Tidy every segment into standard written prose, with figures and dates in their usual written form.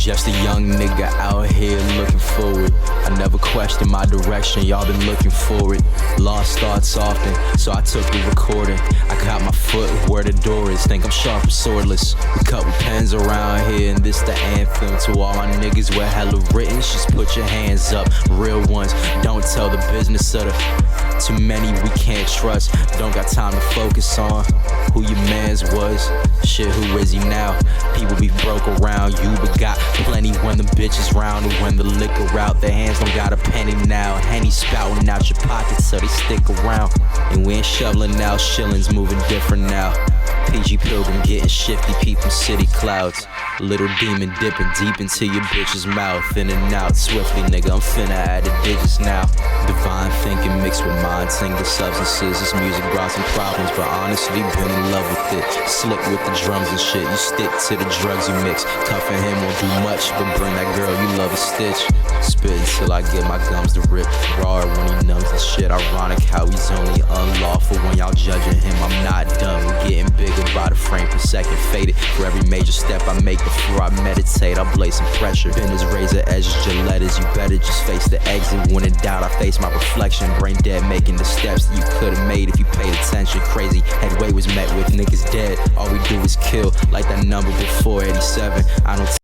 Just a young nigga out here looking forward. I never questioned my direction, y'all been looking for it. Lost thoughts often, so I took the recording. I got my foot where the door is, think I'm sharp and swordless. A couple pens around here, and this the anthem to all my niggas with hella written. Just put your hands up, real ones. Don't tell the business of the too many we can't trust. Don't got time to focus on who your mans was. Shit, who is he now? People be broke around you, but got plenty when the bitches round. And when the liquor out, their hands don't got a penny now. Henny spouting out your pockets so they stick around. And we ain't shoveling out shillings, moving different now. PG Pilgrim getting shifty, peeping city clouds. Little demon dipping deep into your bitch's mouth. In and out swiftly, nigga, I'm finna add the digits now. Divine thinking mixed with mind-tingling substances. This music brought some problems, but honestly been in love with it. Slick with the drums and shit, you stick to the drugs you mix. Cuffing him won't do much, but bring that girl you love a stitch. Spit until I get my gums to rip raw when he numbs the shit. Ironic how he's only unlawful when y'all judging him. I'm not done, we're getting bigger by the frame per second. Faded for every major step I make before I meditate. I blaze some pressure. Been as razor edges, Gillettes. You better just face the exit. When in doubt, I face my reflection. Brain dead, making the steps that you could've made if you paid attention. Crazy headway was met with niggas dead. All we do is kill, like that number before 87. I don't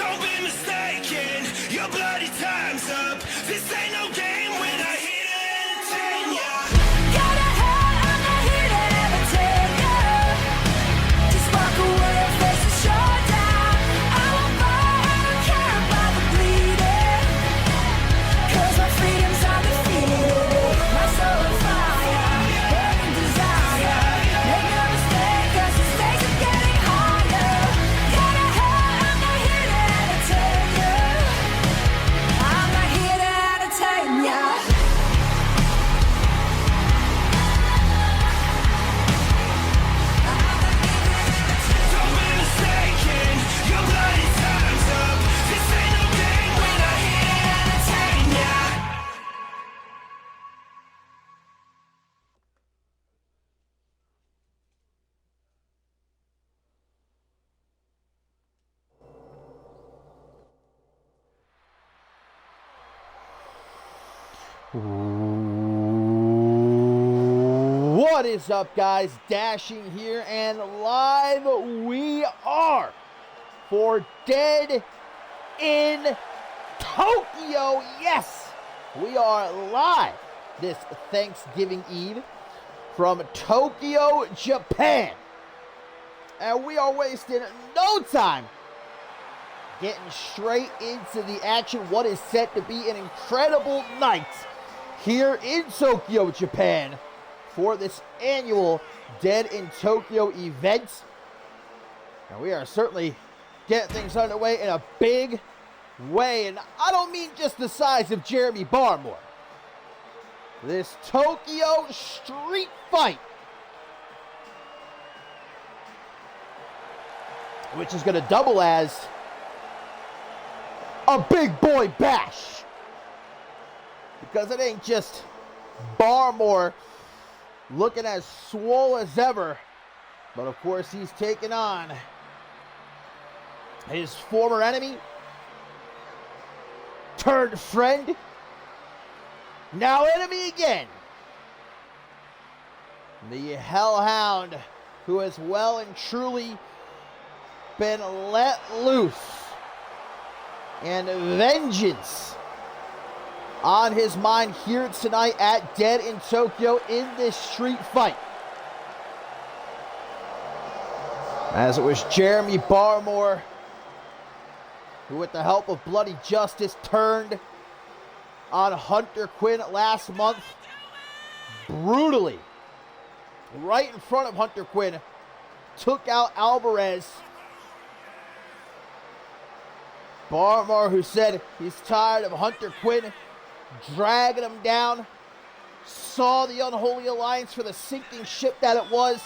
Don't be mistaken, your bloody time's up. This ain't no game when I hit it entertain ya. Got a heart, I'm not here to entertain ya. Just walk away and face the showdown. I won't fight, I don't care about the bleeding. 'Cause my freedom's undefeated. My soul on fire, burning desire. Make no mistake, 'cause the stakes are getting higher. Got a heart, I'm not here to entertain ya. I'm not here to entertain ya. Don't be mistaken, your bloody time's up. This ain't no game when I hit it entertain ya. What is up, guys? Dashing here and live we are for Dead in Tokyo. Yes, we are live this Thanksgiving Eve from Tokyo, Japan. And we are wasting no time getting straight into the action. What is set to be an incredible night here in Tokyo, Japan, for this annual Dead in Tokyo event. And we are certainly getting things underway in a big way. And I don't mean just the size of Jeremy Barmore. This Tokyo street fight, which is going to double as a big boy bash. Because it ain't just Barmore looking as swole as ever, but of course he's taking on his former enemy turned friend, now enemy again, the Hellhound, who has well and truly been let loose, and vengeance on his mind here tonight at Dead in Tokyo in this street fight. As it was Jeremy Barmore who, with the help of Bloody Justice, turned on Hunter Quinn last month brutally, right in front of Hunter Quinn, took out Alvarez. Barmore, who said he's tired of Hunter Quinn dragging him down, saw the unholy alliance for the sinking ship that it was,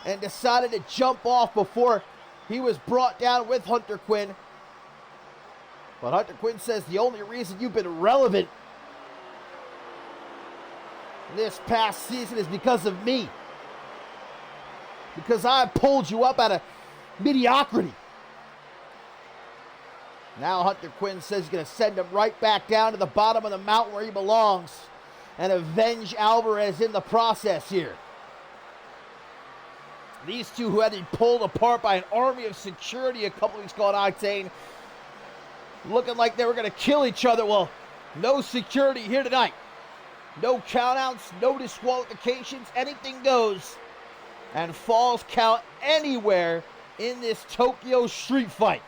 and decided to jump off before he was brought down with Hunter Quinn. But Hunter Quinn says the only reason you've been relevant this past season is because of me. Because I pulled you up out of mediocrity. Now Hunter Quinn says he's going to send him right back down to the bottom of the mountain where he belongs and avenge Alvarez in the process here. These two, who had been pulled apart by an army of security a couple weeks ago on Octane, looking like they were going to kill each other. Well, no security here tonight. No countouts, no disqualifications, anything goes. And falls count anywhere in this Tokyo street fight.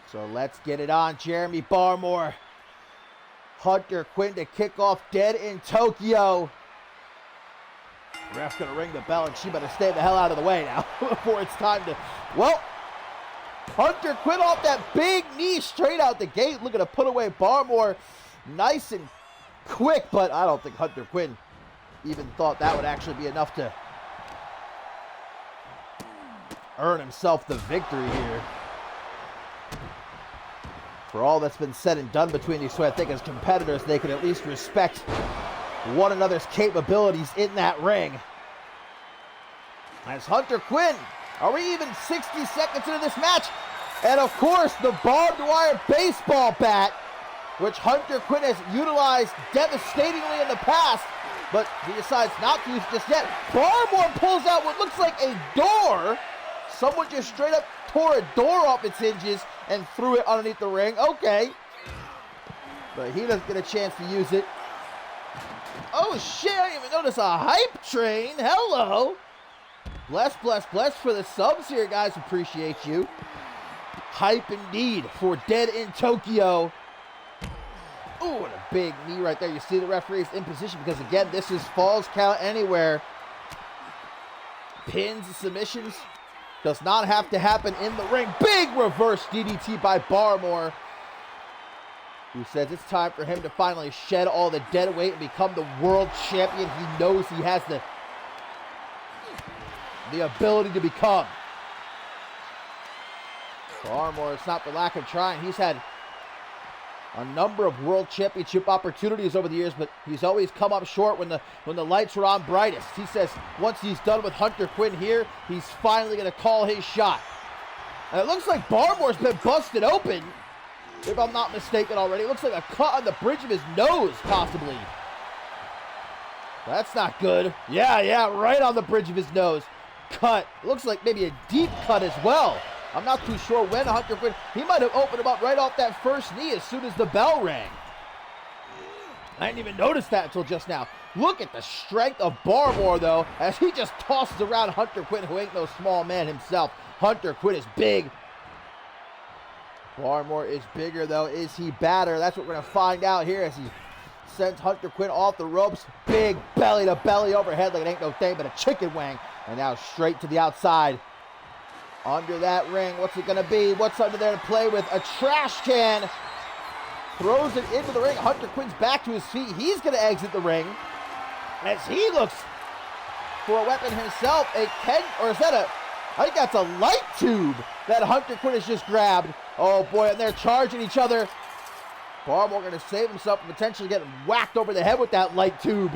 So let's get it on. Jeremy Barmore, Hunter Quinn to kick off Dead in Tokyo. Ref's gonna ring the bell and she better stay the hell out of the way now before it's time to, well, Hunter Quinn off that big knee straight out the gate, looking to put away Barmore nice and quick, but I don't think Hunter Quinn even thought that would actually be enough to earn himself the victory here. For all that's been said and done between these two, I think as competitors, they can at least respect one another's capabilities in that ring. As Hunter Quinn, are we even 60 seconds into this match? And of course, the barbed wire baseball bat, which Hunter Quinn has utilized devastatingly in the past, but he decides not to use just yet. Barmore pulls out what looks like a door, Someone just straight up tore a door off its hinges and threw it underneath the ring. Okay. But he doesn't get a chance to use it. Oh shit, I didn't even notice a hype train. Hello. Bless for the subs here, guys. Appreciate you. Hype indeed for Dead in Tokyo. Ooh, and a big knee right there. You see the referee is in position because, again, this is falls count anywhere. Pins, submissions, does not have to happen in the ring. Big reverse DDT by Barmore, who says it's time for him to finally shed all the dead weight and become the world champion he knows he has the ability to become. Barmore, it's not for lack of trying. He's had a number of world championship opportunities over the years, but he's always come up short when the lights are on brightest. He says once he's done with Hunter Quinn here, he's finally going to call his shot. And it looks like Barmore's been busted open, if I'm not mistaken already. It looks like a cut on the bridge of his nose, possibly. That's not good. Yeah, right on the bridge of his nose. Cut. It looks like maybe a deep cut as well. I'm not too sure when Hunter Quinn, he might have opened him up right off that first knee as soon as the bell rang. I didn't even notice that until just now. Look at the strength of Barmore, though, as he just tosses around Hunter Quinn, who ain't no small man himself. Hunter Quinn is big. Barmore is bigger, though. Is he badder? That's what we're going to find out here as he sends Hunter Quinn off the ropes. Big belly-to-belly overhead like it ain't no thing but a chicken wing. And now straight to the outside. Under that ring, what's it gonna be? What's under there to play with? A trash can. Throws it into the ring. Hunter Quinn's back to his feet. He's gonna exit the ring as he looks for a weapon himself. I think that's a light tube that Hunter Quinn has just grabbed. Oh boy, and they're charging each other. Barmore gonna save himself from potentially getting whacked over the head with that light tube.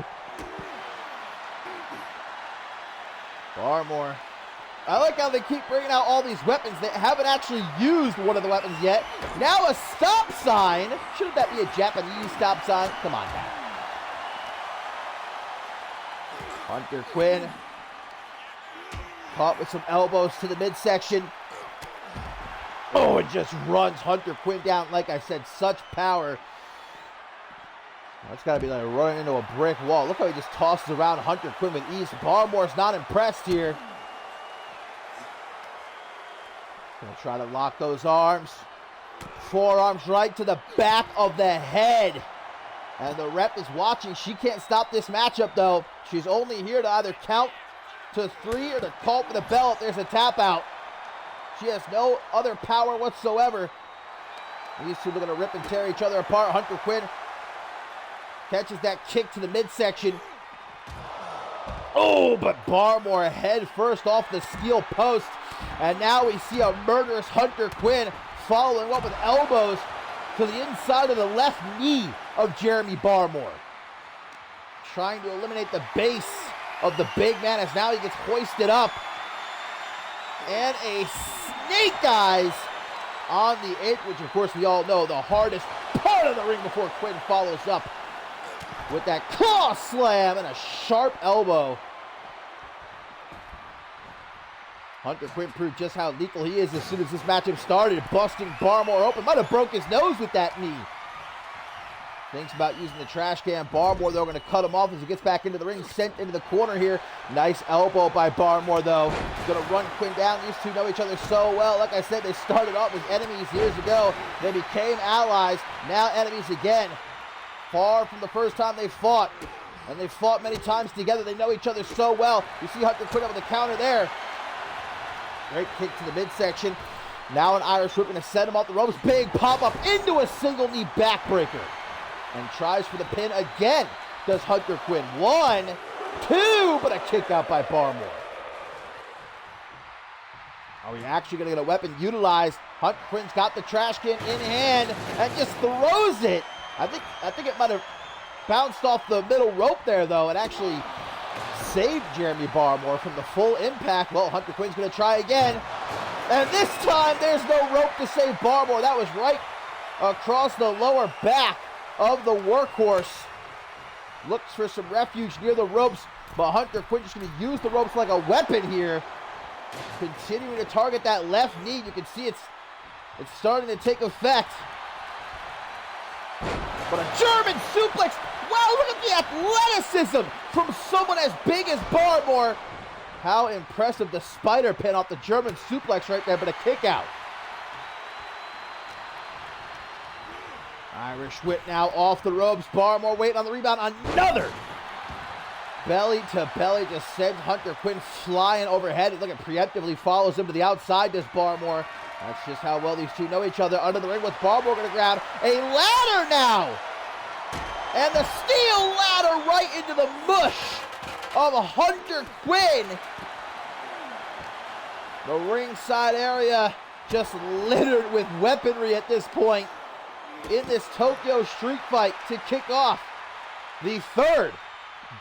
Barmore. I like how they keep bringing out all these weapons. They haven't actually used one of the weapons yet. Now a stop sign. Shouldn't that be a Japanese stop sign? Come on now. Hunter Quinn caught with some elbows to the midsection. Oh, it just runs Hunter Quinn down. Like I said, such power. That's got to be like running into a brick wall. Look how he just tosses around Hunter Quinn with ease. Barmore's not impressed here. Gonna try to lock those arms. Forearms right to the back of the head. And the rep is watching. She can't stop this matchup, though. She's only here to either count to 3 or to call for the bell if there's a tap out. She has no other power whatsoever. These two are going to rip and tear each other apart. Hunter Quinn catches that kick to the midsection. Oh, but Barmore head first off the steel post. And now we see a murderous Hunter Quinn following up with elbows to the inside of the left knee of Jeremy Barmore. Trying to eliminate the base of the big man as now he gets hoisted up. And a snake eyes on the apron, which of course we all know the hardest part of the ring before Quinn follows up with that claw slam and a sharp elbow. Hunter Quinn proved just how lethal he is as soon as this matchup started, busting Barmore open. Might have broke his nose with that knee. Thinks about using the trash can. Barmore, though, going to cut him off as he gets back into the ring, sent into the corner here. Nice elbow by Barmore, though. Going to run Quinn down. These two know each other so well. Like I said, they started off as enemies years ago. They became allies, now enemies again. Far from the first time they fought. And they've fought many times together. They know each other so well. You see Hunter Quinn up with the counter there. Great kick to the midsection. Now an Irish whip going to set him off the ropes. Big pop-up into a single knee backbreaker. And tries for the pin again. Does Hunter Quinn. 1, 2, but a kick out by Barmore. Are we actually going to get a weapon utilized? Hunter Quinn's got the trash can in hand and just throws it. I think it might have bounced off the middle rope there, though. It actually saved Jeremy Barmore from the full impact. Well, Hunter Quinn's going to try again. And this time, there's no rope to save Barmore. That was right across the lower back of the workhorse. Looks for some refuge near the ropes, but Hunter Quinn just going to use the ropes like a weapon here. continuing to target that left knee. You can see it's starting to take effect. But a German suplex. Wow, look at the athleticism from someone as big as Barmore. How impressive, the spider pin off the German suplex right there, but a kick out. Irish whip now off the ropes. Barmore waiting on the rebound. Another belly to belly just sends Hunter Quinn flying overhead. Look at preemptively follows him to the outside, does Barmore. That's just how well these two know each other. Under the ring with Barmore going to grab a ladder now. And the steel ladder right into the mush of Hunter Quinn. The ringside area just littered with weaponry at this point in this Tokyo Street Fight to kick off the third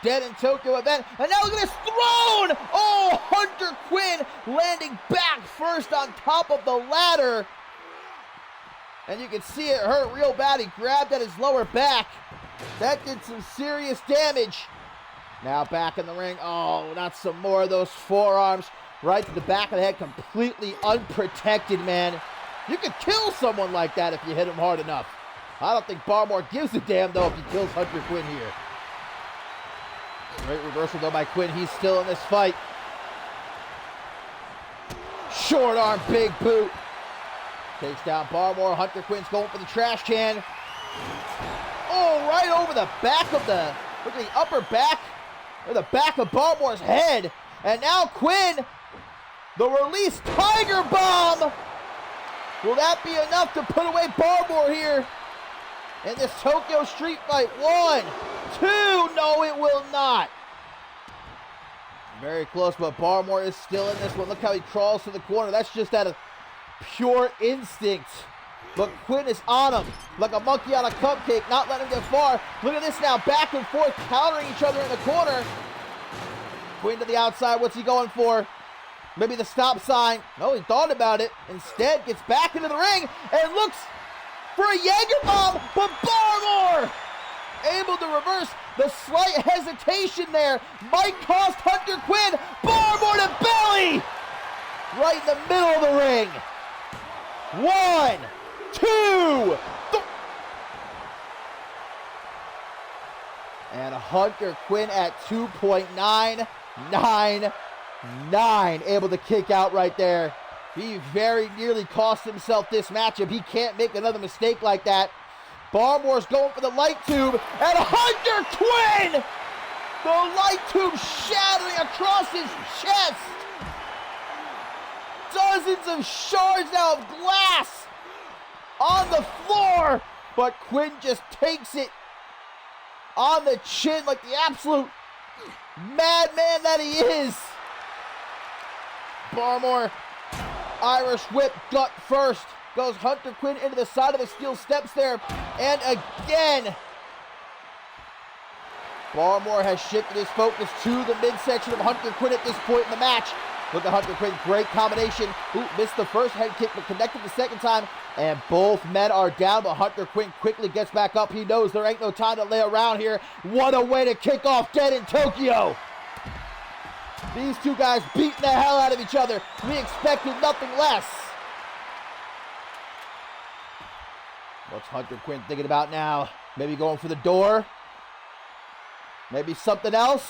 Dead in Tokyo event. And now look at this throne! Oh, Hunter Quinn landing back first on top of the ladder. And you can see it hurt real bad. He grabbed at his lower back. That did some serious damage. Now back in the ring. Oh, not some more of those forearms. Right to the back of the head, completely unprotected, man. You could kill someone like that if you hit him hard enough. I don't think Barmore gives a damn, though, if he kills Hunter Quinn here. Great reversal, though, by Quinn. He's still in this fight. Short arm, big boot. Takes down Barmore. Hunter Quinn's going for the trash can. Oh, right over the back of the, look at the upper back, or the back of Barmore's head. And now Quinn, the release Tiger Bomb. Will that be enough to put away Barmore here in this Tokyo Street Fight? 1, 2, no it will not. Very close, but Barmore is still in this one. Look how he crawls to the corner. That's just out of pure instinct. But Quinn is on him like a monkey on a cupcake, not letting him get far. Look at this now, back and forth, countering each other in the corner. Quinn to the outside, what's he going for? Maybe the stop sign. No, he thought about it. Instead, gets back into the ring and looks for a Jaeger bomb, but Barmore able to reverse. The slight hesitation there might cost Hunter Quinn. Barmore to belly! Right in the middle of the ring. 1, 2, 3. And Hunter Quinn at 2.999, able to kick out right there. He very nearly cost himself this matchup. He can't make another mistake like that. Barmore's going for the light tube, and Hunter Quinn! The light tube shattering across his chest. Dozens of shards now of glass on the floor, but Quinn just takes it on the chin like the absolute madman that he is. Barmore, Irish whip, gut first. Goes Hunter Quinn into the side of the steel steps there. And again, Barmore has shifted his focus to the midsection of Hunter Quinn at this point in the match. Look at Hunter Quinn, great combination. Ooh, missed the first head kick, but connected the second time. And both men are down, but Hunter Quinn quickly gets back up. He knows there ain't no time to lay around here. What a way to kick off Dead in Tokyo. These two guys beating the hell out of each other. We expected nothing less. What's Hunter Quinn thinking about now? Maybe going for the door? Maybe something else?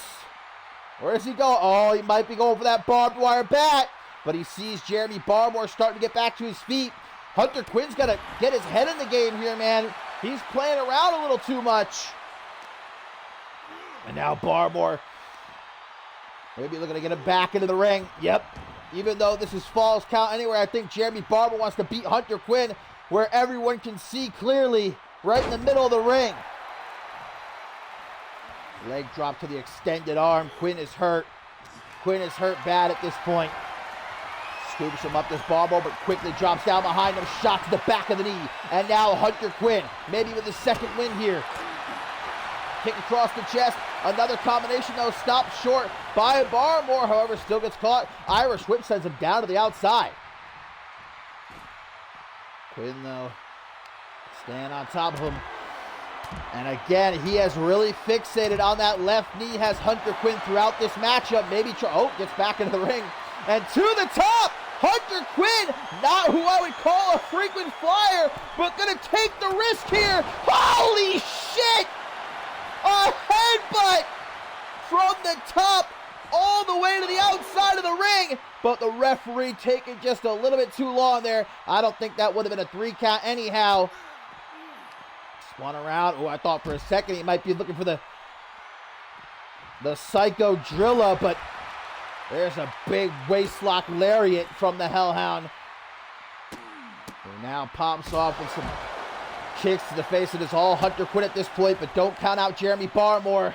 Where is he going? Oh, he might be going for that barbed wire bat. But he sees Jeremy Barmore starting to get back to his feet. Hunter Quinn's got to get his head in the game here, man. He's playing around a little too much. And now Barmore maybe looking to get him back into the ring. Yep. Even though this is Falls Count Anywhere, I think Jeremy Barmore wants to beat Hunter Quinn where everyone can see clearly, right in the middle of the ring. Leg drop to the extended arm. Quinn is hurt. Quinn is hurt bad at this point. Scoops him up this Barmore, but quickly drops down behind him. Shot to the back of the knee. And now Hunter Quinn, maybe with his second win here. Kick across the chest. Another combination, though, stopped short by Barmore. However, still gets caught. Irish whip sends him down to the outside. Quinn, though, staying on top of him. And again, he has really fixated on that left knee, has Hunter Quinn throughout this matchup. Maybe, gets back into the ring. And to the top, Hunter Quinn, not who I would call a frequent flyer, but gonna take the risk here. Holy shit! A headbutt from the top all the way to the outside of the ring, but the referee taking just a little bit too long there. I don't think that would have been a 3 count anyhow. Spun around. Oh, I thought for a second he might be looking for the Psycho Drilla, but there's a big waistlock lariat from the Hellhound. Who now pops off with some kicks to the face. It is all Hunter Quinn at this point, but don't count out Jeremy Barmore.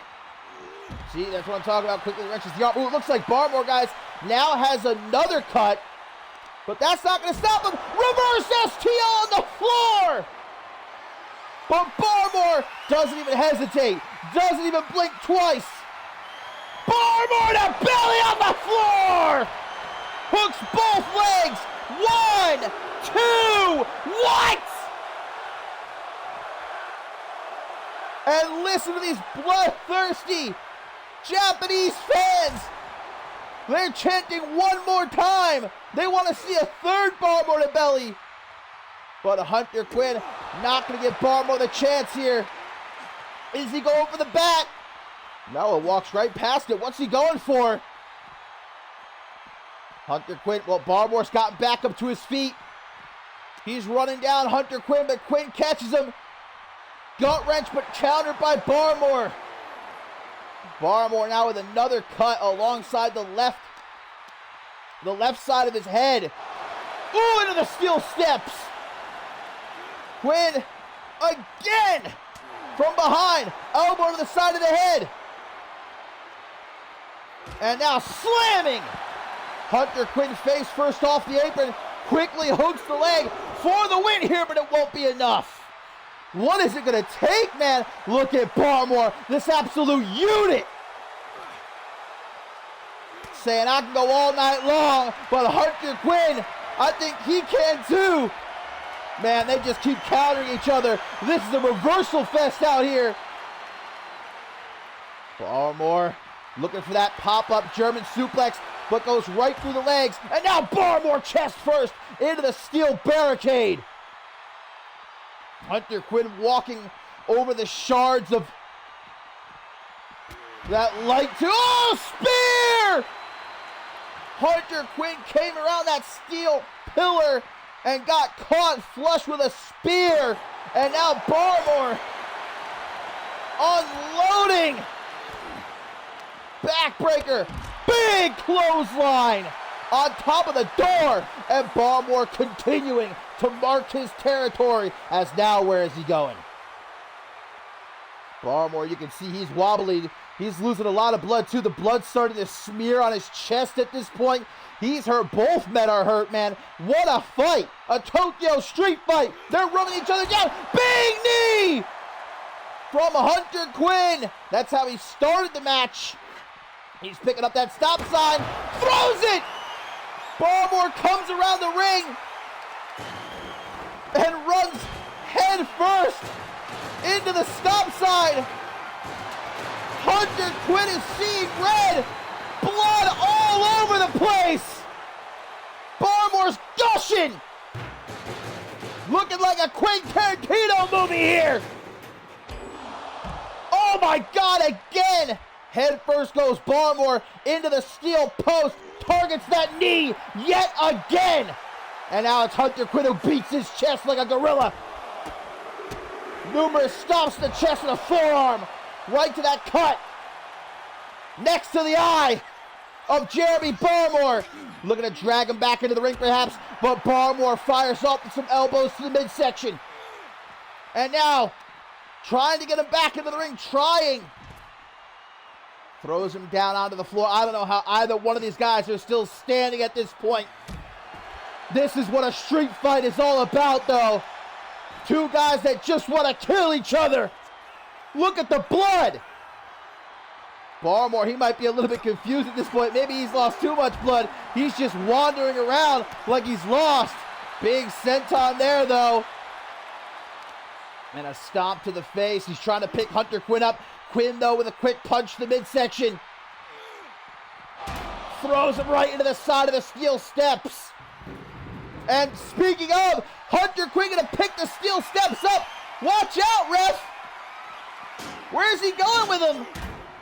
See, that's what I'm talking about. Quickly wrenches the arm. Ooh, it looks like Barmore, guys, now has another cut, but that's not going to stop him. Reverse STL on the floor! But Barmore doesn't even hesitate, doesn't even blink twice. Barmore to belly on the floor! Hooks both legs. 1, 2, what? And listen to these bloodthirsty Japanese fans. They're chanting one more time. They want to see a third Barmore to belly. But Hunter Quinn not going to give Barmore the chance here. Is he going for the bat? No, it walks right past it. What's he going for? Hunter Quinn, well, Barmore's gotten back up to his feet. He's running down Hunter Quinn, but Quinn catches him. Gut wrench, but countered by Barmore. Barmore now with another cut alongside the left side of his head. Ooh, into the steel steps. Quinn again from behind, elbow to the side of the head. And now slamming Hunter Quinn face first off the apron, quickly hooks the leg for the win here, but it won't be enough. What is it going to take, man? Look at Barmore, this absolute unit. Saying I can go all night long, but Hunter Quinn, I think he can too. Man, they just keep countering each other. This is a reversal fest out here. Barmore looking for that pop-up German suplex, but goes right through the legs. And now Barmore chest first into the steel barricade. Hunter Quinn walking over the shards of that light to, oh, spear! Hunter Quinn came around that steel pillar and got caught flush with a spear. And now Barmore unloading. Backbreaker. Big clothesline on top of the door. And Barmore continuing to mark his territory, as now where is he going? Barmore, you can see he's wobbly. He's losing a lot of blood too. The blood's starting to smear on his chest at this point. He's hurt. Both men are hurt, man. What a fight. A Tokyo street fight. They're running each other down. Big knee from Hunter Quinn. That's how he started the match. He's picking up that stop sign. Throws it. Barmore comes around the ring and runs head first into the stop sign. Hunter Quinn is seeing red. Blood all over the place. Barmore's gushing. Looking like a Quentin Tarantino movie here. Oh my God, again. Head first goes Barmore into the steel post. Targets that knee yet again. And now it's Hunter Quinn who beats his chest like a gorilla. Numerous stomps to the chest with a forearm. Right to that cut. Next to the eye of Jeremy Barmore. Looking to drag him back into the ring perhaps, but Barmore fires off with some elbows to the midsection. And now, trying to get him back into the ring, throws him down onto the floor. I don't know how either one of these guys are still standing at this point. This is what a street fight is all about, though. Two guys that just want to kill each other. Look at the blood. Barmore, he might be a little bit confused at this point. Maybe he's lost too much blood. He's just wandering around like he's lost. Big senton there, though. And a stomp to the face. He's trying to pick Hunter Quinn up. Quinn, though, with a quick punch to the midsection. throws him right into the side of the steel steps. And speaking of, Hunter Quinn gonna pick the steel steps up. Watch out, ref. Where's he going with him?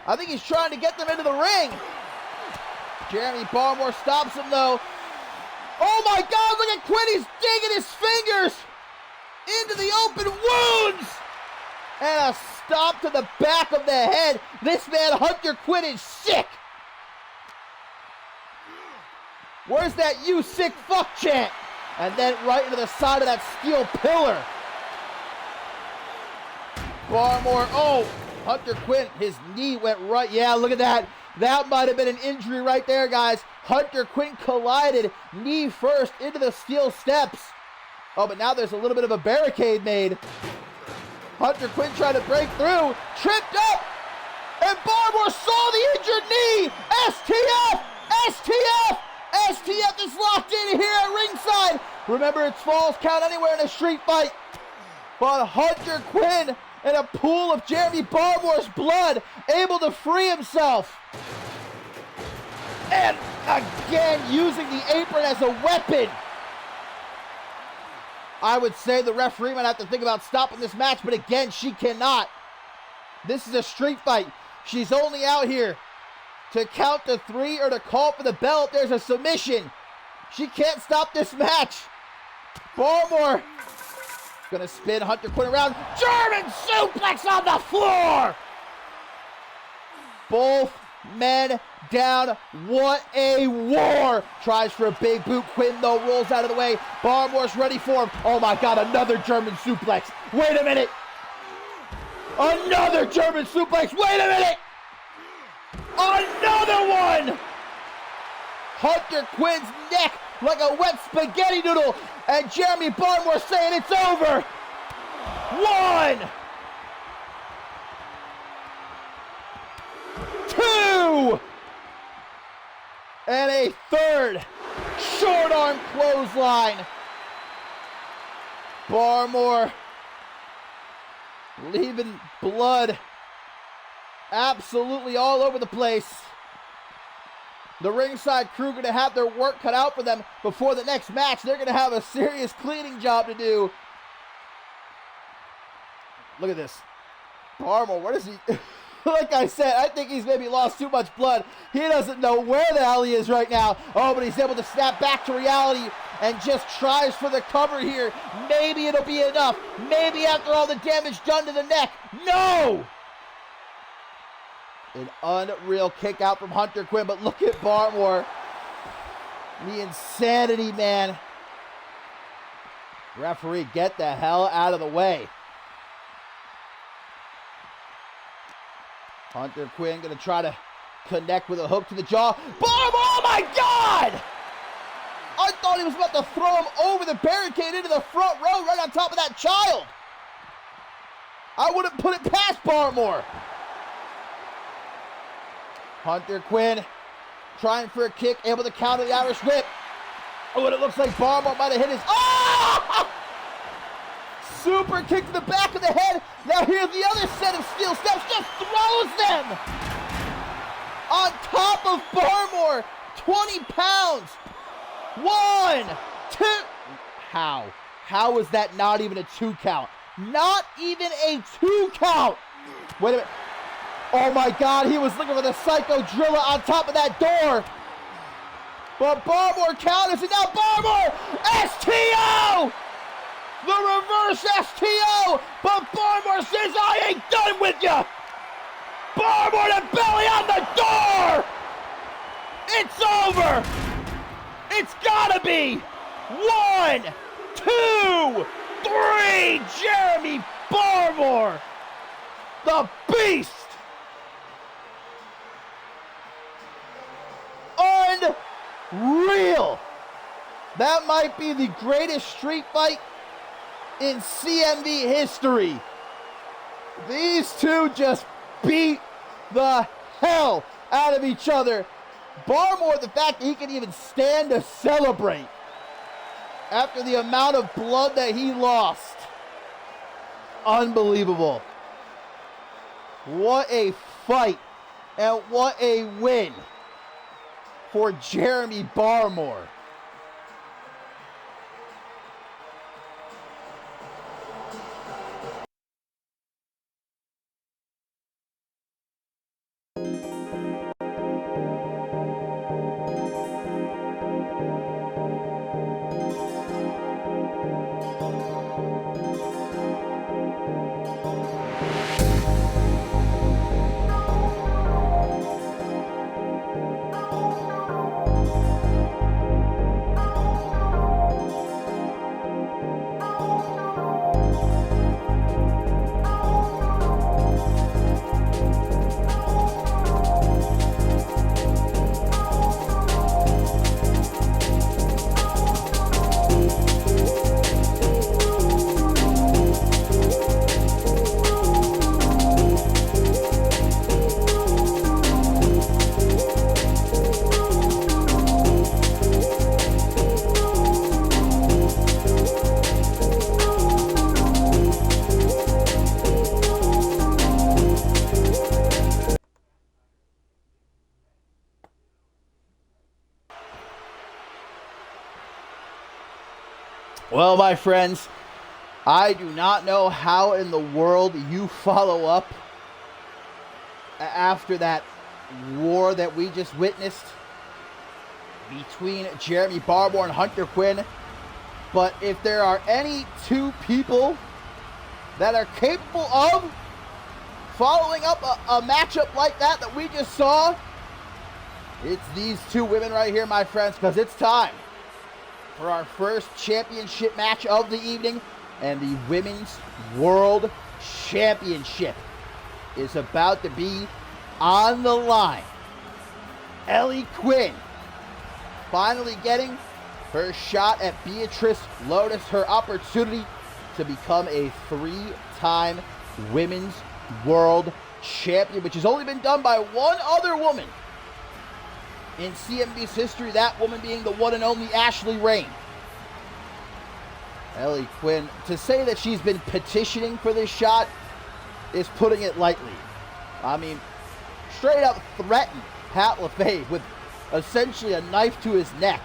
I think he's trying to get them into the ring. Jeremy Barmore stops him though. Oh my God, look at Quinn, he's digging his fingers into the open wounds. And a stop to the back of the head. This man, Hunter Quinn, is sick. Where's that "you sick fuck" chant? And then right into the side of that steel pillar. Barmore, oh, Hunter Quinn, his knee went right. Yeah, look at that. That might have been an injury right there, guys. Hunter Quinn collided knee first into the steel steps. Oh, but now there's a little bit of a barricade made. Hunter Quinn tried to break through, tripped up, and Barmore saw the injured knee. STF! STF! STF is locked in here at ringside. Remember, it's falls count anywhere in a street fight. But Hunter Quinn, in a pool of Jeremy Barmore's blood, able to free himself. And again, using the apron as a weapon. I would say the referee might have to think about stopping this match, but again, she cannot. This is a street fight. She's only out here to count to 3 or to call for the belt. There's a submission. She can't stop this match. Barmore gonna spin Hunter Quinn around. German suplex on the floor. Both men down. What a war. Tries for a big boot. Quinn, though, rolls out of the way. Barmore's ready for him. Oh, my God, another German suplex. Wait a minute. Another German suplex. Wait a minute. Another one. Hunter Quinn's neck like a wet spaghetti noodle. And Jeremy Barmore saying it's over. 1, 2, and a third short arm clothesline. Barmore leaving blood absolutely all over the place. The ringside crew going to have their work cut out for them before the next match. They're going to have a serious cleaning job to do. Look at this. Barmore, what is he? Like I said, I think he's maybe lost too much blood. He doesn't know where the hell he is right now. Oh, but he's able to snap back to reality and just tries for the cover here. Maybe it'll be enough. Maybe after all the damage done to the neck. No! An unreal kick out from Hunter Quinn, but look at Barmore. The insanity, man. Referee, get the hell out of the way. Hunter Quinn gonna try to connect with a hook to the jaw. Barmore, oh my God! I thought he was about to throw him over the barricade into the front row right on top of that child. I wouldn't put it past Barmore. Hunter Quinn trying for a kick, able to counter the Irish whip. Oh, and it looks like Barmore might have hit his... Oh! Super kick to the back of the head. Now here's the other set of steel steps. Just throws them on top of Barmore. 20 pounds. 1, 2. How? How is that not even a 2 count? Not even a 2 count. Wait a minute. Oh my God, he was looking for the Psycho Driller on top of that door. But Barmore counters it. Now Barmore, STO! The reverse STO! But Barmore says, I ain't done with ya! Barmore to belly on the door! It's over! It's gotta be! 1, 2, 3! Jeremy Barmore! The Beast! Unreal! That might be the greatest street fight in CMV history. These two just beat the hell out of each other. Barmore, the fact that he can even stand to celebrate after the amount of blood that he lost. Unbelievable. What a fight and what a win for Jeremy Barmore. Well, my friends, I do not know how in the world you follow up after that war that we just witnessed between Jeremy Barmore and Hunter Quinn. But if there are any two people that are capable of following up a matchup like that we just saw, it's these two women right here, my friends, because it's time for our first championship match of the evening, and the Women's World Championship is about to be on the line. Ellie Quinn finally getting her shot at Beatrice Lotus, her opportunity to become a three-time Women's World Champion, which has only been done by one other woman in CMV's history, that woman being the one and only Ashley Rain. Ellie Quinn, to say that she's been petitioning for this shot is putting it lightly. I mean, straight up threatened Pat LaFave with essentially a knife to his neck,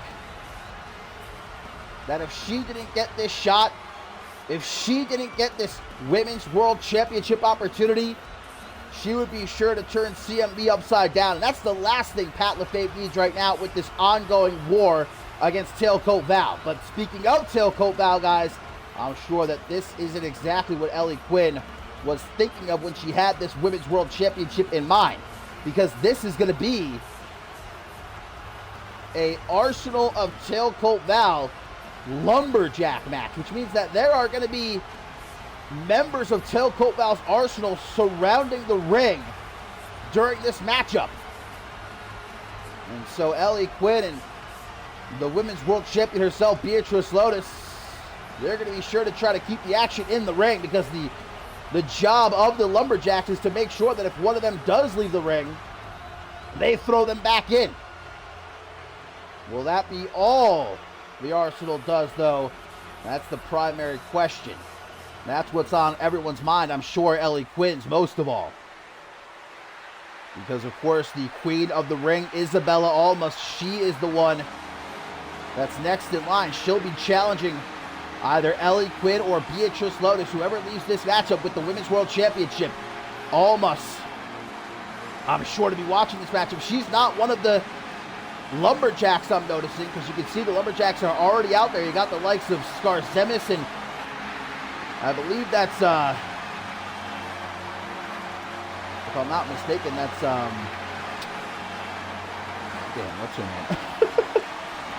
that if she didn't get this shot, if she didn't get this Women's World Championship opportunity, she would be sure to turn CMV upside down. And that's the last thing Pat LaFave needs right now with this ongoing war against Tailcoat Val. But speaking of Tailcoat Val, guys, I'm sure that this isn't exactly what Ellie Quinn was thinking of when she had this Women's World Championship in mind. Because this is going to be a Arsenal of Tailcoat Val lumberjack match, which means that there are going to be members of Tailcoat Val's arsenal surrounding the ring during this matchup. And so Ellie Quinn and the Women's World Champion herself, Beatrice Lotus, they're going to be sure to try to keep the action in the ring, because the job of the lumberjacks is to make sure that if one of them does leave the ring, they throw them back in. Will that be all the Arsenal does, though? That's the primary question. That's what's on everyone's mind. I'm sure Ellie Quinn's most of all. Because, of course, the queen of the ring, Isabella Almas, she is the one that's next in line. She'll be challenging either Ellie Quinn or Beatrice Lotus, whoever leaves this matchup with the Women's World Championship. Almas, I'm sure to be watching this matchup. She's not one of the lumberjacks I'm noticing, because you can see the lumberjacks are already out there. You got the likes of Skarzemis, and I believe that's, if I'm not mistaken, that's, damn, what's her name?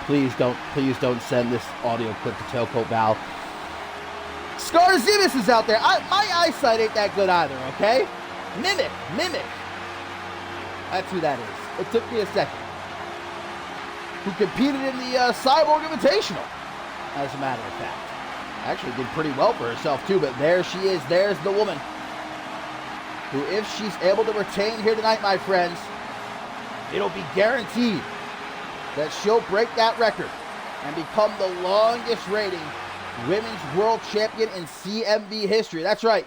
please don't send this audio clip to Tailcoat Val. Skarzemis is out there. My eyesight ain't that good either, okay? Mimic. That's who that is. It took me a second. Who competed in the Cyborg Invitational, as a matter of fact. Actually did pretty well for herself too, but there she is. There's the woman who, if she's able to retain here tonight, my friends, it'll be guaranteed that she'll break that record and become the longest reigning Women's World Champion in CMV history. That's right.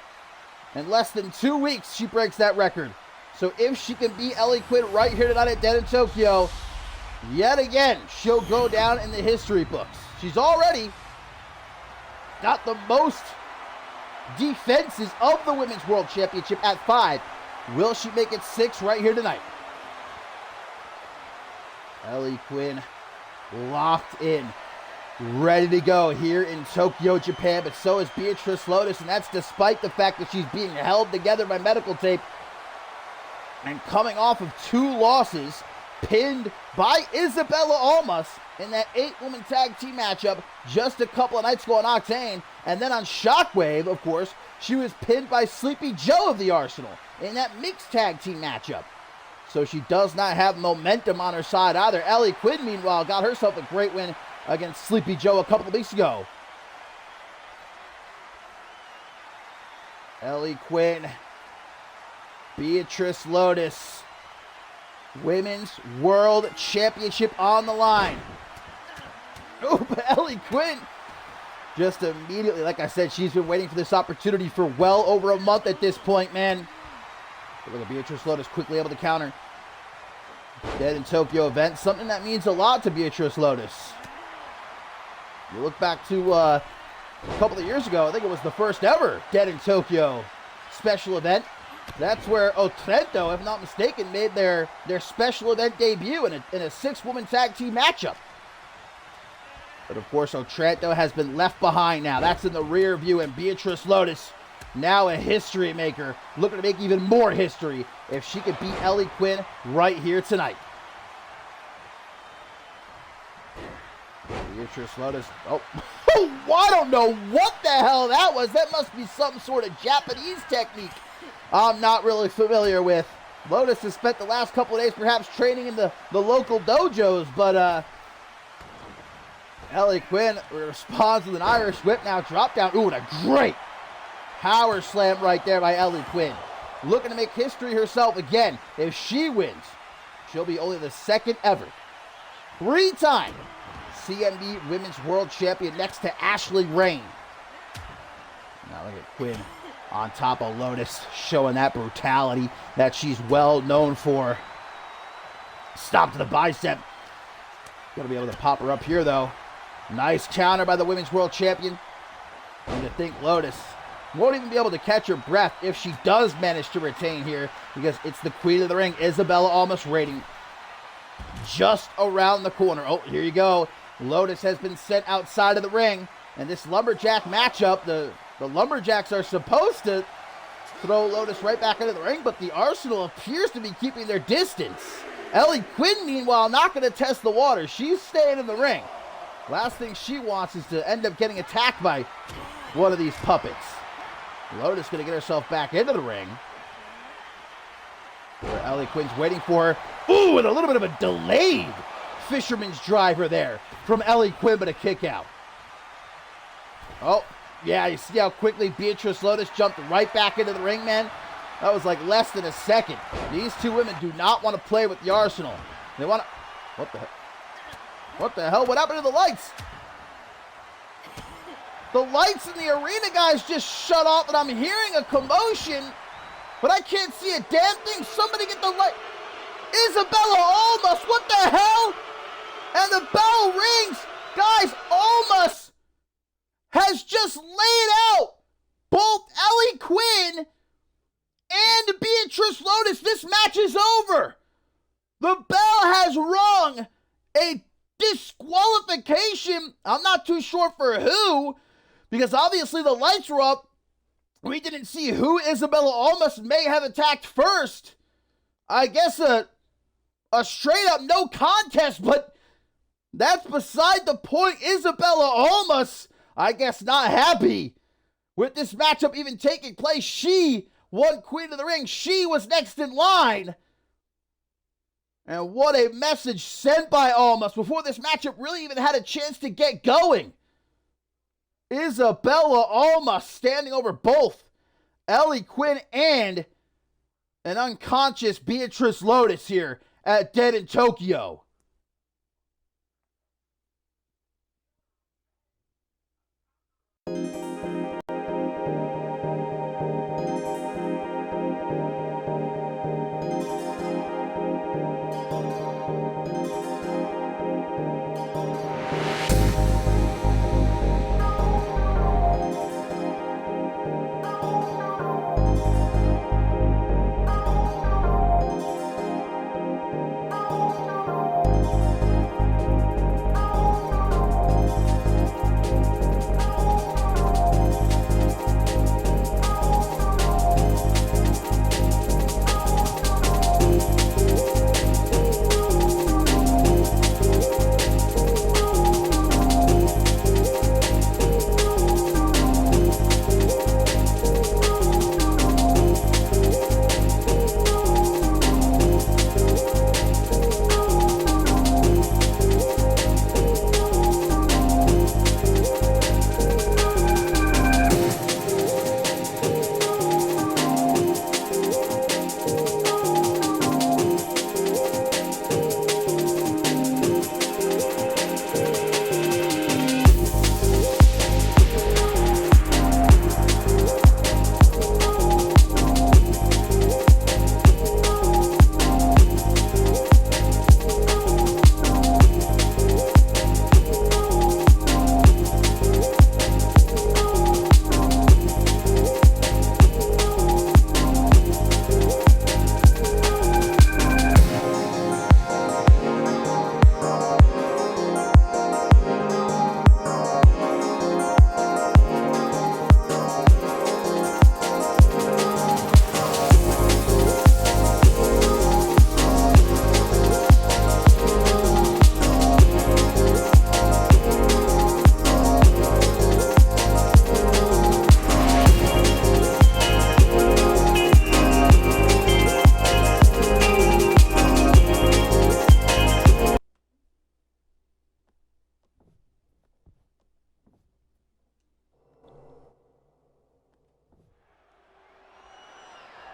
In less than 2 weeks, she breaks that record. So if she can beat Ellie Quinn right here tonight at Dead in Tokyo, Yet again, she'll go down in the history books. She's already got the most defenses of the Women's World Championship at 5. Will she make it 6 right here tonight? Ellie Quinn locked in, ready to go here in Tokyo, Japan, but so is Beatrice Lotus, and that's despite the fact that she's being held together by medical tape and coming off of 2 losses, pinned by Isabella Almas in that 8-woman tag team matchup just a couple of nights ago on Octane. And then on Shockwave, of course, she was pinned by Sleepy Joe of the Arsenal in that mixed tag team matchup. So she does not have momentum on her side either. Ellie Quinn, meanwhile, got herself a great win against Sleepy Joe a couple of weeks ago. Ellie Quinn, Beatrice Lotus, Women's World Championship on the line. Oh, but Ellie Quinn just immediately, like I said, she's been waiting for this opportunity for well over a month at this point, man. Look at Beatrice Lotus quickly able to counter. Dead in Tokyo event, something that means a lot to Beatrice Lotus. You look back to a couple of years ago, I think it was the first ever Dead in Tokyo special event. That's where Otranto, if not mistaken, made their special event debut in a 6-woman tag team matchup. But of course, Otranto has been left behind now. That's in the rear view, and Beatrice Lotus, now a history maker, looking to make even more history if she could beat Ellie Quinn right here tonight. Beatrice Lotus, oh, I don't know what the hell that was. That must be some sort of Japanese technique I'm not really familiar with. Lotus has spent the last couple of days perhaps training in the local dojos, but Ellie Quinn responds with an Irish whip, now drop down. Ooh, and a great power slam right there by Ellie Quinn. Looking to make history herself again. If she wins, she'll be only the 2nd ever 3-time CMV Women's World Champion next to Ashley Rain. Now look at Quinn on top of Lotus, showing that brutality that she's well known for. Stop to the bicep. Gonna be able to pop her up here, though. Nice counter by the Women's World Champion. And to think Lotus won't even be able to catch her breath if she does manage to retain here, because it's the queen of the ring, Isabella Almas, waiting just around the corner. Oh, here you go. Lotus has been sent outside of the ring. And this lumberjack matchup, the Lumberjacks are supposed to throw Lotus right back into the ring, but the Arsenal appears to be keeping their distance. Ellie Quinn, meanwhile, not going to test the water. She's staying in the ring. Last thing she wants is to end up getting attacked by one of these puppets. Lotus going to get herself back into the ring, where Ellie Quinn's waiting for her. Ooh, and a little bit of a delayed fisherman's driver there from Ellie Quinn, but a kick out. Oh, yeah, you see how quickly Beatrice Lotus jumped right back into the ring, man? That was like less than a second. These two women do not want to play with the Arsenal. They want to... What the hell? What the hell? What happened to the lights? The lights in the arena, guys, just shut off, and I'm hearing a commotion, but I can't see a damn thing. Somebody get the light. Isabella Almas, what the hell? And the bell rings. Guys, Almas has just laid out both Ellie Quinn and Beatrice Lotus. This match is over. The bell has rung. A disqualification. I'm not too sure for who, because obviously the lights were up. We didn't see who Isabella Almas may have attacked first. I guess a straight up no contest, but that's beside the point. Isabella Almas, I guess, not happy with this matchup even taking place. She won Queen of the Ring. She was next in line. And what a message sent by Almas before this matchup really even had a chance to get going. Isabella Almas standing over both Ellie Quinn and an unconscious Beatrice Lotus here at Dead in Tokyo.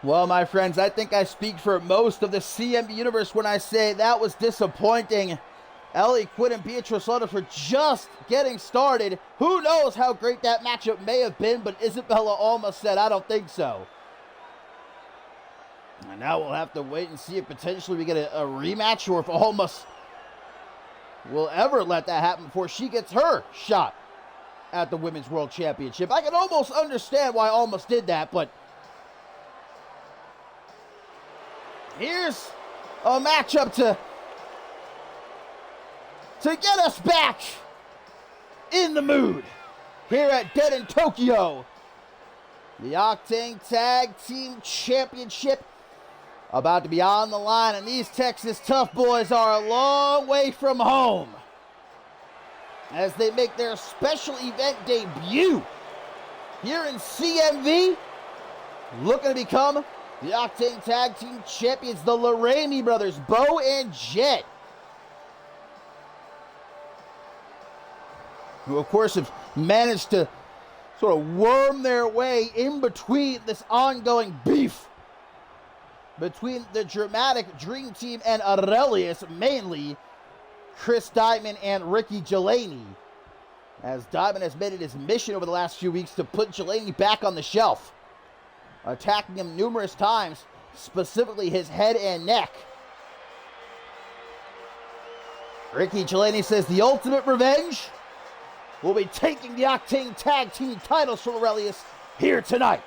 Well, my friends, I think I speak for most of the CMV universe when I say that was disappointing. Ellie Quinn and Beatrice Lota for just getting started. Who knows how great that matchup may have been, but Isabella almost said, I don't think so. And now we'll have to wait and see if potentially we get a rematch, or if Almas will ever let that happen before she gets her shot at the Women's World Championship. I can almost understand why Almas did that, but here's a matchup to get us back in the mood here at Dead in Tokyo. The Octane Tag Team Championship about to be on the line, and these Texas Tough Boys are a long way from home as they make their special event debut here in CMV, looking to become the Octane Tag Team Champions, the Lorraine brothers, Bo and Jet, who of course have managed to sort of worm their way in between this ongoing beef between the Dramatic Dream Team and Aurelius, mainly Chris Diamond and Ricky Delaney, as Diamond has made it his mission over the last few weeks to put Delaney back on the shelf, attacking him numerous times, specifically his head and neck. Ricky Delaney says the ultimate revenge will be taking the Octane Tag Team titles from Aurelius here tonight.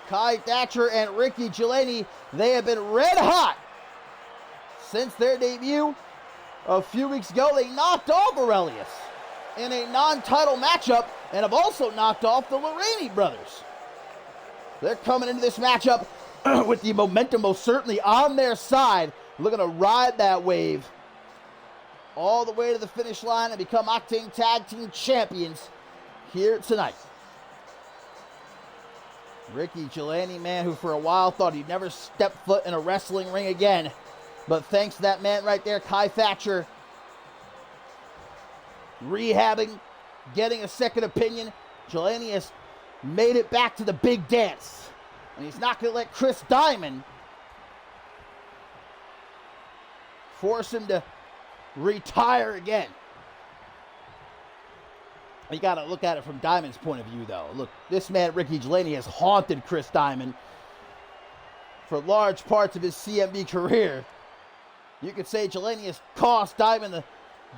Kai Thatcher and Ricky Delaney, they have been red hot since their debut a few weeks ago. They knocked off Aurelius in a non-title matchup and have also knocked off the Lorraine brothers. They're coming into this matchup with the momentum most certainly on their side, looking to ride that wave all the way to the finish line and become Octane Tag Team Champions here tonight. Ricky Delaney, man, who for a while thought he'd never step foot in a wrestling ring again. But thanks to that man right there, Kai Thatcher, rehabbing, getting a second opinion, Delaney has made it back to the big dance. And he's not going to let Chris Diamond force him to retire again. You got to look at it from Diamond's point of view, though. Look, this man, Ricky Delaney, has haunted Chris Diamond for large parts of his CMV career. You could say Delaney has cost Diamond the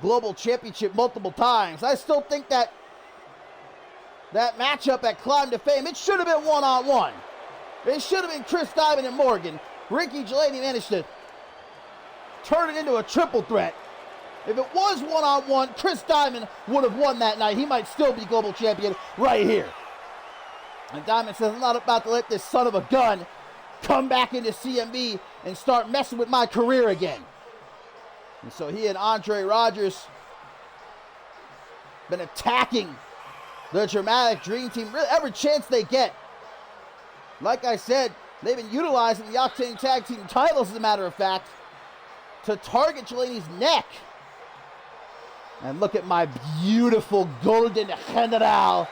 Global Championship multiple times. I still think that matchup at Climb to Fame, it should have been one-on-one. It should have been Chris Diamond and Morgan. Ricky Delaney managed to turn it into a triple threat. If it was one-on-one, Chris Diamond would have won that night. He might still be global champion right here. And Diamond says, I'm not about to let this son of a gun come back into CMV and start messing with my career again. And so he and Andre Rogers been attacking the Dramatic Dream Team really every chance they get. Like I said, they've been utilizing the Octane Tag Team titles, as a matter of fact, to target Delaney's neck. And look at my beautiful golden general,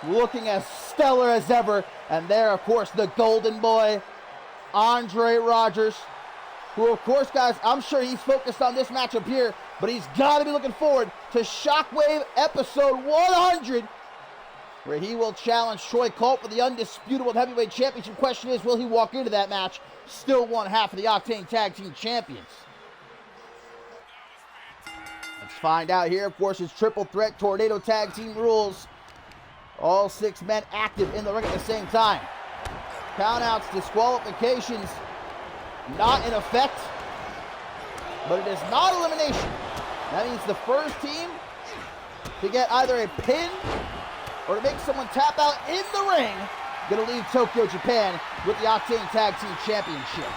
looking as stellar as ever. And there, of course, the golden boy, Andre Rogers, who, of course, guys, I'm sure he's focused on this matchup here, but he's got to be looking forward to Shockwave episode 100, where he will challenge Troy Colt for the undisputed World Heavyweight Championship. Question is, will he walk into that match still one half of the Octane Tag Team Champions? Let's find out here. Of course, it's triple threat tornado tag team rules. All 6 men active in the ring at the same time. Countouts, disqualifications, not in effect, but it is not elimination. That means the first team to get either a pin or to make someone tap out in the ring going to leave Tokyo, Japan with the Octane Tag Team Championship.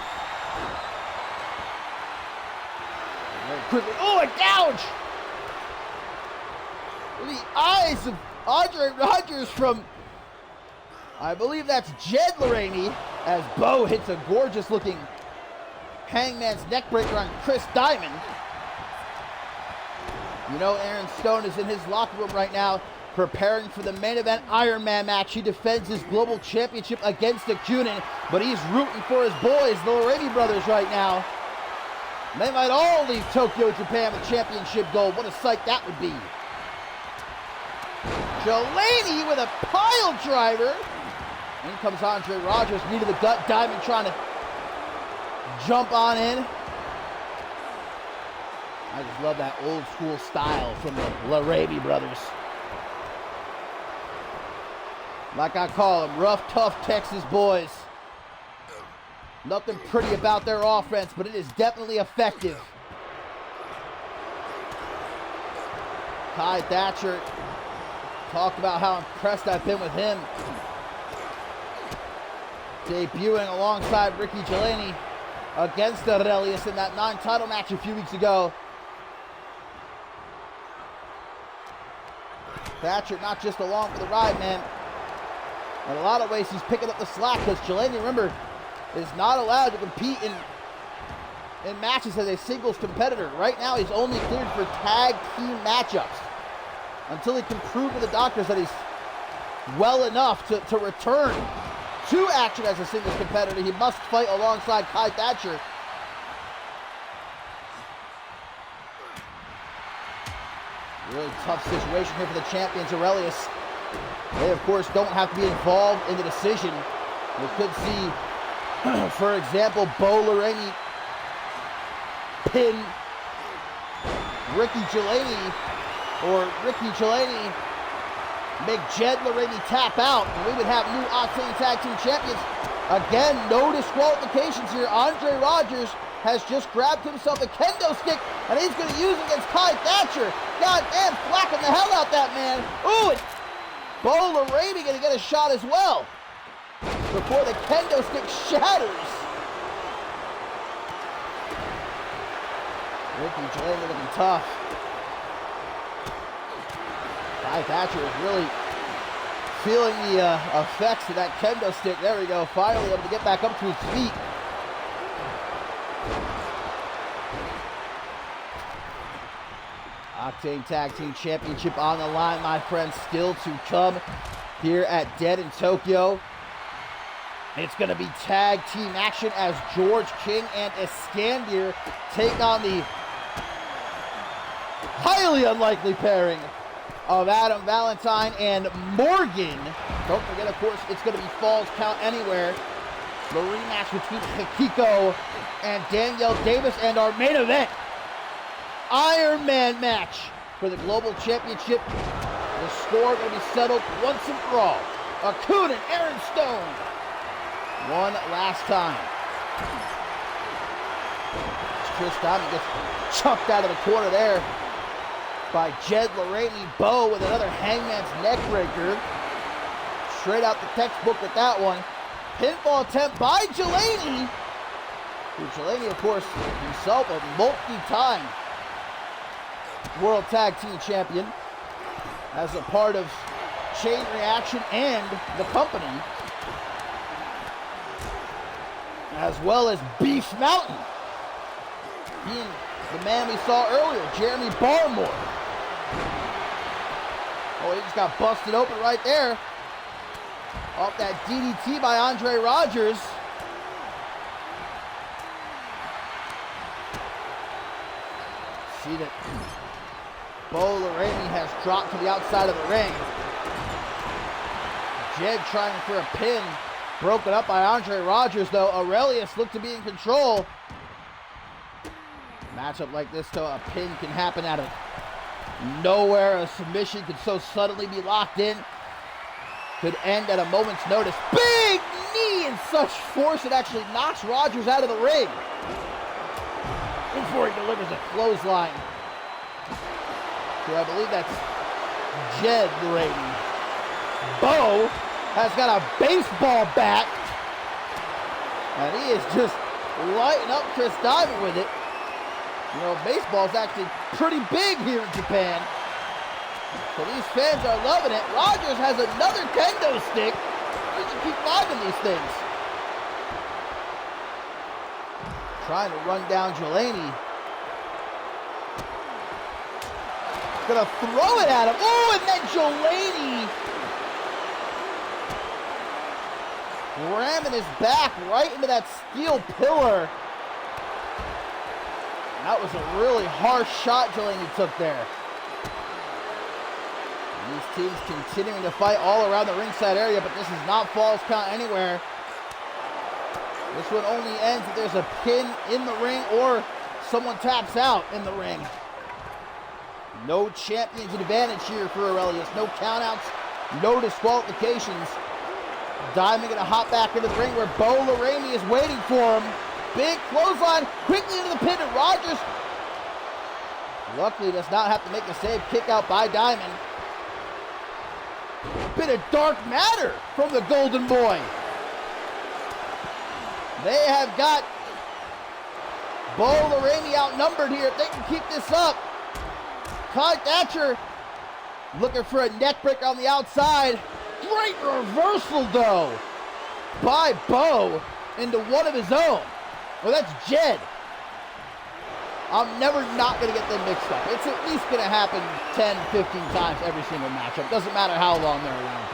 Very quickly, oh, a gouge! The eyes of Andre Rogers from, I believe that's Jed Lorraine, as Bo hits a gorgeous looking Hangman's neckbreaker on Chris Diamond. You know Aaron Stone is in his locker room right now, preparing for the main event Iron Man match. He defends his global championship against Akunin, but he's rooting for his boys, the Lorraine brothers, right now. They might all leave Tokyo, Japan with championship gold. What a sight that would be. Delaney with a pile driver. In comes Andre Rogers, knee to the gut. Diamond trying to jump on in. I just love that old school style from the Larabi brothers. Like I call them, rough, tough Texas boys. Nothing pretty about their offense, but it is definitely effective. Kai Thatcher talked about how impressed I've been with him. Debuting alongside Ricky Delaney against Aurelius in that non-title match a few weeks ago. Thatcher not just along for the ride, man. In a lot of ways, he's picking up the slack because Delaney, remember, is not allowed to compete in matches as a singles competitor. Right now, he's only cleared for tag team matchups until he can prove to the doctors that he's well enough to return to action as a singles competitor. He must fight alongside Kai Thatcher. Really tough situation here for the champions, Aurelius. They, of course, don't have to be involved in the decision. We could see, for example, Bo Lorraine pin Ricky Delaney, or Ricky Delaney make Jed Lorraine tap out, and we would have new Octane Tag Team Champions. Again, no disqualifications here. Andre Rogers has just grabbed himself a kendo stick, and he's going to use it against Kai Thatcher. God damn, flacking the hell out that man. Ooh, and Bo Lorraine going to get a shot as well before the kendo stick shatters. Ricky Delaney looking tough. Kai Thatcher is really feeling the effects of that kendo stick. There we go, finally able to get back up to his feet. Octane Tag Team Championship on the line, my friends, still to come here at Dead in Tokyo. It's going to be tag team action as George King and Iskandir take on the highly unlikely pairing of Adam Valentine and Morgan. Don't forget, of course, it's going to be Falls Count Anywhere. The rematch between Hikiko and Danielle Davis, and our main event, Iron Man match for the Global Championship. The score going to be settled once and for all. Akun and Aaron Stone. One last time. Chris Diamond gets chucked out of the corner there by Jed Lorraine. Bo with another Hangman's neckbreaker. Straight out the textbook with that one. Pinfall attempt by Delaney. Delaney, of course, himself a multi-time World Tag Team Champion as a part of Chain Reaction and the company, as well as Beef Mountain. Being the man we saw earlier, Jeremy Barmore. Oh, he just got busted open right there. Off that DDT by Andre Rogers. See that Bo Lorraine has dropped to the outside of the ring. Jed trying for a pin. Broken up by Andre Rogers, though. Aurelius looked to be in control. Matchup like this, though, a pin can happen out of nowhere. A submission could so suddenly be locked in. Could end at a moment's notice. Big knee in such force it actually knocks Rogers out of the ring before he delivers a clothesline. So I believe that's Jed Lorraine. Bo has got a baseball bat, and he is just lighting up Chris Diamond with it. You know, baseball's actually pretty big here in Japan, so these fans are loving it. Rogers has another kendo stick. We should keep finding these things. Trying to run down Delaney. Gonna throw it at him. Oh, and then Delaney ramming his back right into that steel pillar. That was a really harsh shot Delaney took there. These teams continuing to fight all around the ringside area, but this is not Falls Count anywhere. This one only ends if there's a pin in the ring or someone taps out in the ring. No champion's advantage here for Aurelius. No countouts, no disqualifications. Diamond gonna hop back into the ring where Bo Lorraine is waiting for him. Big clothesline, quickly into the pin, and Rogers luckily does not have to make the save. Kick out by Diamond. Bit of dark matter from the Golden Boy. They have got Bo Lorraine outnumbered here. If they can keep this up. Kai Thatcher looking for a neck breaker on the outside. Great reversal though by Bo into one of his own. Well, that's Jed. I'm never not going to get them mixed up. It's at least going to happen 10, 15 times every single matchup. Doesn't matter how long they're around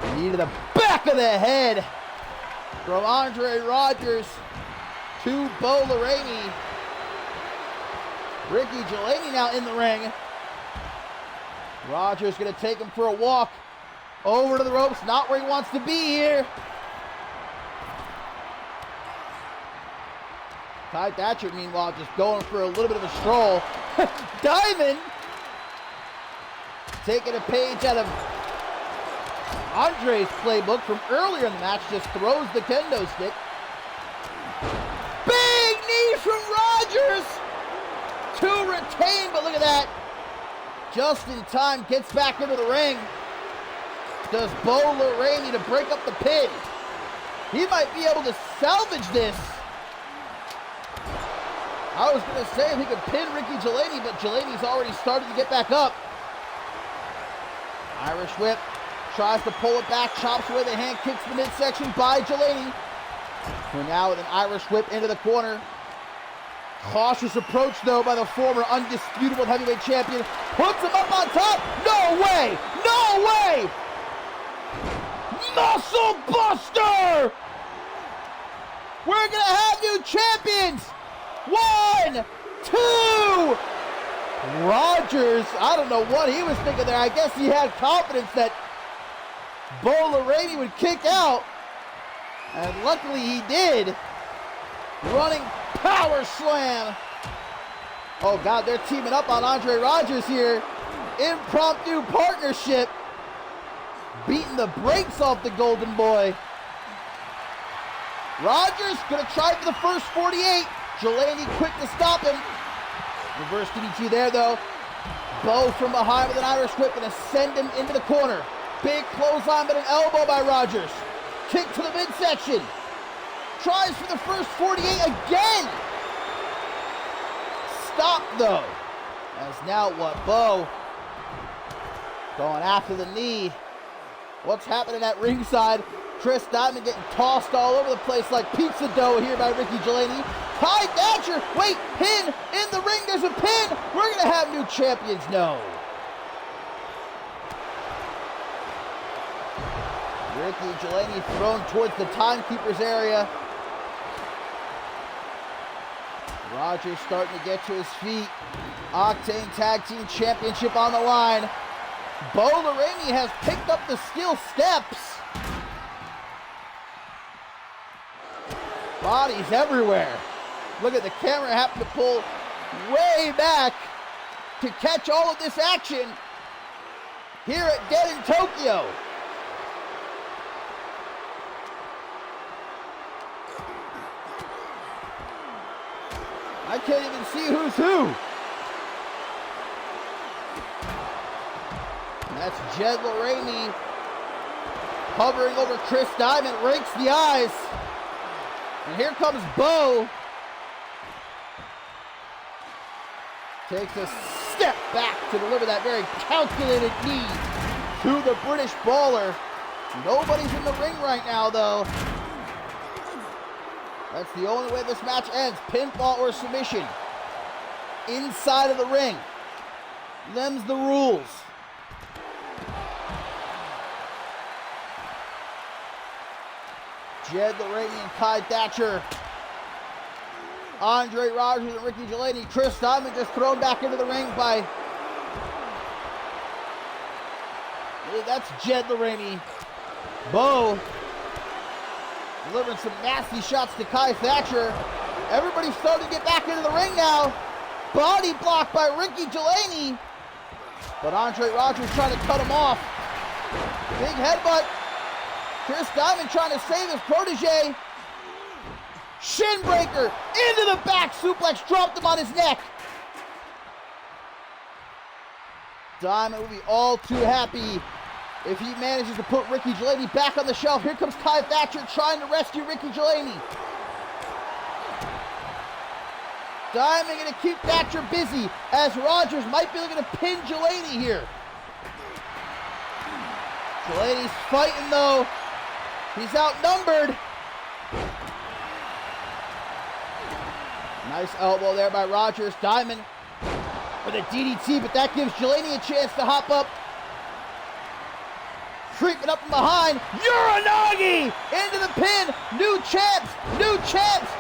for. Knee to the back of the head from Andre Rogers to Bo Lorraine. Ricky Delaney now in the ring. Rogers going to take him for a walk over to the ropes. Not where he wants to be here. Kai Thatcher, meanwhile, just going for a little bit of a stroll. Diamond taking a page out of Andre's playbook from earlier in the match, just throws the kendo stick. Big knee from Rogers to retain, but look at that. Just in time, gets back into the ring. Does Bo Lorraine to break up the pin? He might be able to salvage this. I was going to say if he could pin Ricky Delaney, but Delaney's already started to get back up. Irish whip, tries to pull it back, chops away the hand, kicks the midsection by Delaney. Who now with an Irish whip into the corner. Cautious approach though by the former undisputed world heavyweight champion. Puts him up on top. No way! No way! Muscle Buster! We're gonna have new champions! 1, 2! Rogers, I don't know what he was thinking there. I guess he had confidence that Bo Lorraine would kick out. And luckily he did. Running power slam. Oh God, they're teaming up on Andre Rogers here. Impromptu partnership. Beating the brakes off the Golden Boy. Rogers gonna try for the first 48. Delaney quick to stop him. Reverse DDT there though. Bo from behind with an Irish whip, gonna send him into the corner. Big clothesline but an elbow by Rogers. Kick to the midsection. Tries for the first 48 again. Stop though. As now what? Bo going after the knee. What's happening at ringside? Chris Diamond getting tossed all over the place like pizza dough here by Ricky Delaney. Kai Thatcher, wait, pin in the ring, there's a pin. We're gonna have new champions, no. Ricky Delaney thrown towards the timekeeper's area. Rogers starting to get to his feet. Octane Tag Team Championship on the line. Bo Lorraine has picked up the steel steps. Bodies everywhere. Look at the camera having to pull way back to catch all of this action here at Dead in Tokyo. I can't even see who's who. And that's Jed Lorraine hovering over Chris Diamond, rakes the eyes. And here comes Bo. Takes a step back to deliver that very calculated knee to the British Brawler. Nobody's in the ring right now, though. That's the only way this match ends. Pinfall or submission. inside of the ring. Them's the rules. Jed Lorraine and Kai Thatcher. Andre Rogers and Ricky Gelani. Chris Diamond just thrown back into the ring by... That's Jed Lorraine. Bo delivering some nasty shots to Kai Thatcher. Everybody's starting to get back into the ring now. Body blocked by Ricky Gelani. But Andre Rogers trying to cut him off. Big headbutt. Chris Diamond trying to save his protege. Shin breaker into the back suplex, dropped him on his neck. Diamond will be all too happy if he manages to put Ricky Gelani back on the shelf. Here comes Kai Thatcher trying to rescue Ricky Gelani. Diamond going to keep Thatcher busy as Rogers might be looking to pin Gelani here. Gelani's fighting though. He's outnumbered. Nice elbow there by Rogers. Diamond with a DDT, but that gives Gelani a chance to hop up. Creeping up from behind. Uranagi into the pin. New champs. New champs.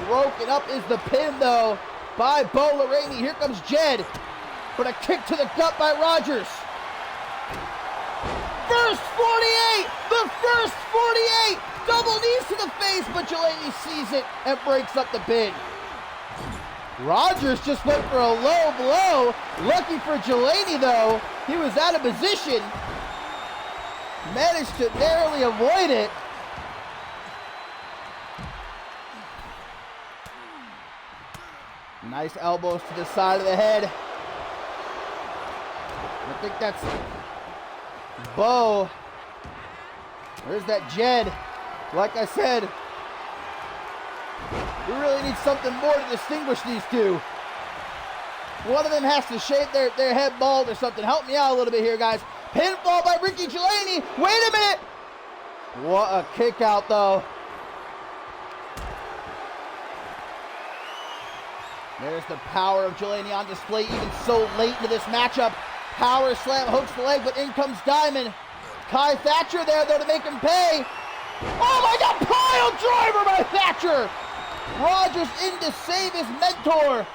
Broken up is the pin though by Bo Lorraine. Here comes Jed. But a kick to the gut by Rogers. First 48. The first 48. Double knees to the face, but Gelani sees it and breaks up the pin. Rogers just went for a low blow. Lucky for Gelani though, he was out of position. Managed to narrowly avoid it. Nice elbows to the side of the head. I think that's Bo. Where's that Jed? Like I said, we really need something more to distinguish these two. One of them has to shave their head bald or something. Help me out a little bit here, guys. Pinfall by Ricky Gelani. Wait a minute. What a kick out, though. There's the power of Gelani on display even so late into this matchup. Power slam, hooks the leg, but in comes Diamond. Kai Thatcher there, though, to make him pay. Oh my God, pile driver by Thatcher. Rogers in to save his mentor.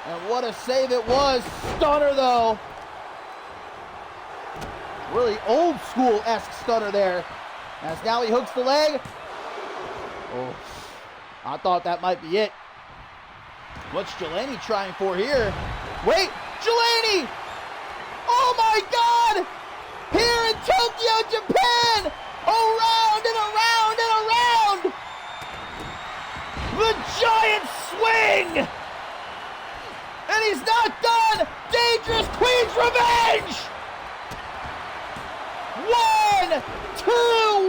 And what a save it was. Stunner, though. Really old school-esque stunner there. As now he hooks the leg. Oh, I thought that might be it. What's Gelani trying for here? Wait, Gelani! Oh my God! Here in Tokyo, Japan! Around and around and around! The giant swing! And he's not done! Dangerous Queen's Revenge! 1, 2,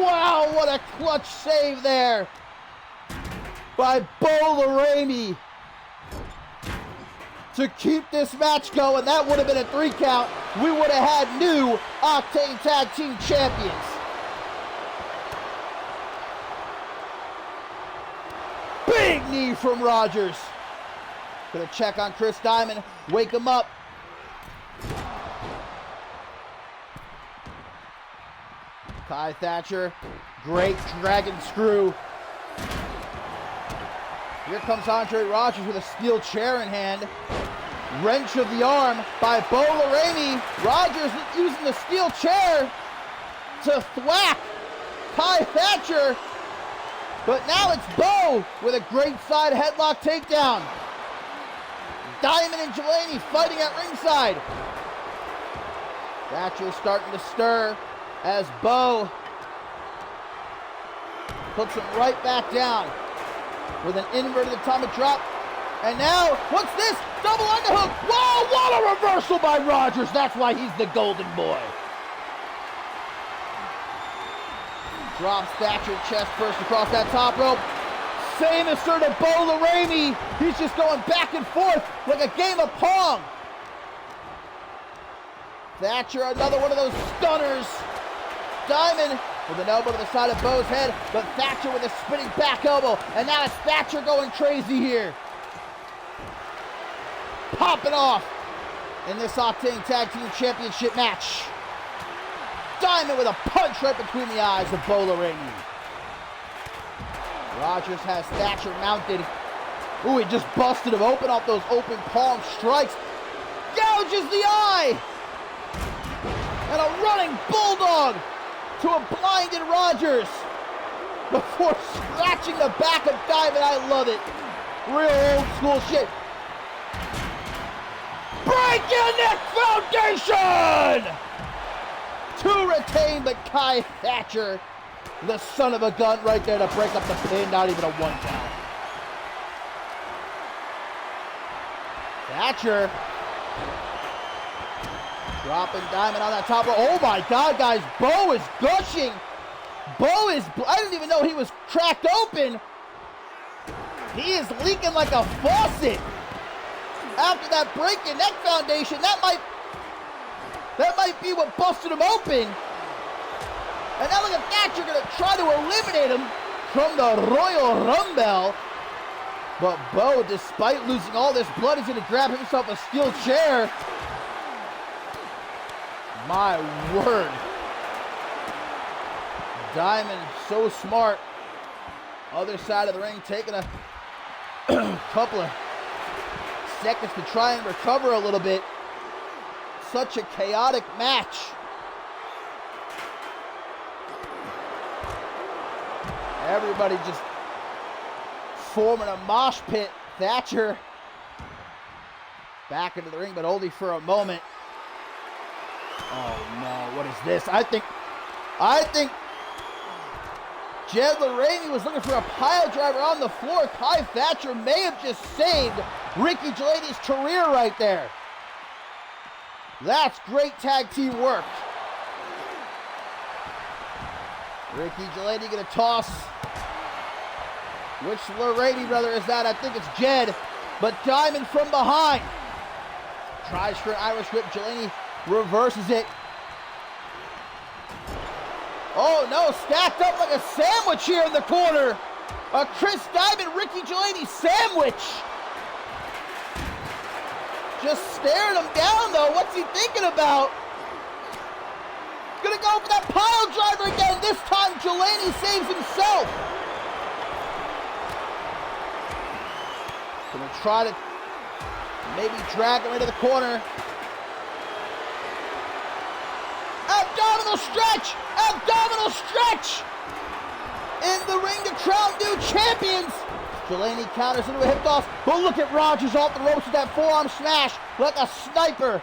wow, what a clutch save there by Bo Lorraine to keep this match going. That would have been a 3 count. We would have had new Octane Tag Team Champions. Big knee from Rogers. Gonna check on Chris Diamond, wake him up. Kai Thatcher, great dragon screw. Here comes Andre Rogers with a steel chair in hand. Wrench of the arm by Bo Lorraine. Rogers using the steel chair to thwack Kai Thatcher. But now it's Bo with a great side headlock takedown. Diamond and Gelani fighting at ringside. Thatcher starting to stir as Bo puts him right back down with an inverted atomic drop. And now, what's this? Double underhook. Whoa, what a reversal by Rogers. That's why he's the golden boy. Drops Thatcher chest first across that top rope. Same assert of Bo Lorraine. He's just going back and forth like a game of Pong. Thatcher, another one of those stunners. Diamond with an elbow to the side of Bo's head, but Thatcher with a spinning back elbow. And now it's Thatcher going crazy here. popping off in this Octane Tag Team Championship match. Diamond with a punch right between the eyes of Bo Rainey. Rogers has Thatcher mounted. Ooh, he just busted him open off those open palm strikes. Gouges the eye. And a running bulldog to a blinded Rogers before scratching the back of Diamond. I love it. Real old school shit. Break your neck foundation! To retain, but Kai Thatcher, the son of a gun, right there to break up the pin. Not even a 1 count. Thatcher dropping Diamond on that top rope. Oh my God, guys! Bo is gushing. I didn't even know he was cracked open. He is leaking like a faucet. After that break your neck foundation, that might be what busted him open. And now look at Thatcher gonna try to eliminate him from the Royal Rumble. But Bo, despite losing all this blood, is gonna grab himself a steel chair. My word. Diamond, so smart. Other side of the ring, taking a couple of seconds to try and recover a little bit. Such a chaotic match. Everybody just forming a mosh pit. Thatcher back into the ring, but only for a moment. Oh no, what is this? I think Jed Rainey was looking for a pile driver on the floor. Kai Thatcher may have just saved Ricky Gelati's career right there. That's great tag team work. Ricky Gelati gonna toss. Which Rainey brother is that? I think it's Jed. But Diamond from behind. Tries for an Irish whip. Gelati reverses it. Oh no, stacked up like a sandwich here in the corner. A Chris Diamond, Ricky Gelati sandwich. Just staring him down though. What's he thinking about? Gonna go for that pile driver again. This time Gelati saves himself. Gonna try to maybe drag him into the corner. Abdominal stretch! Abdominal stretch! In the ring to crown new champions! Gelati counters into a hip toss. But look at Rogers off the ropes with that forearm smash like a sniper.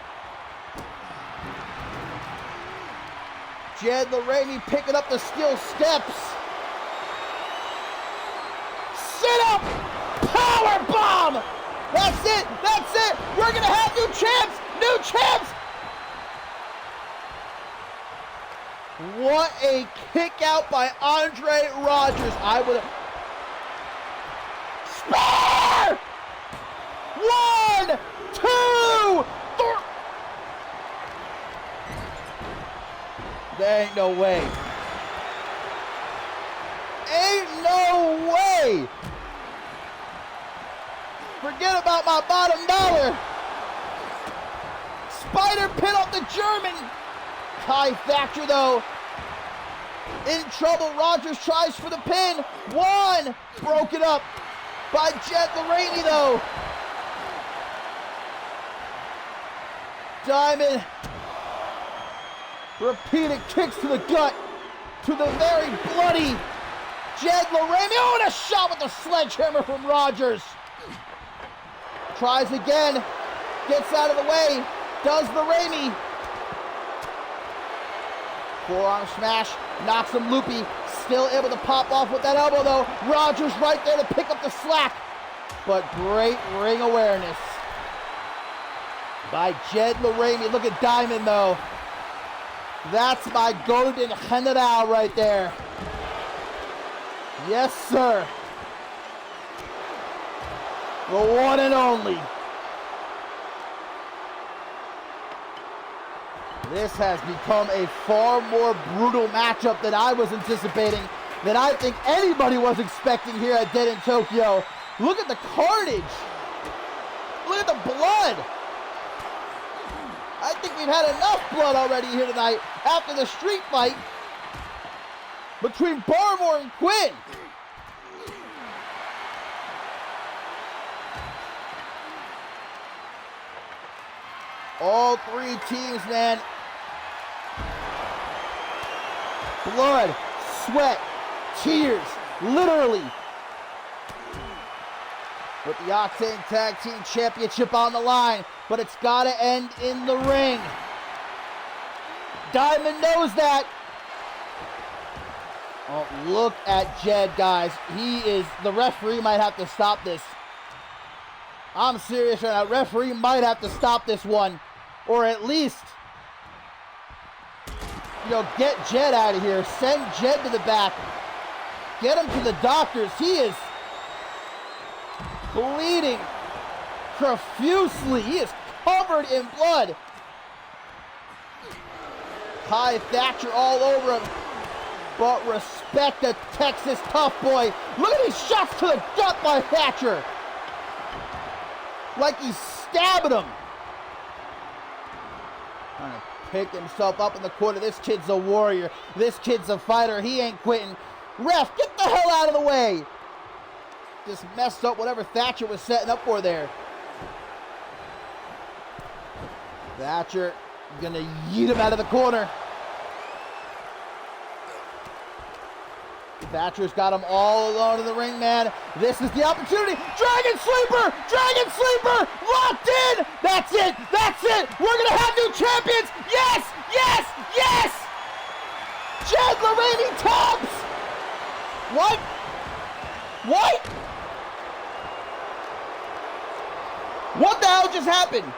Jed Rainey picking up the steel steps. Sit up! Power bomb! That's it! That's it! We're gonna have new champs! New champs! What a kick out by Andre Rogers. I would have... Spear! 1, 2, 3. There ain't no way. Ain't no way. Forget about my bottom dollar. Spider pin off the German. Kai Thatcher, though, in trouble. Rogers tries for the pin. 1. Broken up by Jed Rainey, though. Diamond. Repeated kicks to the gut. To the very bloody Jed Rainey. Oh, and a shot with the sledgehammer from Rogers. Tries again. Gets out of the way. Does the Rainey. Forearm smash, knocks him loopy, still able to pop off with that elbow though. Rogers right there to pick up the slack. But great ring awareness by Jed Rainey. Look at Diamond though. That's my golden general right there. Yes, sir. The one and only. This has become a far more brutal matchup than I was anticipating, than I think anybody was expecting here at Dead in Tokyo. Look at the carnage. Look look at the blood. I think we've had enough blood already here tonight after the street fight between Barmore and Quinn. All three teams, man. Blood, sweat, tears, literally. With the Octane Tag Team Championship on the line, but it's got to end in the ring. Diamond knows that. Oh, look at Jed, guys. The referee might have to stop this. I'm serious right now. Referee might have to stop this one. Or at least, get Jed out of here. Send Jed to the back. Get him to the doctors. He is bleeding profusely. He is covered in blood. Kai Thatcher all over him. But respect the Texas tough boy. Look at these shots to the gut by Thatcher. Like he's stabbing him. Trying to pick himself up in the corner. This kid's a warrior. This kid's a fighter. He ain't quitting. Ref, get the hell out of the way. Just messed up whatever Thatcher was setting up for there. Thatcher gonna yeet him out of the corner. Thatcher's got him all alone in the ring, man. This is the opportunity. Dragon Sleeper! Dragon Sleeper! Locked in! That's it! That's it! We're gonna have new champions! Yes! Yes! Yes! Jed Lorraine tops! What? What? What the hell just happened?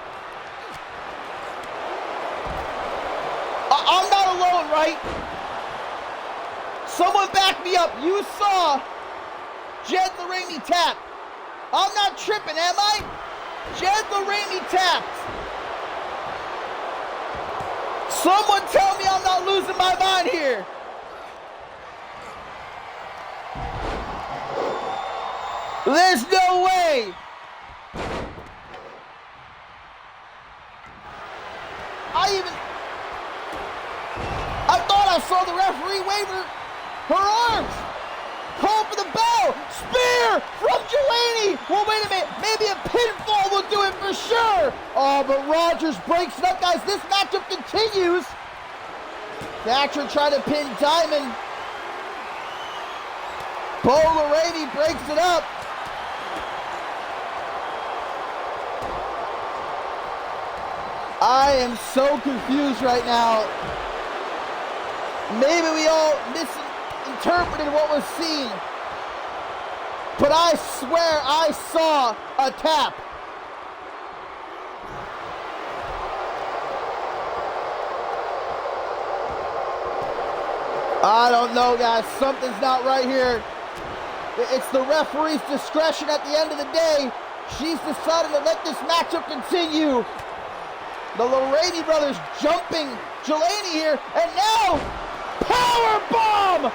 I'm not alone, right? Someone back me up. You saw Jed Lorraine tap. I'm not tripping, am I? Jed Lorraine tapped. Someone tell me I'm not losing my mind here. There's no way. I thought I saw the referee waver her arms. Call for the bell. Spear from Delaney. Well, wait a minute. Maybe a pinfall will do it for sure. Oh, but Rogers breaks it up, guys. This matchup continues. Thatcher trying to pin Diamond. Bo Lorraine breaks it up. I am so confused right now. Maybe we all misinterpreted what was seen. But I swear I saw a tap. I don't know, guys. Something's not right here. It's the referee's discretion at the end of the day. She's decided to let this matchup continue. The Lorraine brothers jumping Jelani here, and now power bomb!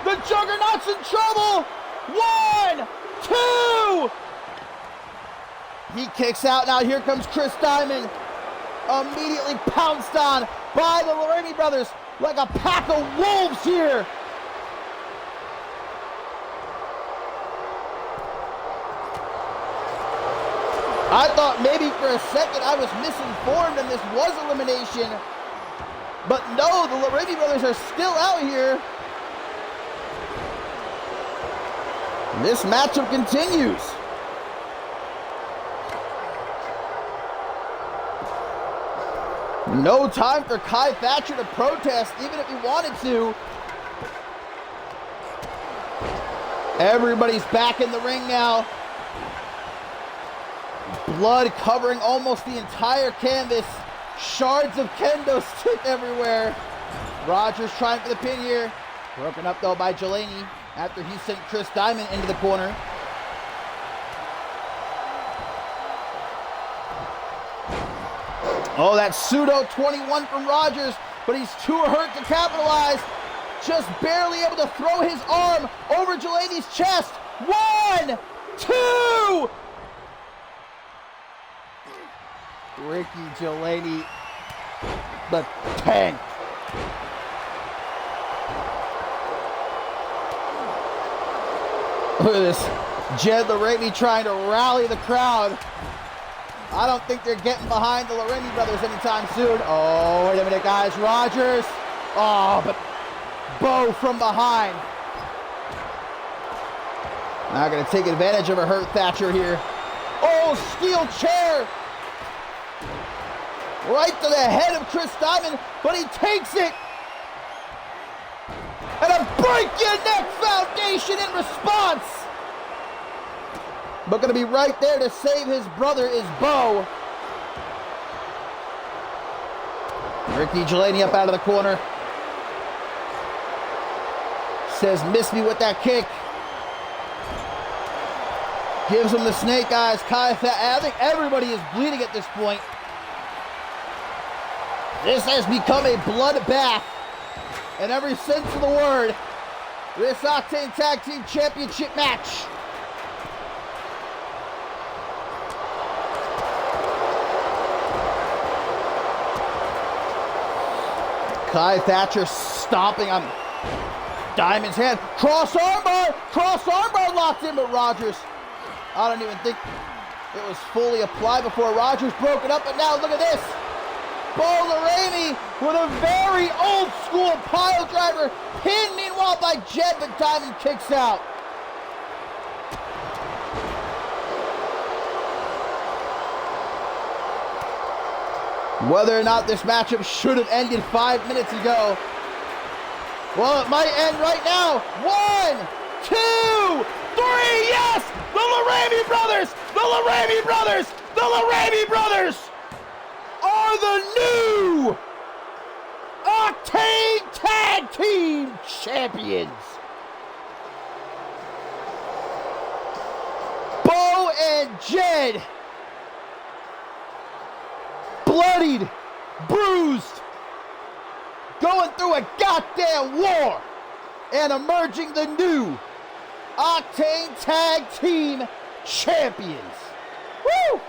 The Juggernaut's in trouble. 1, 2. He kicks out. Now here comes Chris Diamond, immediately pounced on by the Lorraine brothers like a pack of wolves here. I thought maybe for a second I was misinformed and this was elimination. But no, the Lorraine brothers are still out here. This matchup continues. No time for Kai Thatcher to protest, even if he wanted to. Everybody's back in the ring now. Blood covering almost the entire canvas. Shards of kendo stick everywhere. Rogers trying for the pin here. Broken up though by Jelani after he sent Chris Diamond into the corner. Oh, that pseudo 21 from Rogers, but he's too hurt to capitalize. Just barely able to throw his arm over Jelani's chest. 1, 2. Ricky Delaney, the tank. Look at this. Jed Laramie trying to rally the crowd. I don't think they're getting behind the Laramie brothers anytime soon. Oh, wait a minute, guys. Rogers. Oh, but Bo from behind. Not going to take advantage of a hurt Thatcher here. Oh, steel chair. Right to the head of Chris Diamond, but he takes it. And a break your neck foundation in response. But going to be right there to save his brother is Bo. Ricky Delaney up out of the corner. Says, miss me with that kick. Gives him the snake eyes. I think everybody is bleeding at this point. This has become a bloodbath in every sense of the word. This Octane Tag Team Championship match. Kai Thatcher stomping on Diamond's hand. Cross armbar locked in, but Rogers, I don't even think it was fully applied before Rogers broke it up, but now look at this. Bo Laramie with a very old school pile driver. Pinned meanwhile by Jed, but Diamond kicks out. Whether or not this matchup should have ended 5 minutes ago, well, it might end right now. 1, 2, 3, yes! The Laramie brothers! The Laramie brothers! The Laramie brothers are the new Octane Tag Team Champions. Bo and Jed, bloodied, bruised, going through a goddamn war, and emerging the new Octane Tag Team Champions. Woo!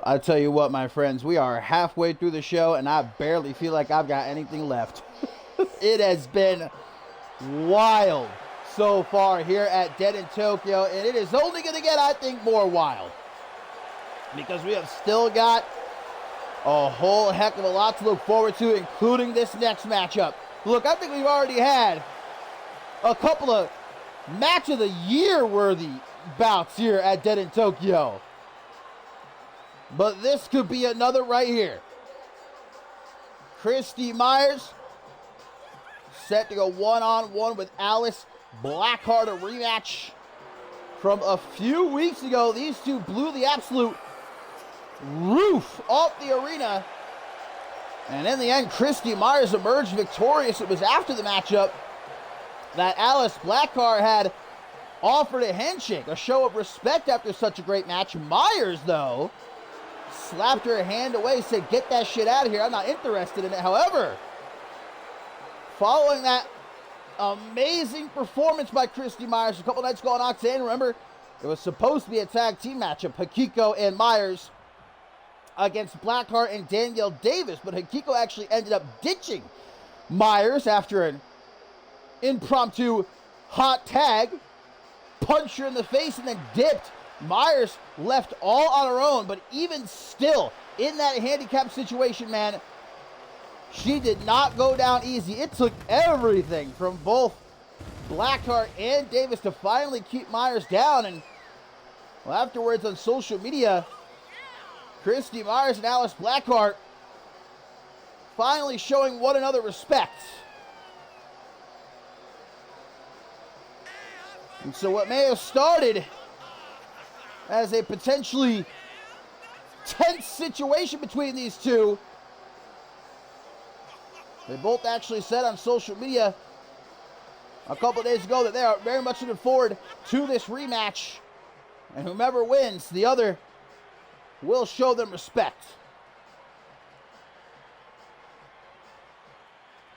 I tell you what, my friends, we are halfway through the show, and I barely feel like I've got anything left. It has been wild so far here at Dead in Tokyo, and it is only going to get, I think, more wild. Because we have still got a whole heck of a lot to look forward to, including this next matchup. Look, I think we've already had a couple of match of the year worthy bouts here at Dead in Tokyo. But this could be another right here. Christy Myers set to go one-on-one with Alice Blackheart, a rematch from a few weeks ago. These two blew the absolute roof off the arena. And in the end, Christy Myers emerged victorious. It was after the matchup that Alice Blackheart had offered a handshake, a show of respect after such a great match. Myers, though, slapped her hand away, said, "Get that shit out of here. I'm not interested in it." However, following that amazing performance by Christy Myers a couple nights ago on Octane, remember, it was supposed to be a tag team matchup, Hikiko and Myers against Blackheart and Danielle Davis, but Hikiko actually ended up ditching Myers after an impromptu hot tag, punched her in the face, and then dipped. Myers left all on her own, but even still, in that handicap situation, man, she did not go down easy. It took everything from both Blackheart and Davis to finally keep Myers down. And well, afterwards on social media, Christy Myers and Alice Blackheart finally showing one another respect. And so what may have started as a potentially tense situation between these two, they both actually said on social media a couple of days ago that they are very much looking forward to this rematch. And whomever wins, the other will show them respect.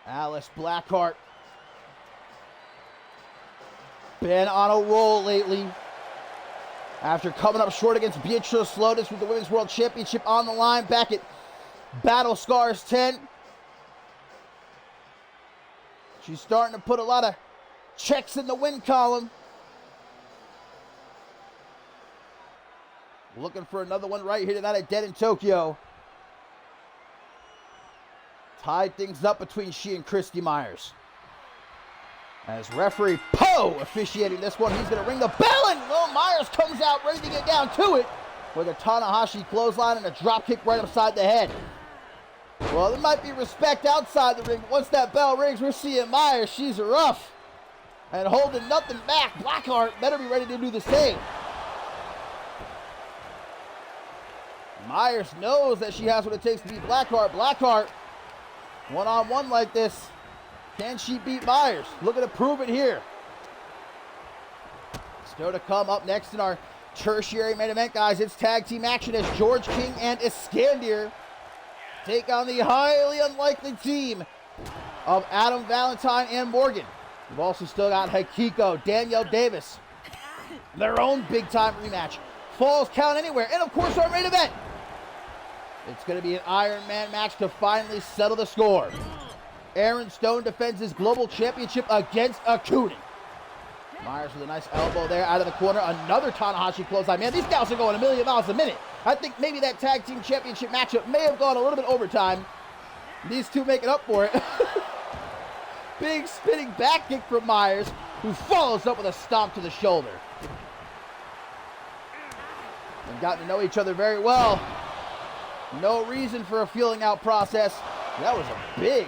Alice Blackheart been on a roll lately after coming up short against Beatrice Lotus with the Women's World Championship on the line back at Battle Scars 10. She's starting to put a lot of checks in the win column. Looking for another one right here tonight at Dead in Tokyo. Tied things up between she and Christy Myers. As referee Poe officiating this one, he's going to ring the bell, and Myers comes out ready to get down to it with a Tanahashi clothesline and a drop kick right upside the head. Well, there might be respect outside the ring, but once that bell rings, we're seeing Myers. She's rough and holding nothing back. Blackheart better be ready to do the same. Myers knows that she has what it takes to beat Blackheart. Blackheart, one-on-one like this, can she beat Myers? Looking to prove it here. Still to come up next in our tertiary main event, guys. It's tag team action as George King and Iskandir take on the highly unlikely team of Adam Valentine and Morgan. We've also still got Hikiko, Danielle Davis, their own big-time rematch. Falls Count Anywhere, and of course our main event. It's going to be an Iron Man match to finally settle the score. Aaron Stone defends his global championship against Akunin. Myers with a nice elbow there out of the corner. Another Tanahashi clothesline. Man, these guys are going a million miles a minute. I think maybe that tag team championship matchup may have gone a little bit overtime. These two making up for it. Big spinning back kick from Myers, who follows up with a stomp to the shoulder. They've gotten to know each other very well. No reason for a feeling out process. That was a big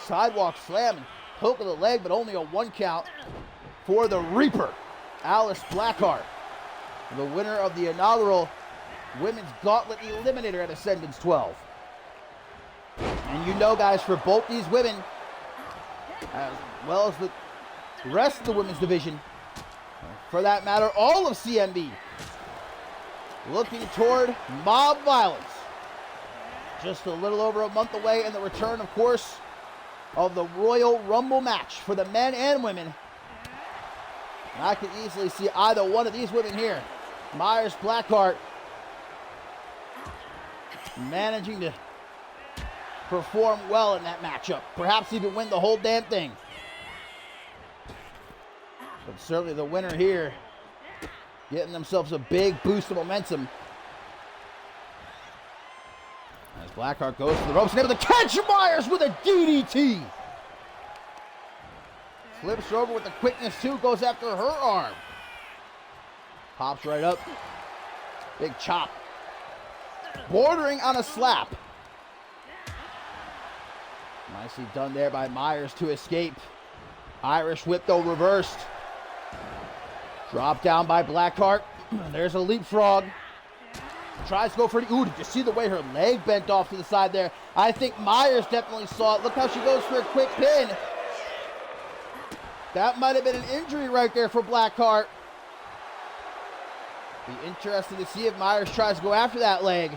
sidewalk slam and poke of the leg, but only a 1 count for the Reaper, Alice Blackheart, the winner of the inaugural Women's Gauntlet Eliminator at Ascendance 12. And you know, guys, for both these women, as well as the rest of the women's division, for that matter, all of CMV, looking toward mob violence. Just a little over a month away, and the return, of course, of the Royal Rumble match for the men and women. And I can easily see either one of these women here, Myers Blackheart, managing to perform well in that matchup. Perhaps even win the whole damn thing. But certainly the winner here, getting themselves a big boost of momentum. As Blackheart goes to the ropes and able to catch Myers with a DDT. Flips her over with the quickness too, goes after her arm. Pops right up. Big chop. Bordering on a slap. Nicely done there by Myers to escape. Irish whip though reversed. Drop down by Blackheart. There's a leapfrog. Tries to go for the... Ooh, did you see the way her leg bent off to the side there? I think Myers definitely saw it. Look how she goes for a quick pin. That might have been an injury right there for Blackheart. Be interesting to see if Myers tries to go after that leg.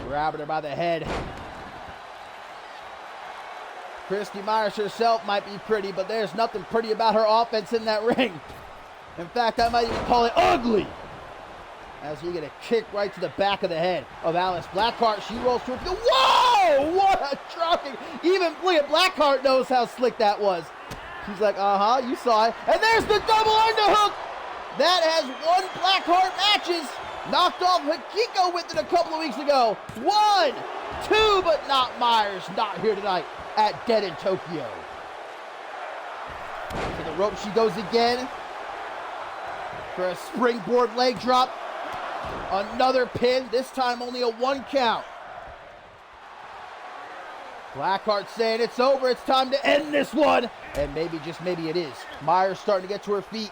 Grabbing her by the head. Christy Myers herself might be pretty, but there's nothing pretty about her offense in that ring. In fact, I might even call it ugly. As we get a kick right to the back of the head of Alice Blackheart. She rolls through. Whoa! What a dropping. Even look at Blackheart knows how slick that was. She's like, you saw it. And there's the double underhook. That has won Blackheart matches. Knocked off Hikiko with it a couple of weeks ago. 1, 2, but not Myers. Not here tonight at Dead in Tokyo. To the rope she goes again. For a springboard leg drop. Another pin. This time only a 1 count. Blackheart saying it's over. It's time to end this one. And maybe, just maybe it is. Myers starting to get to her feet.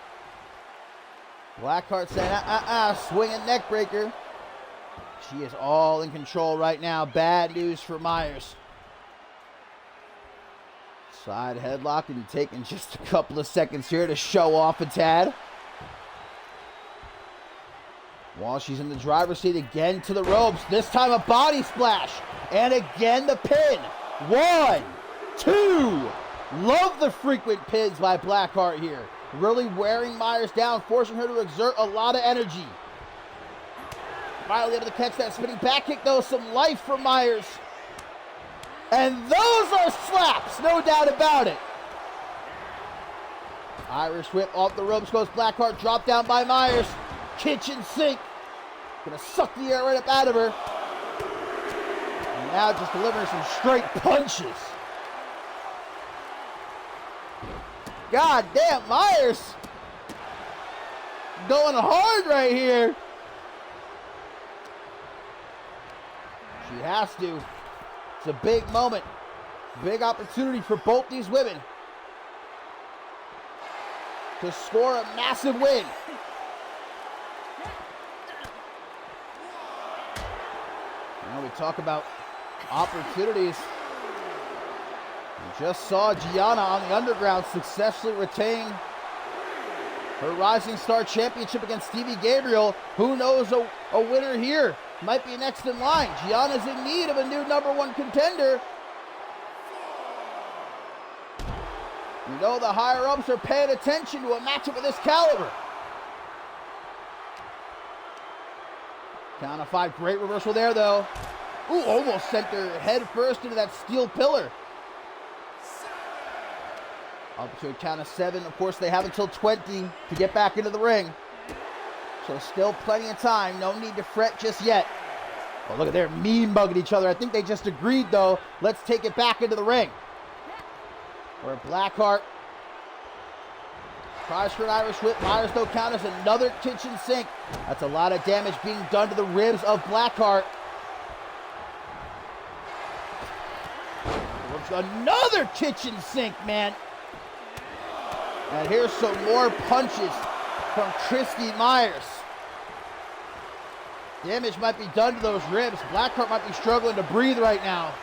Blackheart saying, swinging neck breaker. She is all in control right now. Bad news for Myers. Side headlock and taking just a couple of seconds here to show off a tad. While she's in the driver's seat again to the ropes. This time a body splash. And again the pin. 1, 2. Love the frequent pins by Blackheart here. Really wearing Myers down, forcing her to exert a lot of energy. Finally able to catch that spinning back kick though. Some life from Myers. And those are slaps, no doubt about it. Irish whip off the ropes goes Blackheart. Drop down by Myers. Kitchen sink. Gonna suck the air right up out of her. And now just delivering some straight punches. God damn, Myers going hard right here. She has to. It's a big moment. Big opportunity for both these women to score a massive win. Now we talk about opportunities. We just saw Gianna on the Underground successfully retain her Rising Star Championship against Stevie Gabriel. Who knows, a winner here might be next in line. Gianna's in need of a new #1 contender. You know the higher-ups are paying attention to a matchup of this caliber. Count of 5, great reversal there though. Ooh, almost sent her head first into that steel pillar. Up to a count of 7. Of course, they have until 20 to get back into the ring. So still plenty of time. No need to fret just yet. Oh, look at they're mean mugging each other. I think they just agreed, though. Let's take it back into the ring. Where Blackheart tries for an Irish whip. Myers, though, counters another kitchen sink. That's a lot of damage being done to the ribs of Blackheart. Another kitchen sink, man. And here's some more punches from Christy Myers. Damage might be done to those ribs. Blackheart might be struggling to breathe right now.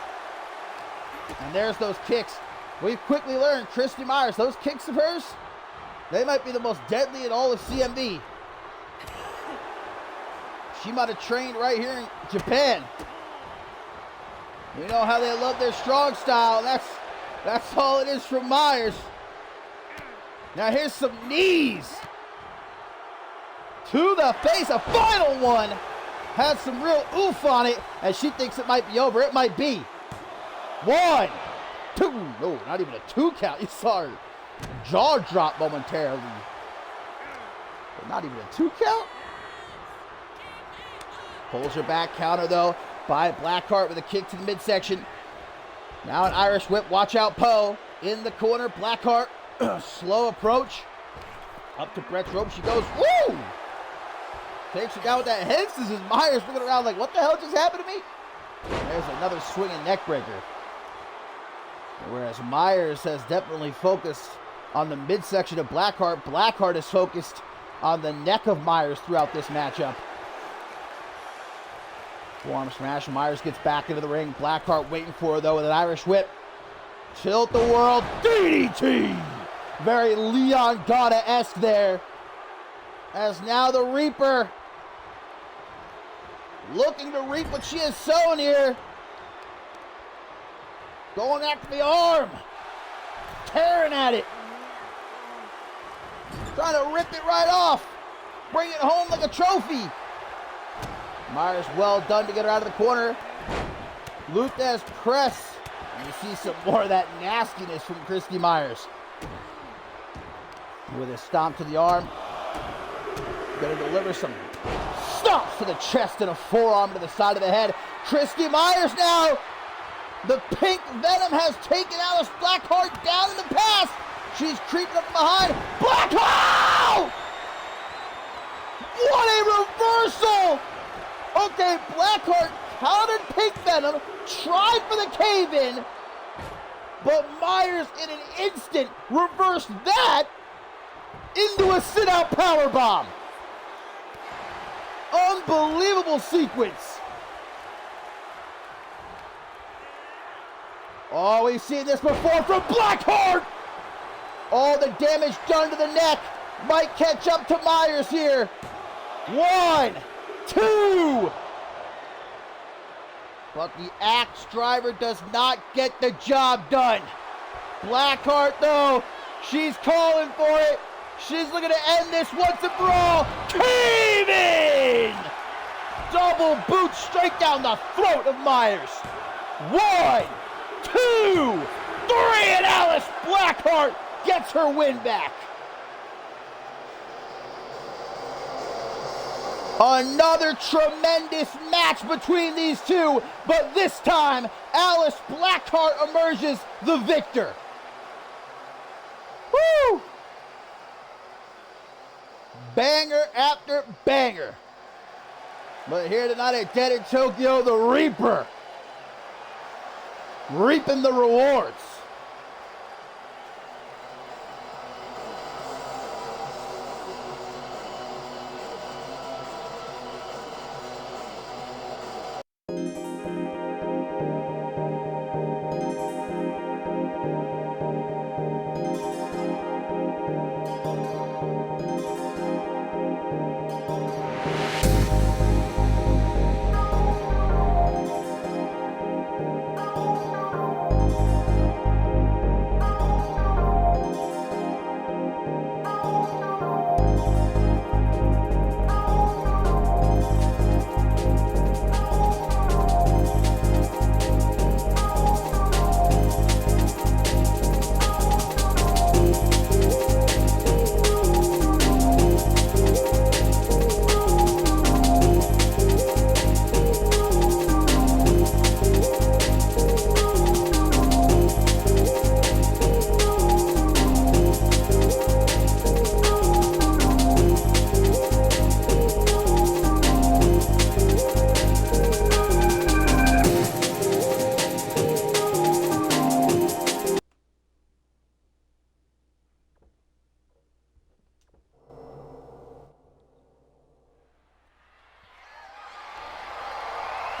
And there's those kicks. We've quickly learned, Christy Myers, those kicks of hers, they might be the most deadly in all of CMV. She might have trained right here in Japan. You know how they love their strong style. That's all it is from Myers. Now here's some knees to the face. A final one. Had some real oof on it, and she thinks it might be over. It might be. 1, 2. No, not even a 2 count. You saw her jaw drop momentarily. But not even a 2 count. Pulls her back counter, though, by Blackheart with a kick to the midsection. Now an Irish whip. Watch out, Poe. In the corner, Blackheart. Slow approach. Up to Brett's rope she goes. Woo! Takes her down with that head scissors. Myers looking around like, what the hell just happened to me? There's another swinging neck breaker. Whereas Myers has definitely focused on the midsection of Blackheart. Blackheart is focused on the neck of Myers throughout this matchup. Forearm smash. Myers gets back into the ring. Blackheart waiting for her, though, with an Irish whip. Tilt the world. DDT! Very Leon Gata-esque there. As now the Reaper looking to reap what she has sown here. Going after the arm. Tearing at it. Trying to rip it right off. Bring it home like a trophy. Myers well done to get her out of the corner. Luthez press. And you see some more of that nastiness from Christy Myers. With a stomp to the arm. Gonna deliver some stomps to the chest and a forearm to the side of the head. Christy Myers now. The pink venom has taken Alice Blackheart down in the past. She's creeping up behind. Blackheart! What a reversal! Okay, Blackheart countered pink venom, tried for the cave-in, but Myers in an instant reversed that into a sit-out powerbomb. Unbelievable sequence. Oh, we've seen this before from Blackheart. All the damage done to the neck might catch up to Myers here. 1, 2. But the axe driver does not get the job done. Blackheart, though, she's calling for it. She's looking to end this once and for all. Cave-in! Double boot straight down the throat of Myers. 1, 2, 3, and Alice Blackheart gets her win back. Another tremendous match between these two, but this time, Alice Blackheart emerges the victor. Woo! Banger after banger. But here tonight at Dead in Tokyo, the Reaper reaping the rewards.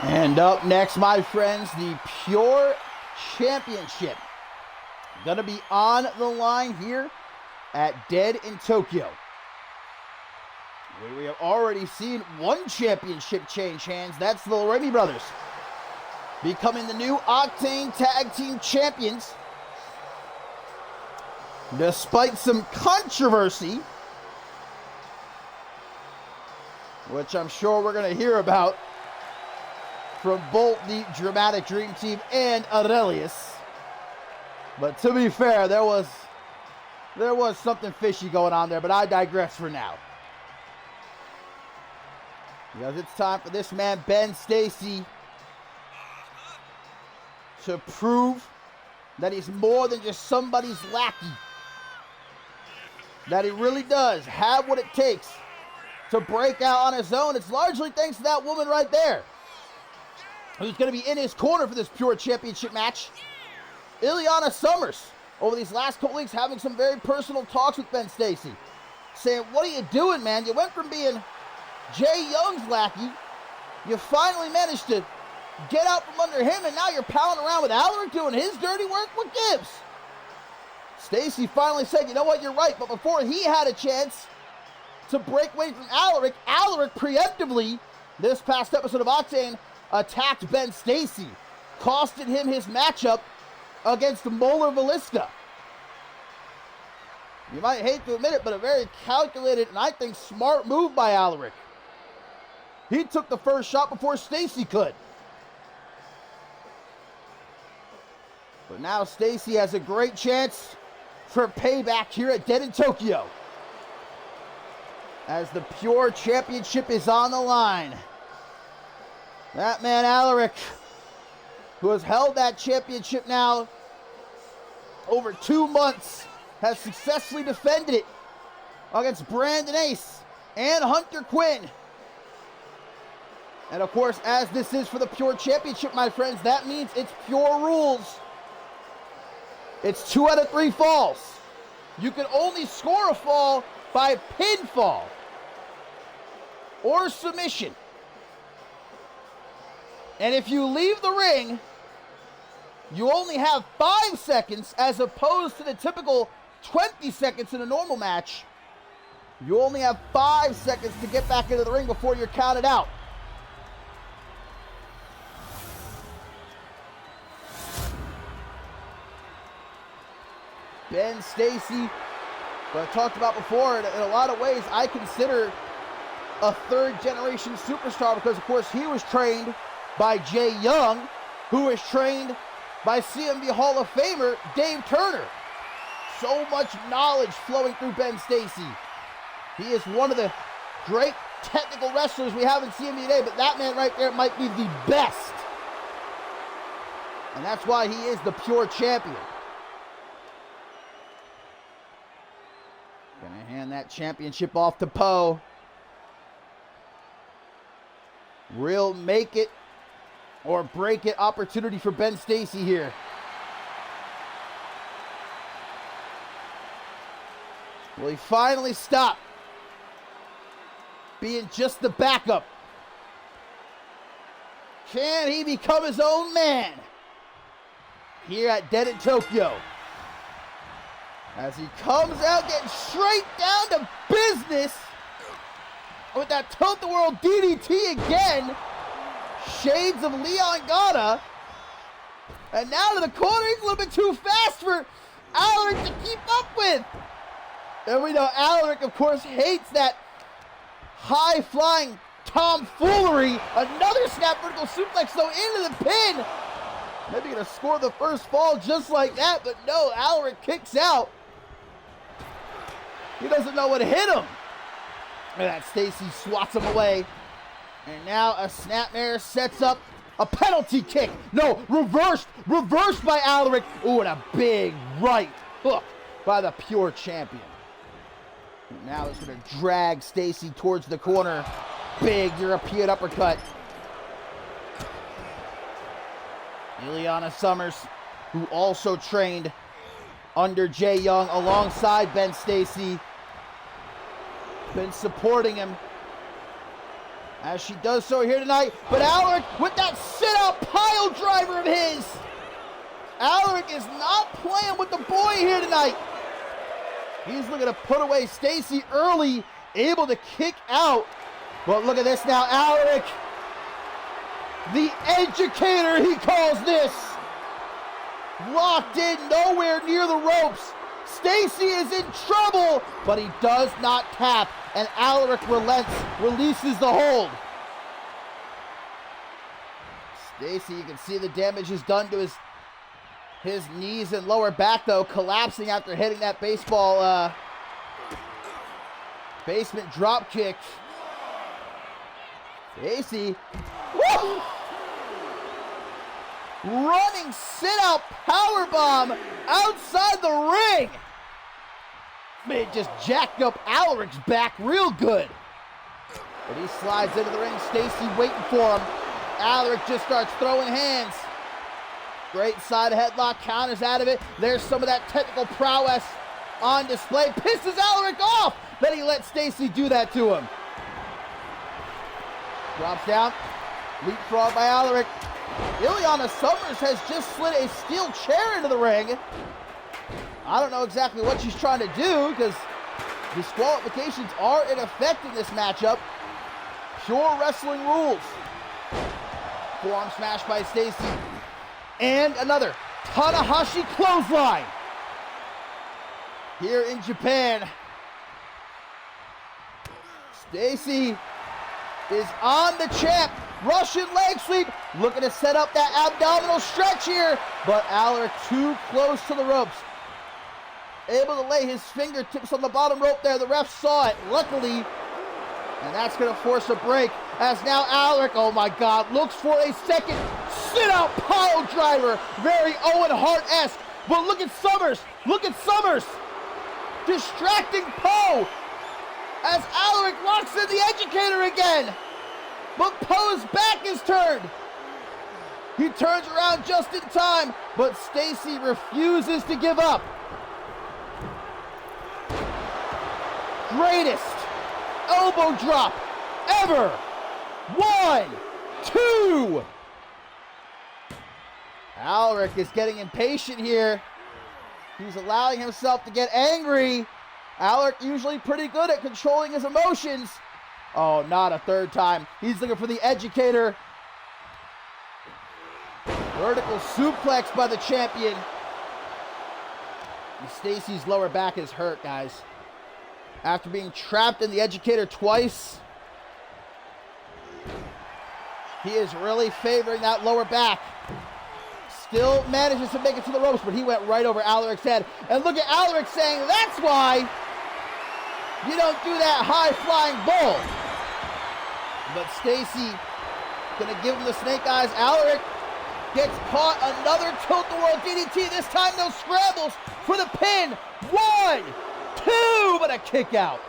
And up next, my friends, the Pure Championship. Gonna be on the line here at Dead in Tokyo. Where we have already seen one championship change hands. That's the Remy brothers becoming the new Octane Tag Team Champions. Despite some controversy which I'm sure we're going to hear about from both the Dramatic Dream Team and Aurelius. But to be fair, there was something fishy going on there, but I digress for now. Because it's time for this man, Ben Stacy, to prove that he's more than just somebody's lackey. That he really does have what it takes to break out on his own. It's largely thanks to that woman right there, who's going to be in his corner for this Pure Championship match. Ileana Summers, over these last couple weeks, having some very personal talks with Ben Stacy, saying, what are you doing, man? You went from being Jay Young's lackey, you finally managed to get out from under him, and now you're palling around with Alaric doing his dirty work? What gives? Stacy finally said, you know what, you're right, but before he had a chance to break away from Alaric, Alaric preemptively, this past episode of Octane, attacked Ben Stacy, costing him his matchup against Molar Velisca. You might hate to admit it, but a very calculated and I think smart move by Alaric. He took the first shot before Stacy could. But now Stacy has a great chance for payback here at Dead in Tokyo, as the Pure Championship is on the line. That man Alaric, who has held that championship now over 2 months, has successfully defended it against Brandon Ace and Hunter Quinn. And of course, as this is for the Pure Championship, my friends, that means it's pure rules. It's 2 out of 3 falls. You can only score a fall by pinfall or submission. And if you leave the ring, you only have 5 seconds as opposed to the typical 20 seconds in a normal match. You only have 5 seconds to get back into the ring before you're counted out. Ben Stacy, what I talked about before, in a lot of ways, I consider a third-generation superstar because, of course, he was trained by Jay Young, who was trained by CMV Hall of Famer Dave Turner. So much knowledge flowing through Ben Stacy. He is one of the great technical wrestlers we have in CMV today, but that man right there might be the best. And that's why he is the Pure Champion. Gonna hand that championship off to Poe. Real make it or break it opportunity for Ben Stacy here. Will he finally stop being just the backup? Can he become his own man here at Dead in Tokyo? As he comes out getting straight down to business with that tilt-the-world DDT again. Shades of Leon Gana. And now to the corner. He's a little bit too fast for Alaric to keep up with. And we know Alaric, of course, hates that high-flying tomfoolery. Another snap vertical suplex, though, into the pin. Maybe going to score the first fall just like that, but no, Alaric kicks out. He doesn't know what hit him. And that Stacy swats him away. And now a snapmare sets up a penalty kick. No, reversed by Alaric. Ooh, and a big right hook by the Pure Champion. And now he's going to drag Stacy towards the corner. Big European uppercut. Ileana Summers, who also trained under Jay Young alongside Ben Stacy, been supporting him as she does so here tonight. But Alaric with that sit-out pile driver of his. Alaric is not playing with the boy here tonight. He's looking to put away Stacy early, able to kick out. But look at this now, Alaric, the educator he calls this. Locked in, nowhere near the ropes. Stacy is in trouble, but he does not tap, and Alaric relents, releases the hold. Stacy, you can see the damage is done to his knees and lower back, though, collapsing after hitting that baseball basement drop kick. Stacy, woo! Running sit-out powerbomb outside the ring. Man, just jacked up Alaric's back real good. But he slides into the ring. Stacy waiting for him. Alaric just starts throwing hands. Great side headlock, counters out of it. There's some of that technical prowess on display. Pisses Alaric off. Then he lets Stacy do that to him. Drops down. Leapfrog by Alaric. Ileana Summers has just slid a steel chair into the ring. I don't know exactly what she's trying to do because disqualifications are in effect in this matchup. Pure wrestling rules. Forearm smash by Stacy. And another Tanahashi clothesline. Here in Japan. Stacy is on the champ. Russian leg sweep. Looking to set up that abdominal stretch here. But Alaric too close to the ropes. Able to lay his fingertips on the bottom rope there. The ref saw it, luckily. And that's going to force a break. As now Alaric, oh my God, looks for a second sit-out pile driver. Very Owen Hart-esque. But look at Summers. Look at Summers. Distracting Poe. As Alaric locks in the educator again. But Poe's back is turned. He turns around just in time, but Stacy refuses to give up. Greatest elbow drop ever. 1, 2. Alaric is getting impatient here. He's allowing himself to get angry. Alaric usually pretty good at controlling his emotions. Oh, not a third time. He's looking for the educator. Vertical suplex by the champion. Stacy's lower back is hurt, guys. After being trapped in the educator twice, he is really favoring that lower back. Still manages to make it to the ropes, but he went right over Alaric's head. And look at Alaric saying, that's why you don't do that high-flying bull. But Stacy gonna give him the snake eyes. Alaric gets caught. Another tilt-the-world DDT. This time no scrambles for the pin. 1, 2, but a kick out.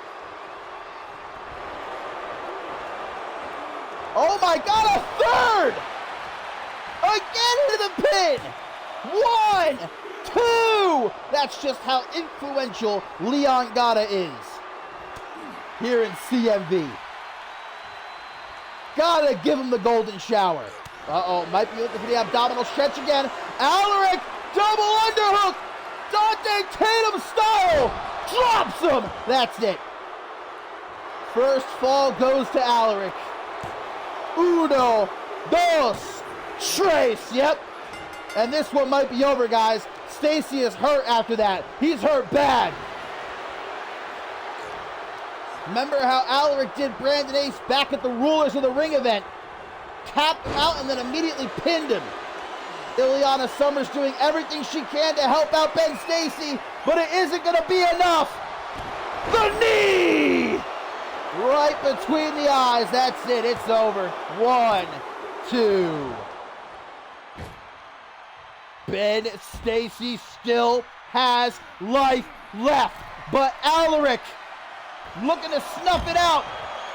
Oh my God, a third! Again into the pin. 1, 2. That's just how influential Leon Gata is here in CMV. Gotta give him the golden shower. Uh-oh, might be looking for the abdominal stretch again. Alaric, double underhook. Dante Tatum style. Drops him. That's it. First fall goes to Alaric. 1, 2, 3. Yep. And this one might be over, guys. Stacy is hurt after that. He's hurt bad. Remember how Alaric did Brandon Ace back at the Rulers of the Ring event? Tapped him out and then immediately pinned him. Ileana Summers doing everything she can to help out Ben Stacy, but it isn't going to be enough. The knee! Right between the eyes. That's it. It's over. 1, 2. Ben Stacy still has life left, but Alaric looking to snuff it out.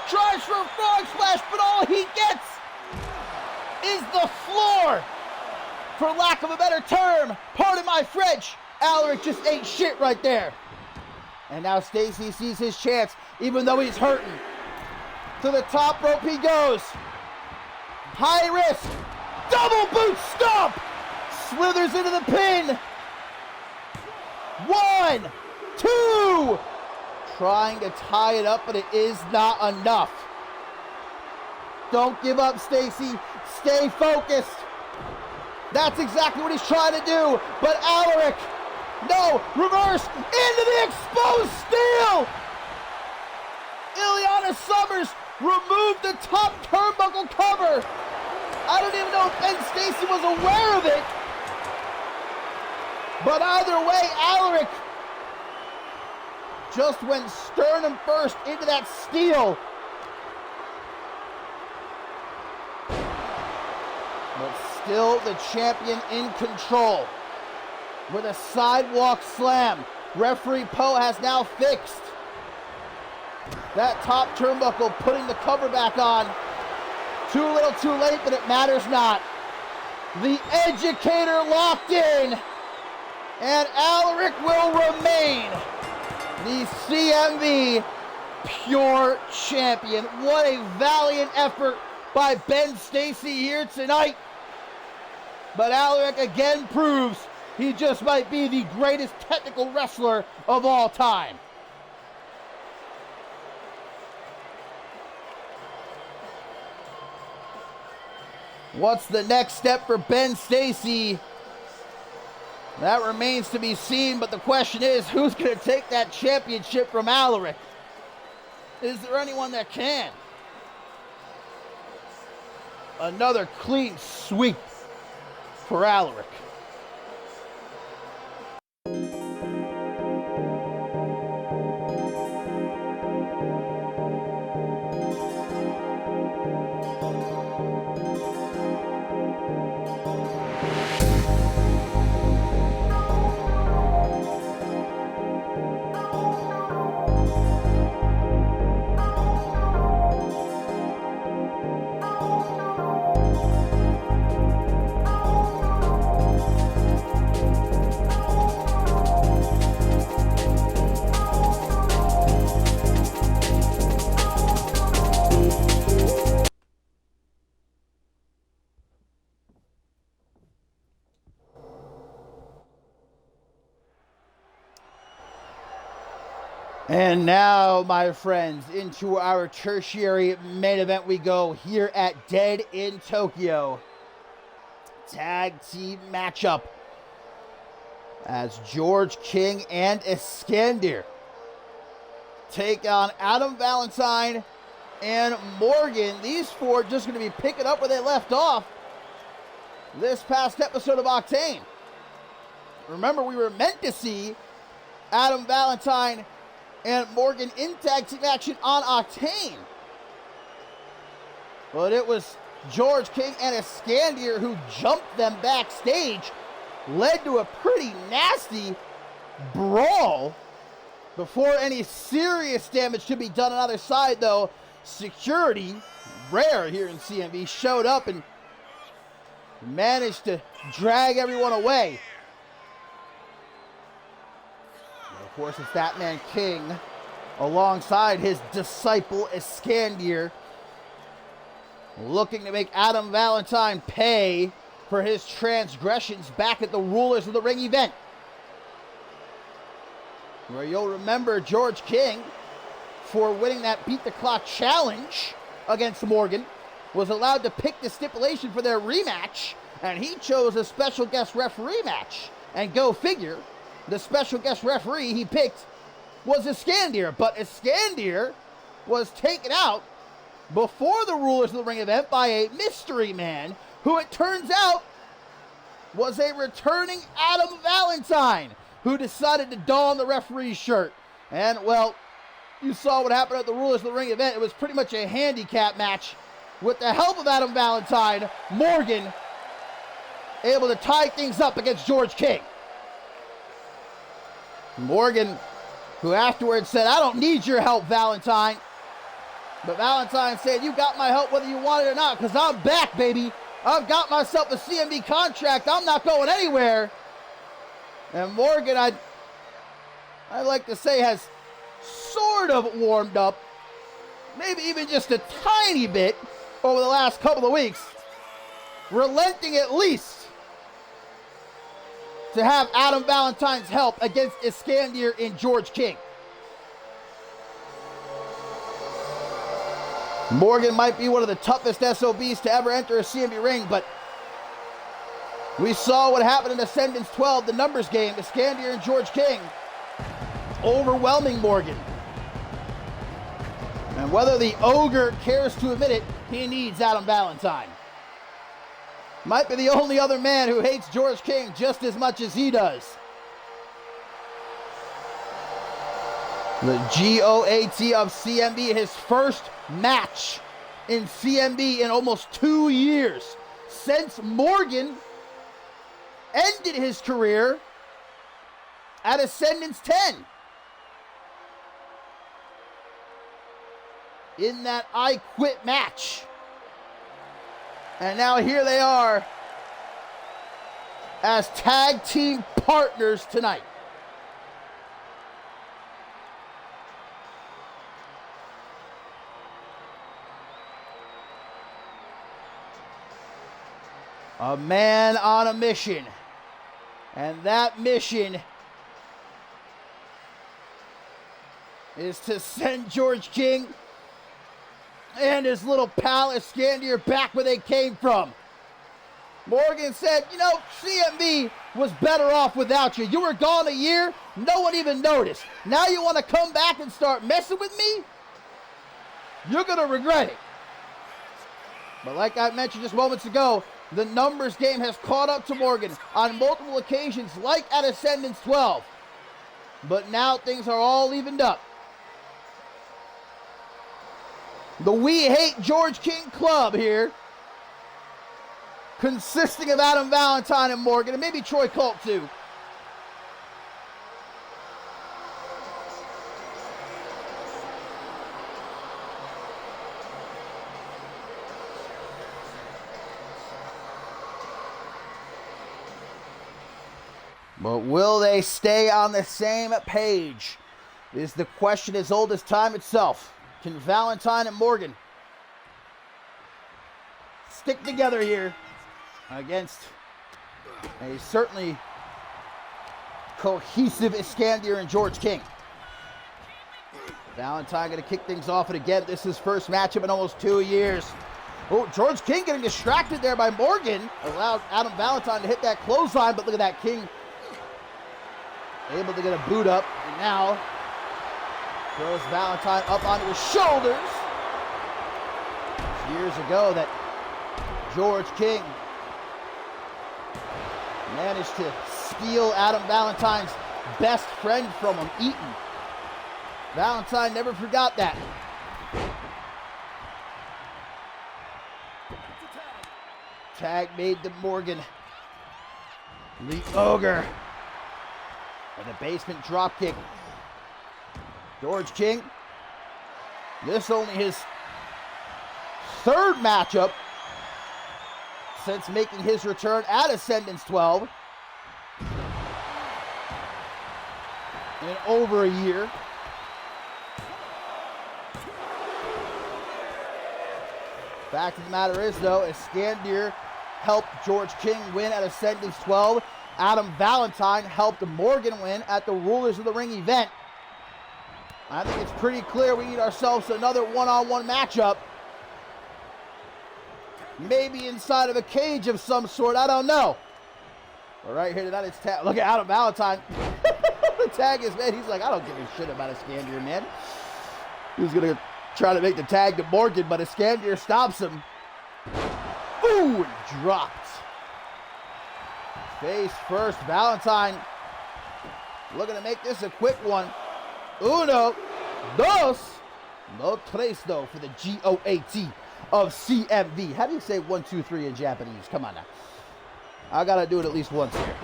Tries for a frog splash, but all he gets is the floor. For lack of a better term, pardon my French, Alaric just ate shit right there. And now Stacy sees his chance, even though he's hurting. To the top rope he goes. High risk. Double boot stomp. Slithers into the pin. 1, 2. Trying to tie it up, but it is not enough. Don't give up, Stacy. Stay focused. That's exactly what he's trying to do. But Alaric No, reverse into the exposed steel. Ileana Summers removed the top turnbuckle cover. I don't even know if Ben Stacy was aware of it. But either way, Alaric just went sternum first into that steel. But still the champion in control with a sidewalk slam. Referee Poe has now fixed that top turnbuckle, putting the cover back on. Too little too late, but it matters not. The educator locked in, and Alaric will remain the CMV Pure Champion. What a valiant effort by Ben Stacy here tonight. But Alaric again proves he just might be the greatest technical wrestler of all time. What's the next step for Ben Stacy? That remains to be seen, but the question is, who's going to take that championship from Alaric? Is there anyone that can? Another clean sweep for Alaric. And now, my friends, into our tertiary main event we go here at Dead in Tokyo. Tag team matchup as George King and Iskander take on Adam Valentine and Morgan. These four just going to be picking up where they left off this past episode of Octane. Remember, we were meant to see Adam Valentine and Morgan in tag team action on Octane. But it was George King and Iskander who jumped them backstage, led to a pretty nasty brawl before any serious damage could be done on either side, though. Security, rare here in CMV, showed up and managed to drag everyone away. Of course, it's that man King alongside his disciple Iskander, looking to make Adam Valentine pay for his transgressions back at the Rulers of the Ring event, where you'll remember George King, for winning that Beat the Clock challenge against Morgan, was allowed to pick the stipulation for their rematch, and he chose a special guest referee match. And go figure, the special guest referee he picked was Iskander, but Iskander was taken out before the Rulers of the Ring event by a mystery man who, it turns out, was a returning Adam Valentine who decided to don the referee's shirt. And, well, you saw what happened at the Rulers of the Ring event. It was pretty much a handicap match. With the help of Adam Valentine, Morgan able to tie things up against George King. Morgan, who afterwards said, "I don't need your help, Valentine." But Valentine said, "You got my help whether you want it or not, because I'm back, baby. I've got myself a CMV contract. I'm not going anywhere." And Morgan, I'd like to say, has sort of warmed up, maybe even just a tiny bit over the last couple of weeks, relenting at least to have Adam Valentine's help against Iskander and George King. Morgan might be one of the toughest SOBs to ever enter a CMV ring, but We saw what happened in Ascendance 12, the numbers game, Iskandir and George King overwhelming Morgan. And whether the ogre cares to admit it, he needs Adam Valentine. Might be the only other man who hates George King just as much as he does. The GOAT of CMV, his first match in CMV in almost 2 years since Morgan ended his career at Ascendance 10. In that I Quit match. And now here they are as tag team partners tonight. A man on a mission. And that mission is to send George King and his little pal Iskandir back where they came from. Morgan said, you know, CMV was better off without you. You were gone a year, no one even noticed. Now you want to come back and start messing with me? You're going to regret it. But like I mentioned just moments ago, the numbers game has caught up to Morgan on multiple occasions, like at Ascendance 12. But now things are all evened up. The We Hate George King Club here, consisting of Adam Valentine and Morgan, and maybe Troy Colt too. But will they stay on the same page? Is the question as old as time itself. Can Valentine and Morgan stick together here against a certainly cohesive Iskandir and George King? Valentine going to kick things off, and again, this is his first matchup in almost 2 years. Oh, George King getting distracted there by Morgan. Allowed Adam Valentine to hit that clothesline, but look at that, King able to get a boot up, and now throws Valentine up onto his shoulders. Years ago that George King managed to steal Adam Valentine's best friend from him, Eaton. Valentine never forgot that. Tag made to Morgan. The Ogre. And a basement dropkick. George King. This only his third matchup since making his return at Ascendance 12 in over a year. Fact of the matter is, though, Iskandir helped George King win at Ascendance 12. Adam Valentine helped Morgan win at the Rulers of the Ring event. I think it's pretty clear we need ourselves another one-on-one matchup. Maybe inside of a cage of some sort, I don't know. But right here tonight, it's tag. Look at Adam Valentine. The tag is made. He's like, I don't give a shit about Iskandir, man. He's going to try to make the tag to Morgan, but Iskandir stops him. Ooh, and dropped. Face first, Valentine looking to make this a quick one. Uno, dos, no tres though for the GOAT of CMV. How do you say 1, 2, 3 in Japanese? Come on now. I gotta do it at least once here.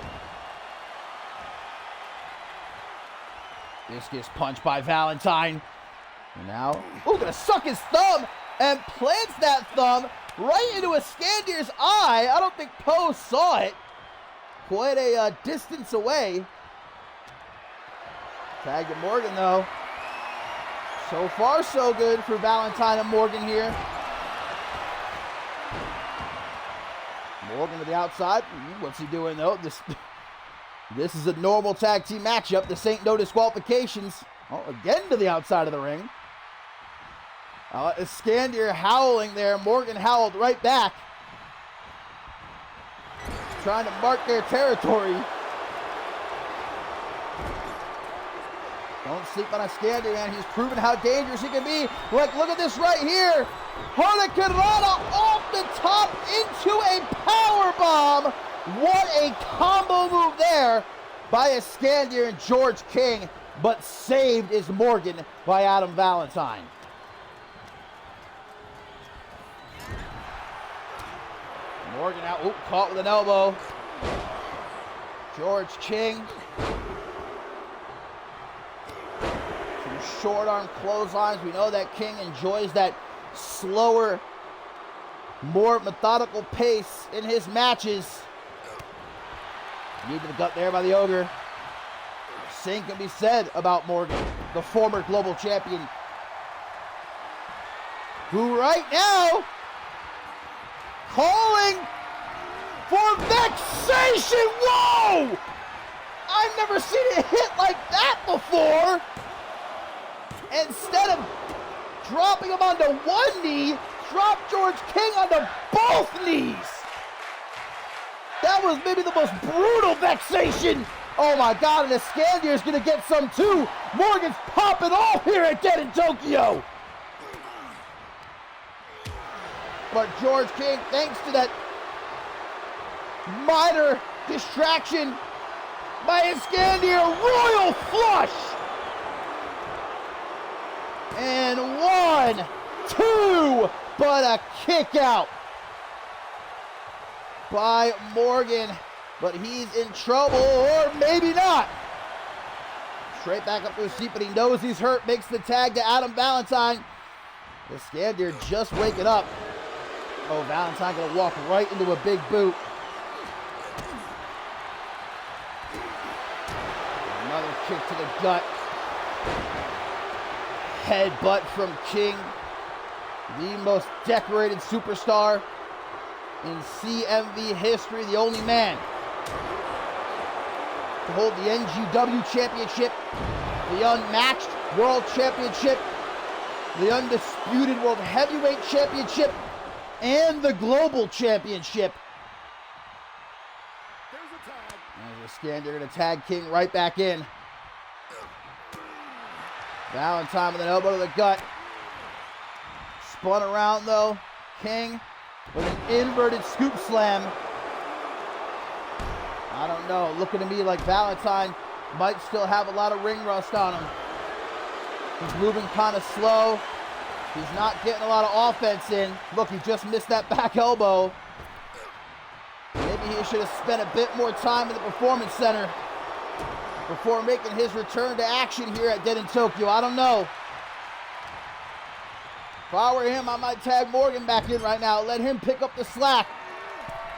This gets punched by Valentine. And now, ooh, gonna suck his thumb and plants that thumb right into Iskandir's eye. I don't think Poe saw it. Quite a distance away. Tag to Morgan, though. So far, so good for Valentine and Morgan here. Morgan to the outside. What's he doing, though? This is a normal tag team matchup. This ain't no disqualifications. Oh, again to the outside of the ring. Iskandir howling there. Morgan howled right back. trying to mark their territory. Don't sleep on a Scandier, man. He's proven how dangerous he can be. Look at this right here. Hurricane off the top into a power bomb. What a combo move there by a Scandier and George King, but saved is Morgan by Adam Valentine. Morgan out, caught with an elbow. George King. Some short arm clotheslines. We know that King enjoys that slower, more methodical pace in his matches. Knee to the gut there by the Ogre. Same can be said about Morgan, the former global champion, who right now calling for vexation. Whoa! I've never seen it hit like that before. Instead of dropping him onto one knee, dropped George King onto both knees. That was maybe the most brutal vexation. Oh my God, and the Scandier's gonna get some too. Morgan's popping off here at Dead in Tokyo. But George King, thanks to that minor distraction by his Scandier, royal flush. And 1, 2, but a kick out by Morgan, but he's in trouble, or maybe not. Straight back up to his seat, but he knows he's hurt, makes the tag to Adam Valentine. The Scandier just waking up. Oh, Valentine gonna walk right into a big boot. Another kick to the gut. Headbutt from King, the most decorated superstar in CMV history, the only man to hold the NGW Championship, the unmatched World Championship, the undisputed World Heavyweight Championship, and the Global Championship. There's a Scandier gonna tag King right back in. Valentine with an elbow to the gut. Spun around though. King with an inverted scoop slam. I don't know. Looking to me like Valentine might still have a lot of ring rust on him. He's moving kind of slow. He's not getting a lot of offense in. Look, he just missed that back elbow. Maybe he should have spent a bit more time in the Performance Center before making his return to action here at Dead in Tokyo. I don't know. If I were him, I might tag Morgan back in right now. Let him pick up the slack.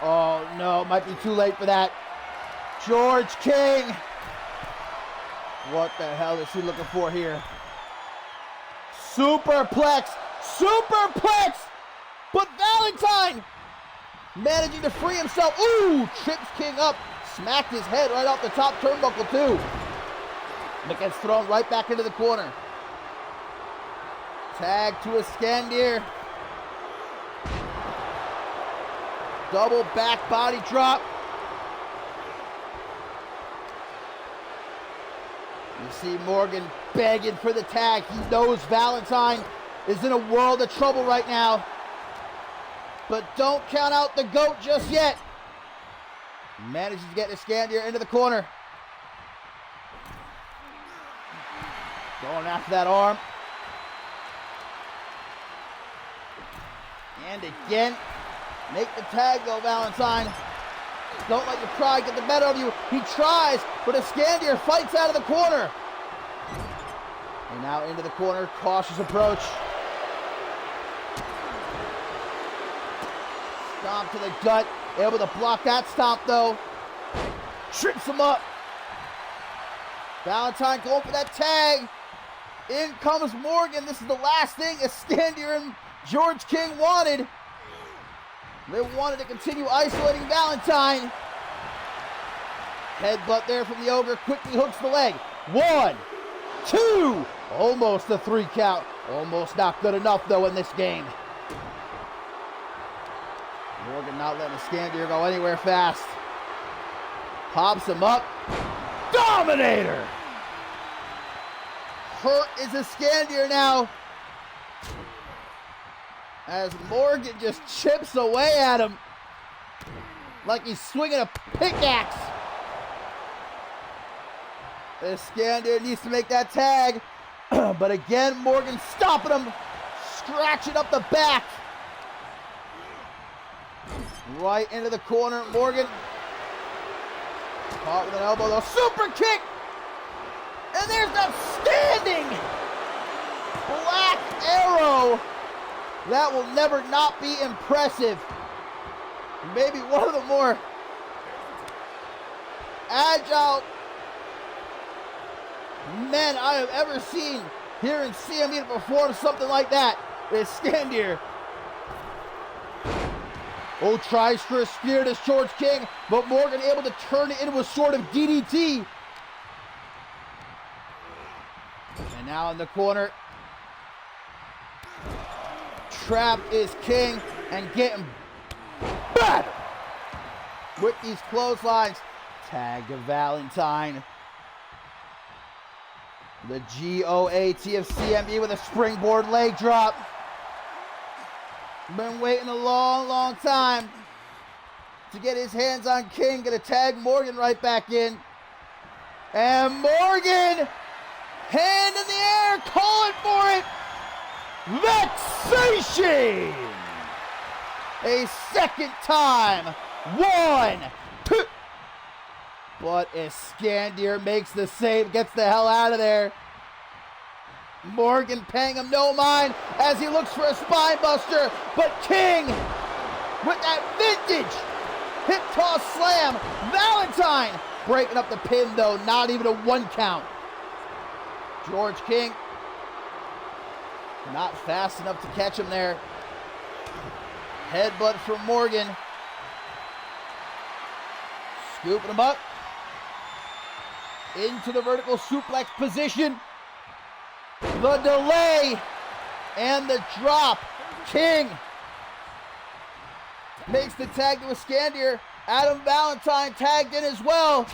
Oh, no. Might be too late for that. George King. What the hell is he looking for here? Superplex. Superplex. But Valentine managing to free himself. Ooh, trips King up. Smacked his head right off the top turnbuckle too. But gets thrown right back into the corner. Tag to a Scandier. Double back body drop. You see Morgan begging for the tag. He knows Valentine is in a world of trouble right now. But don't count out the GOAT just yet. Manages to get the Scandier into the corner. Going after that arm. And again. Make the tag though, Valentine. Don't let your pride get the better of you. He tries, but a Scandier fights out of the corner. And now into the corner. Cautious approach. Stomp to the gut. Able to block that stomp though. Trips him up. Valentine going for that tag. In comes Morgan. This is the last thing a Scandier and George King wanted. They wanted to continue isolating Valentine. Headbutt there from the Ogre. Quickly hooks the leg. 1, 2. Almost a 3 count. Almost not good enough though in this game. Morgan not letting the Scandier go anywhere fast. Pops him up. Dominator! Hurt is Iskandir now. As Morgan just chips away at him like he's swinging a pickaxe. Iskandir needs to make that tag. But again, Morgan stopping him. Scratching up the back. Right into the corner. Morgan caught with an elbow, though. Super kick! And there's an outstanding black arrow. That will never not be impressive. Maybe one of the more agile men I have ever seen here in CMV to perform something like that. Iskandir. Oh, tries for a spear to George King, but Morgan able to turn it into a sort of DDT. And now in the corner, trapped is King and getting battered with these clotheslines. Tag to Valentine. The GOAT of CMV with a springboard leg drop. Been waiting a long, long time to get his hands on King. Gonna tag Morgan right back in. And Morgan, hand in the air, calling for it. Vexation! A second time. 1, 2. But Iskandir makes the save, gets the hell out of there. Morgan paying him no mind as he looks for a spine buster, but King with that vintage hip toss slam. Valentine breaking up the pin though, not even a 1 count. George King not fast enough to catch him there. Headbutt from Morgan. Scooping him up into the vertical suplex position. The delay and the drop. King makes the tag to Iskandir. Adam Valentine tagged in as well.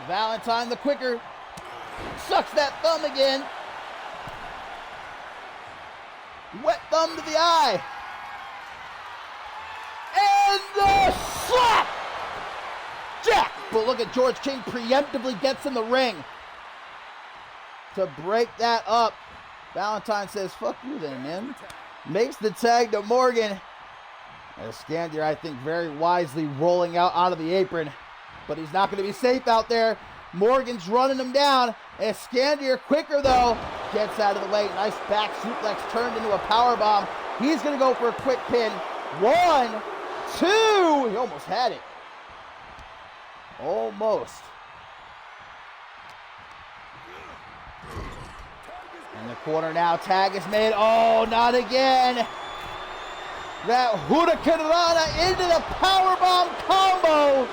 Valentine the quicker. Sucks that thumb again. Wet thumb to the eye. And the slap! Jack! But look at George King preemptively gets in the ring to break that up. Valentine says, fuck you then, man. Makes the tag to Morgan. Iskandir, I think, very wisely rolling out onto the apron. But he's not going to be safe out there. Morgan's running him down. Iskandir quicker, though. Gets out of the way. Nice back suplex turned into a powerbomb. He's going to go for a quick pin. 1, 2. He almost had it. Almost. In the corner now, tag is made. Oh, not again. That Hurricanrana into the powerbomb combo.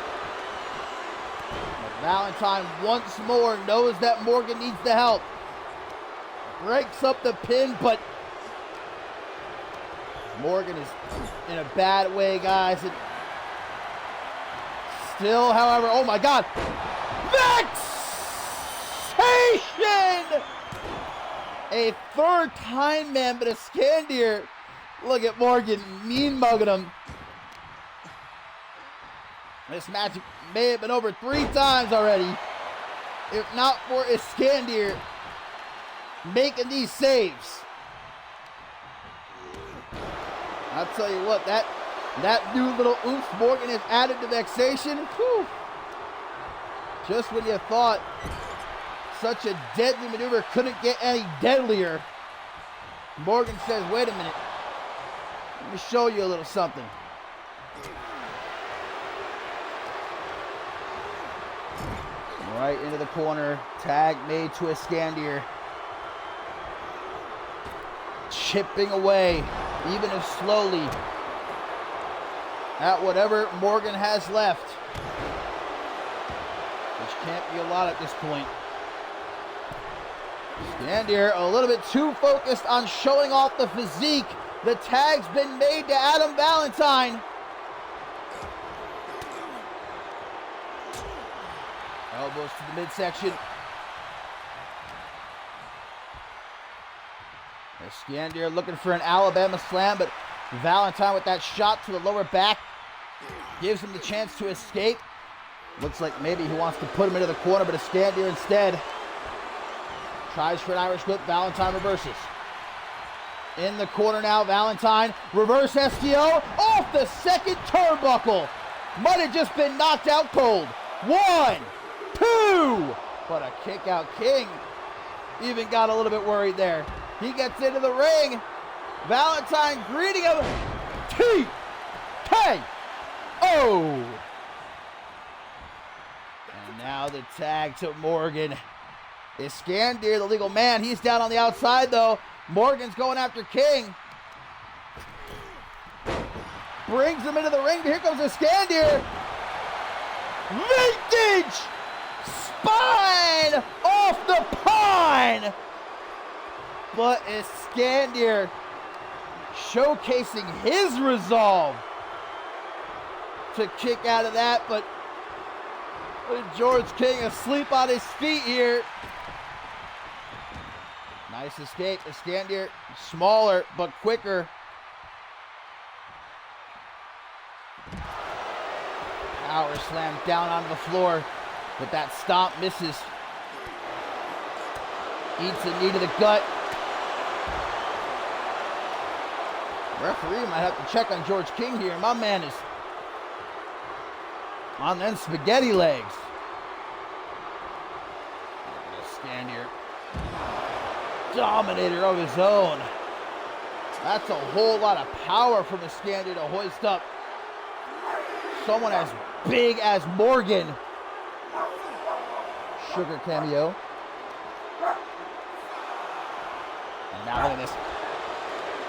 But Valentine once more knows that Morgan needs the help. Breaks up the pin, but Morgan is in a bad way, guys. Still, however, oh my God. Vexation! A third time, man, but Iskandir, look at Morgan mean mugging him. This match may have been over 3 times already, if not for Iskandir making these saves. I'll tell you what, that new little oomph Morgan has added to Vexation. Whew. Just when you thought such a deadly maneuver couldn't get any deadlier, Morgan says, wait a minute, let me show you a little something. Right into the corner, tag made to Iskandir. Chipping away, even if slowly, at whatever Morgan has left, which can't be a lot at this point. Iskandir a little bit too focused on showing off the physique. The tag's been made to Adam Valentine. Elbows to the midsection. Iskandir looking for an Alabama slam, but Valentine with that shot to the lower back gives him the chance to escape. Looks like maybe he wants to put him into the corner, but Iskandir instead tries for an Irish whip. Valentine reverses. In the corner now, Valentine. Reverse STO off the second turnbuckle. Might have just been knocked out cold. 1, 2. But a kick out. King even got a little bit worried there. He gets into the ring. Valentine greeting him. TKO. And now the tag to Morgan. Iskandir, the legal man. He's down on the outside though. Morgan's going after King. Brings him into the ring. Here comes Iskandir. Vintage spine off the pine. But Iskandir showcasing his resolve to kick out of that. But George King asleep on his feet here. Nice escape. Iskandir smaller but quicker. Power slam down onto the floor, but that stomp misses. Eats a knee to the gut. Referee might have to check on George King here. My man is on them spaghetti legs. Iskandir, dominator of his own. That's a whole lot of power from Iskandir to hoist up someone as big as Morgan. Sugar cameo. And now look at this.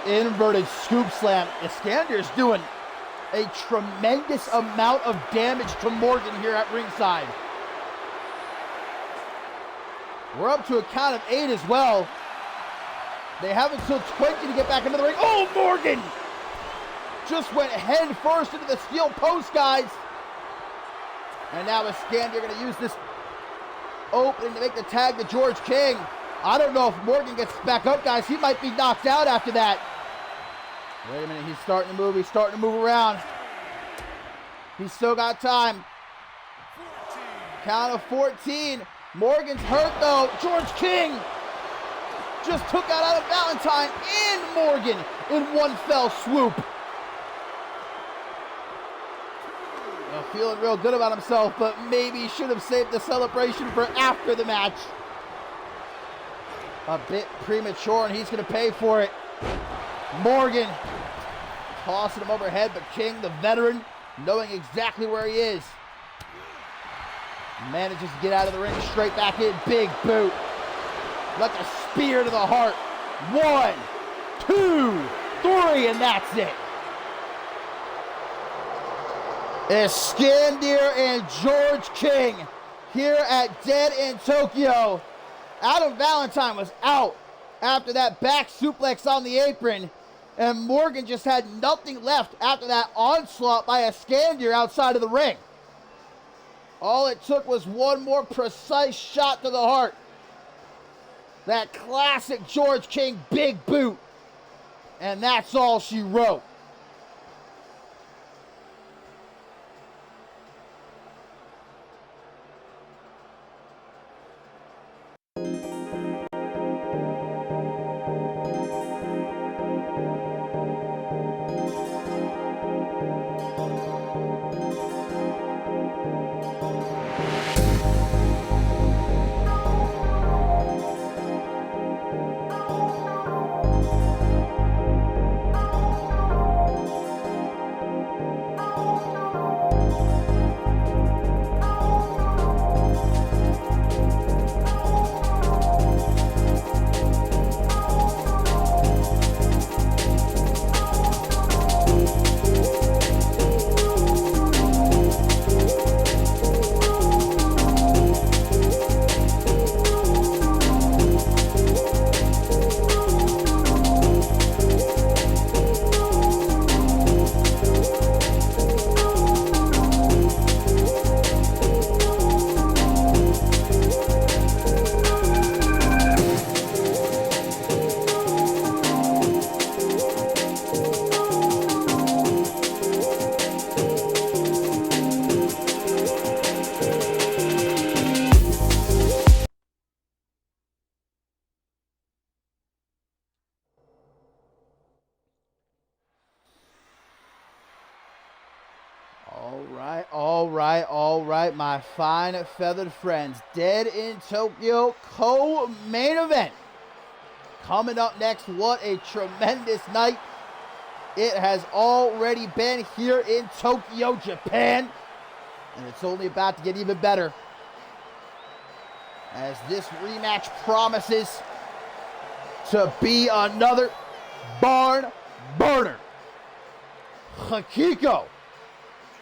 Inverted scoop slam. Iskandir's doing a tremendous amount of damage to Morgan here at ringside. We're up to a count of 8 as well. They have until 20 to get back into the ring. Oh, Morgan! Just went head first into the steel post, guys. And now Iskandir going to use this opening to make the tag to George King. I don't know if Morgan gets back up, guys. He might be knocked out after that. Wait a minute. He's starting to move. He's starting to move around. He's still got time. 14. Count of 14. Morgan's hurt, though. George King just took out Valentine and Morgan in one fell swoop. Feeling real good about himself, but maybe he should have saved the celebration for after the match. A bit premature, and he's going to pay for it. Morgan tossing him overhead, but King, the veteran, knowing exactly where he is, manages to get out of the ring, straight back in. Big boot. Let the spear to the heart. 1, 2, 3, and that's it. Iskandir and George King here at Dead in Tokyo. Adam Valentine was out after that back suplex on the apron, and Morgan just had nothing left after that onslaught by Iskandir outside of the ring. All it took was one more precise shot to the heart. That classic George King big boot. And that's all she wrote. All right, my fine feathered friends. Dead in Tokyo co-main event. Coming up next, what a tremendous night it has already been here in Tokyo, Japan. And it's only about to get even better, as this rematch promises to be another barn burner. Hikiko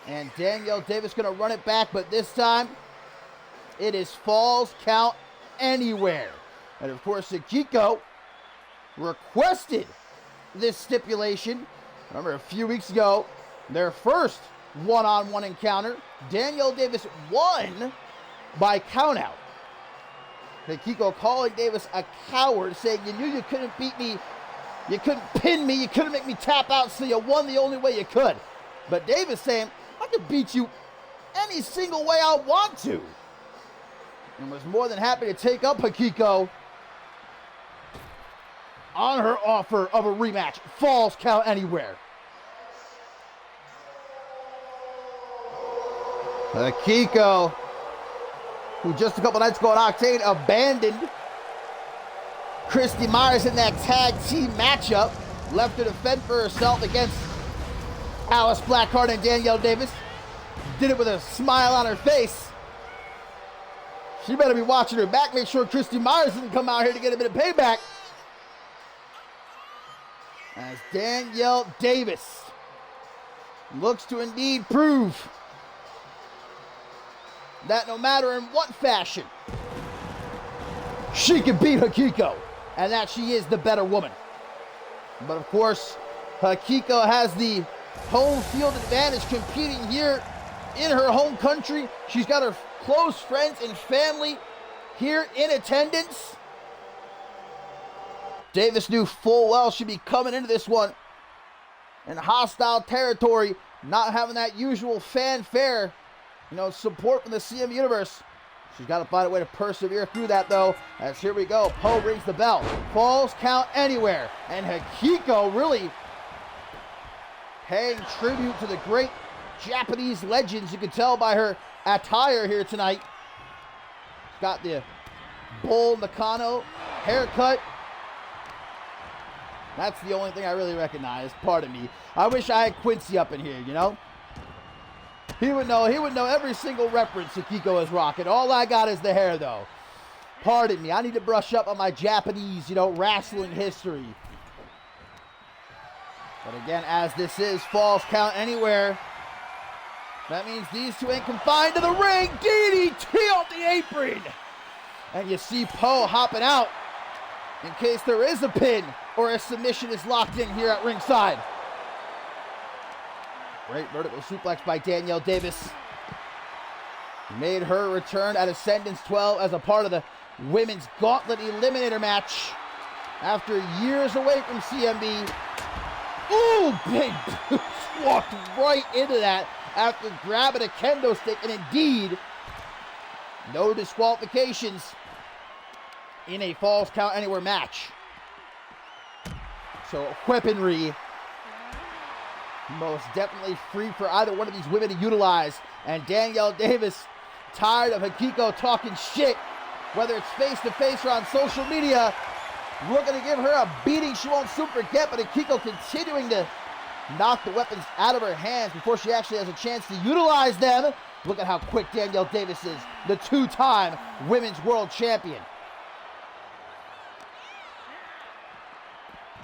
and Danielle Davis going to run it back, but this time it is Falls Count Anywhere. And of course, Hikiko requested this stipulation. Remember, a few weeks ago, their first one-on-one encounter, Danielle Davis won by countout. Hikiko calling Davis a coward, saying, you knew you couldn't beat me, you couldn't pin me, you couldn't make me tap out, so you won the only way you could. But Davis saying, I could beat you any single way I want to. And was more than happy to take up Hikiko on her offer of a rematch. Falls Count Anywhere. Hikiko, who just a couple nights ago in Octane abandoned Christy Myers in that tag team matchup, left her to fend for herself against Alice Blackheart and Danielle Davis. Did it with a smile on her face. She better be watching her back, make sure Christy Myers doesn't come out here to get a bit of payback. As Danielle Davis looks to indeed prove that no matter in what fashion, she can beat Hikiko, and that she is the better woman. But of course, Hikiko has the home field advantage, competing here in her home country. She's got her close friends and family here in attendance. Davis knew full well she'd be coming into this one in hostile territory, not having that usual fanfare, support from the CMV universe. She's got to find a way to persevere through that, though, as here we go. Poe rings the bell. Falls Count Anywhere. And Hikiko really paying tribute to the great Japanese legends. You can tell by her attire here tonight. She's got the Bull Nakano haircut. That's the only thing I really recognize. Pardon me. I wish I had Quincy up in here, He would know every single reference Hikiko is rocking. All I got is the hair, though. Pardon me. I need to brush up on my Japanese, wrestling history. But again, as this is Falls Count Anywhere, that means these two ain't confined to the ring. DDT off the apron. And you see Poe hopping out in case there is a pin or a submission is locked in here at ringside. Great vertical suplex by Danielle Davis. Made her return at Ascendance 12 as a part of the Women's Gauntlet Eliminator match after years away from CMV. Ooh, big boots, walked right into that after grabbing a kendo stick, and indeed, no disqualifications in a Falls Count Anywhere match. So weaponry most definitely free for either one of these women to utilize. And Danielle Davis, tired of Hikiko talking shit, whether it's face-to-face or on social media, we're going to give her a beating she won't soon forget. But Hikiko continuing to knock the weapons out of her hands before she actually has a chance to utilize them. Look at how quick Danielle Davis is, the two-time Women's World Champion.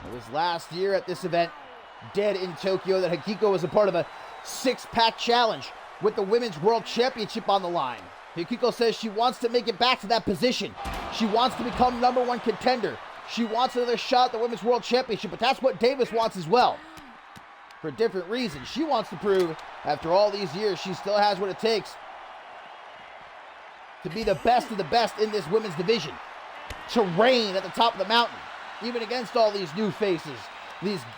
It was last year at this event, Dead in Tokyo, that Hikiko was a part of a six-pack challenge with the Women's World Championship on the line. Hikiko says she wants to make it back to that position. She wants to become #1 contender. She wants another shot at the Women's World Championship, but that's what Davis wants as well. For different reasons. She wants to prove, after all these years, she still has what it takes to be the best of the best in this women's division. To reign at the top of the mountain, even against all these new faces.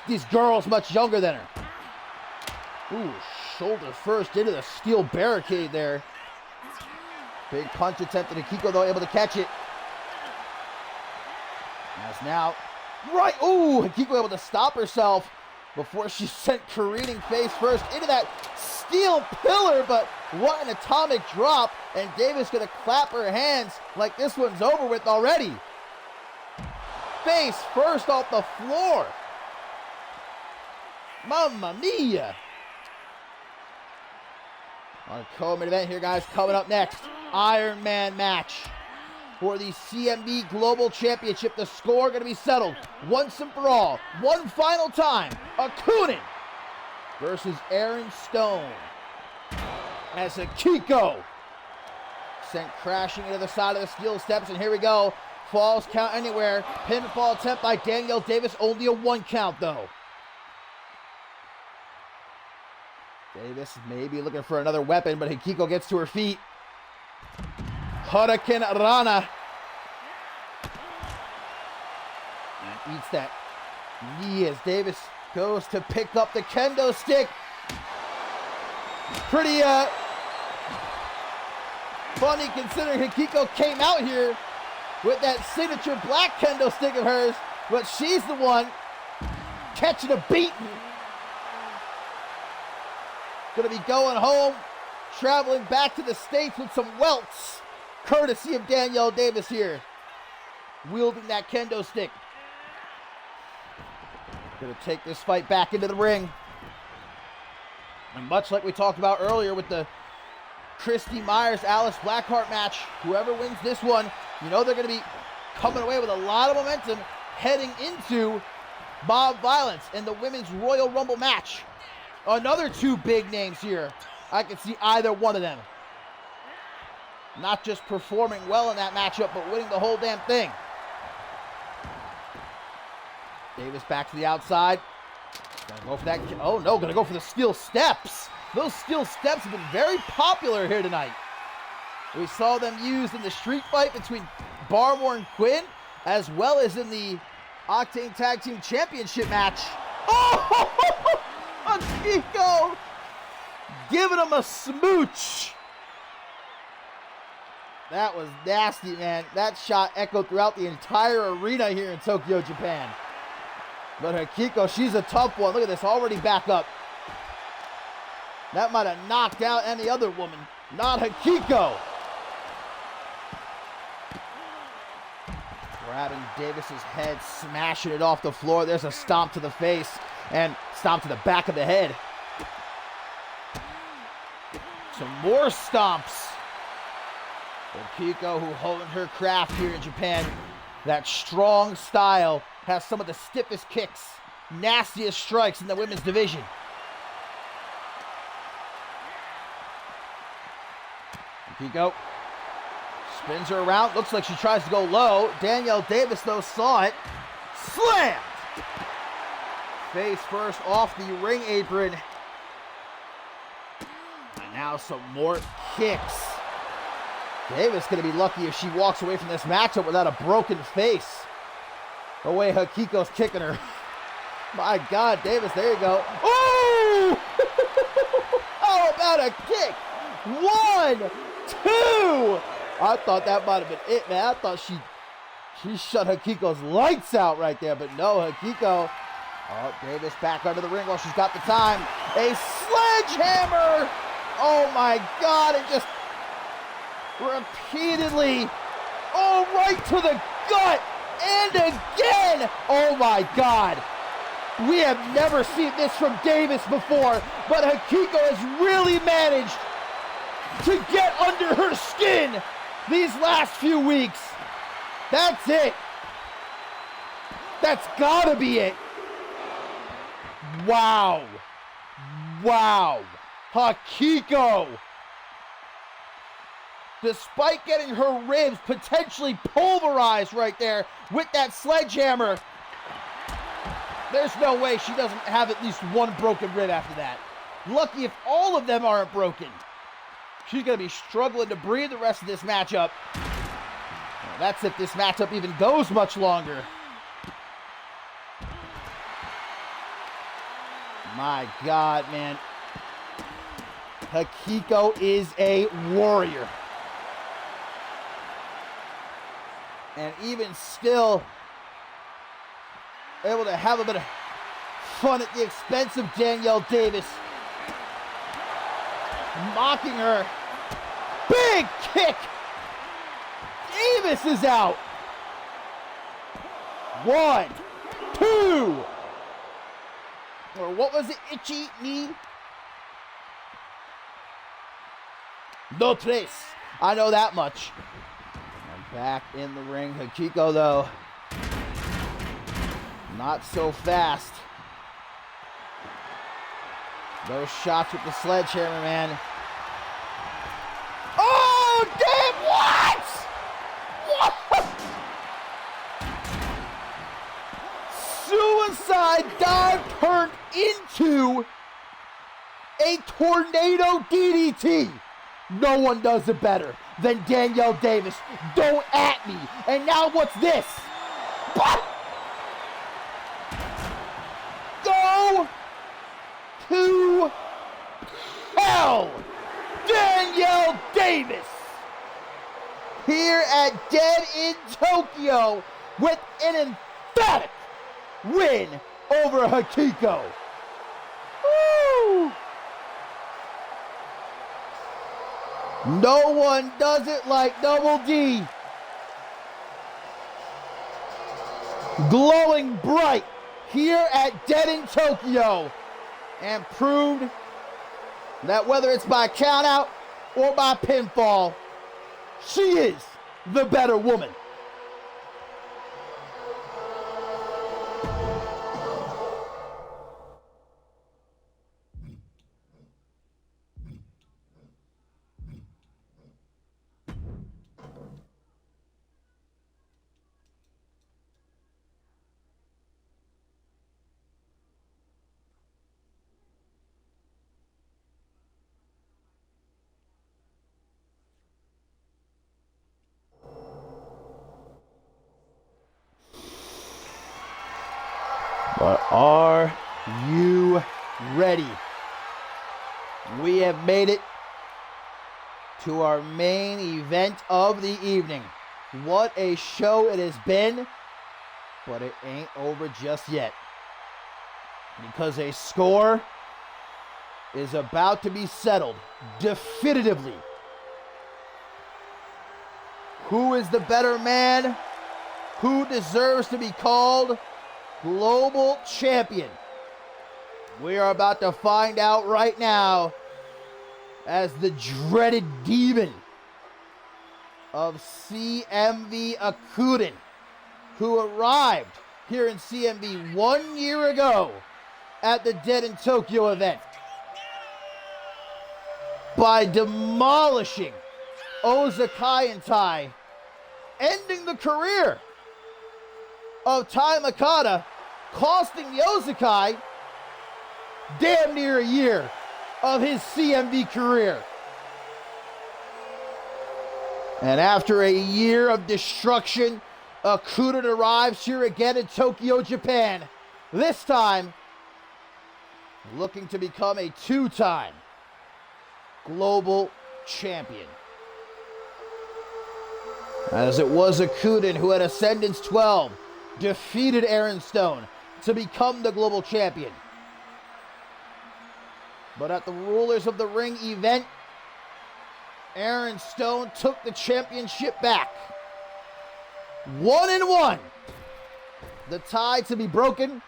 These girls much younger than her. Ooh, shoulder first into the steel barricade there. Big punch attempt at Hikiko, though, able to catch it. As now, right, ooh, Hikiko able to stop herself before she sent careening face first into that steel pillar, but what an atomic drop, and Davis gonna clap her hands like this one's over with already. Face first off the floor. Mamma mia. Our co-main event here, guys, coming up next. Iron Man match for the CMV Global Championship. The score going to be settled once and for all. One final time. Akunin versus Aaron Stone. As Akiko sent crashing into the side of the steel steps. And here we go. Falls count anywhere. Pinfall attempt by Danielle Davis. Only a 1 count, though. Davis may be looking for another weapon, but Hikiko gets to her feet. Hurricane Rana. And eats that knee as Davis goes to pick up the kendo stick. Pretty funny considering Hikiko came out here with that signature black kendo stick of hers, but she's the one catching a beating. Gonna be going home, traveling back to the States with some welts, courtesy of Danielle Davis here, wielding that kendo stick. Gonna take this fight back into the ring. And much like we talked about earlier with the Christy Myers-Alice Blackheart match, whoever wins this one, you know they're gonna be coming away with a lot of momentum heading into Mob Violence and the Women's Royal Rumble match. Another 2 big names here. I can see either one of them not just performing well in that matchup, but winning the whole damn thing. Davis back to the outside. Gonna go for that. Oh no, gonna go for the steel steps. Those steel steps have been very popular here tonight. We saw them used in the street fight between Barmore and Quinn, as well as in the Octane Tag Team Championship match. Oh! Akiko giving him a smooch. That was nasty, man. That shot echoed throughout the entire arena here in Tokyo, Japan. But Akiko, she's a tough one. Look at this, already back up. That might have knocked out any other woman. Not Akiko. Grabbing Davis's head, smashing it off the floor. There's a stomp to the face and stomp to the back of the head. Some more stomps. Akiko, who honed her craft here in Japan, that strong style, has some of the stiffest kicks, nastiest strikes in the women's division. Akiko spins her around. Looks like she tries to go low. Danielle Davis, though, saw it. Slammed! Face first off the ring apron. And now some more kicks. Davis going to be lucky if she walks away from this matchup without a broken face. The way Akiko's kicking her. My God, Davis, there you go. Oh! How about a kick? 1, 2. I thought that might have been it, man. I thought she shut Akiko's lights out right there, but no, Akiko. Oh, Davis back under the ring while she's got the time. A sledgehammer! Oh my God, it just repeatedly, oh, right to the gut, and again! Oh my God. We have never seen this from Davis before, but Akiko has really managed to get under her skin these last few weeks. That's it. That's gotta be it. Wow. Wow. Akiko. Despite getting her ribs potentially pulverized right there with that sledgehammer, there's no way she doesn't have at least one broken rib after that. Lucky if all of them aren't broken. She's going to be struggling to breathe the rest of this matchup. Well, that's if this matchup even goes much longer. My God, man. Akiko is a warrior. And even still able to have a bit of fun at the expense of Danielle Davis. Mocking her. Big kick. Davis is out. 1, 2. Or what was it? Itchy knee? No tres. I know that much. And back in the ring. Hikiko, though, not so fast. Those shots with the sledgehammer, man. Oh, damn, what? What? Suicide dive turned into a tornado DDT. No one does it better than Danielle Davis. Don't at me. And now what's this? What? Go to hell, Danielle Davis, here at Dead in Tokyo with an emphatic win over Hikiko. Woo! No one does it like Double D. Glowing bright here at Dead in Tokyo, and proved that whether it's by countout or by pinfall, she is the better woman. But are you ready? We have made it to our main event of the evening. What a show it has been, but it ain't over just yet. Because a score is about to be settled definitively. Who is the better man? Who deserves to be called Global Champion? We are about to find out right now, as the dreaded demon of CMV Akuden, who arrived here in CMV 1 year ago at the Dead in Tokyo event by demolishing Ozakai and Tai, ending the career of Tai Makata, costing the Ozakai damn near a year of his CMV career. And after a year of destruction, Akuden arrives here again in Tokyo, Japan. This time, looking to become a two-time global champion. As it was Akuden who had Ascendance 12 defeated Aaron Stone to become the global champion. But at the Rulers of the Ring event, Aaron Stone took the championship back. 1-1. The tie to be broken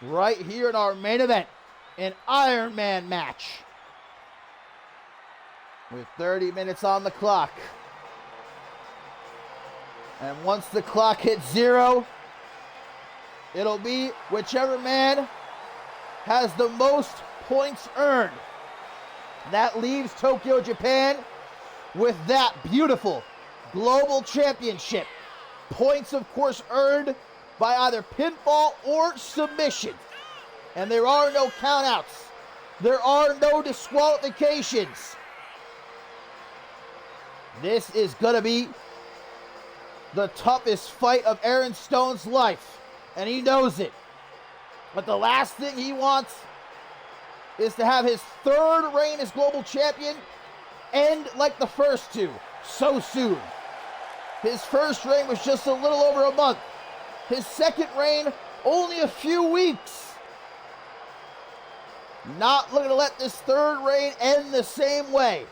right here in our main event, an Iron Man match. With 30 minutes on the clock. And once the clock hits 0, it'll be whichever man has the most points earned. That leaves Tokyo, Japan with that beautiful global championship. Points, of course, earned by either pinfall or submission. And there are no countouts. There are no disqualifications. This is going to be the toughest fight of Aaron Stone's life, and he knows it. But the last thing he wants is to have his third reign as global champion end like the first two, so soon. His first reign was just a little over a month. His second reign, only a few weeks. Not looking to let this third reign end the same way.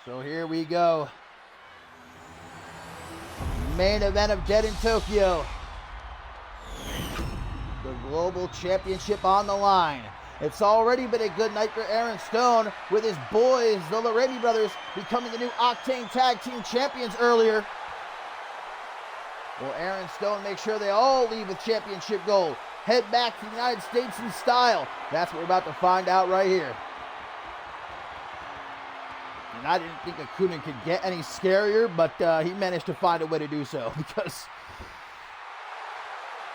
So here we go. Main event of Dead in Tokyo. The Global Championship on the line. It's already been a good night for Aaron Stone with his boys, the Laretti brothers, becoming the new Octane Tag Team Champions earlier. Will Aaron Stone make sure they all leave with championship gold? Head back to the United States in style. That's what we're about to find out right here. And I didn't think Akunin could get any scarier, but he managed to find a way to do so because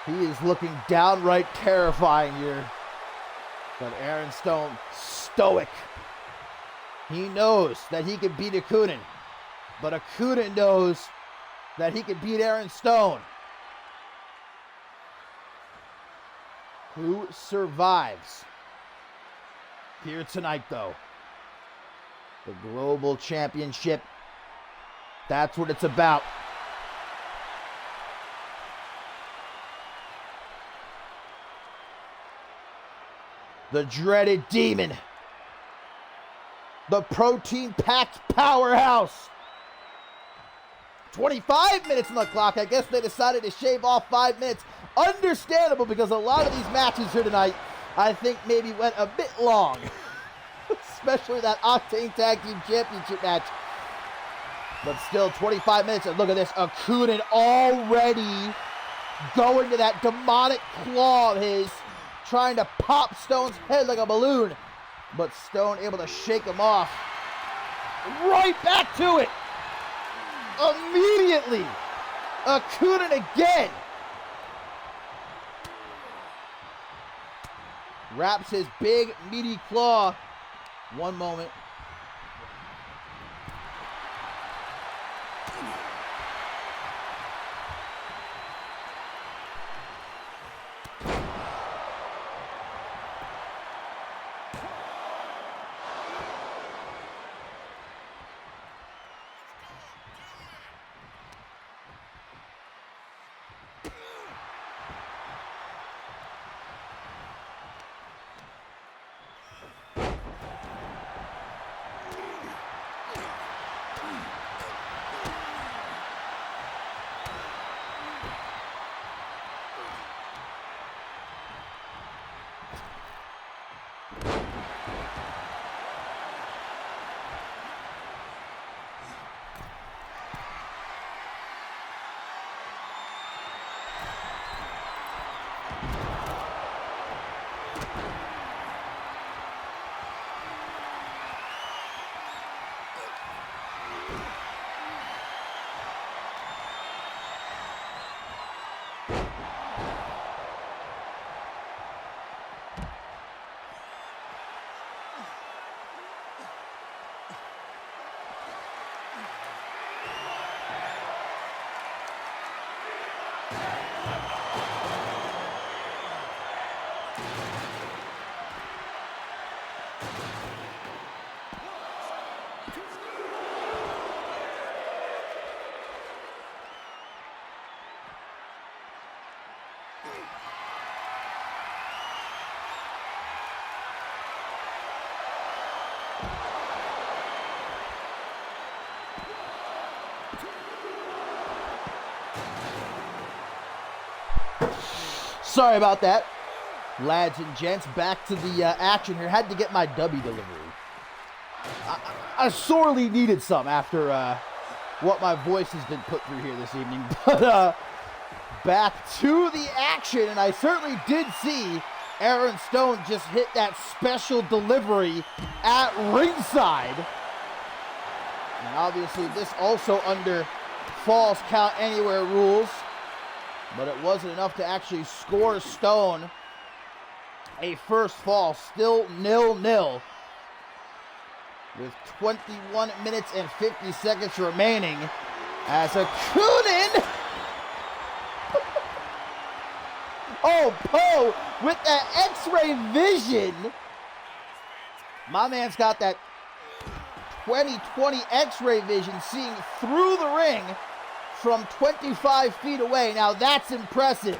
he is looking downright terrifying here. But Aaron Stone, stoic. He knows that he can beat Akunin, but Akunin knows that he can beat Aaron Stone. Who survives here tonight, though? The Global Championship. That's what it's about. The dreaded demon. The protein-packed powerhouse. 25 minutes on the clock. I guess they decided to shave off 5 minutes. Understandable, because a lot of these matches here tonight, I think maybe went a bit long. Especially that Octane Tag Team Championship match. But still, 25 minutes, and look at this. Akunin already going to that demonic claw of his, trying to pop Stone's head like a balloon. But Stone able to shake him off. Right back to it. Immediately. Akunin again. Wraps his big, meaty claw. One moment. Sorry about that. Lads and gents, back to the action here. Had to get my W delivery. I sorely needed some after what my voice has been put through here this evening. But back to the action, and I certainly did see Aaron Stone just hit that special delivery at ringside. And obviously this also under false count anywhere rules. But it wasn't enough to actually score Stone a first fall. Still 0-0 with 21 minutes and 50 seconds remaining as Akunin oh, Poe with that X-ray vision. My man's got that 20/20 X-ray vision, seeing through the ring from 25 feet away. Now that's impressive.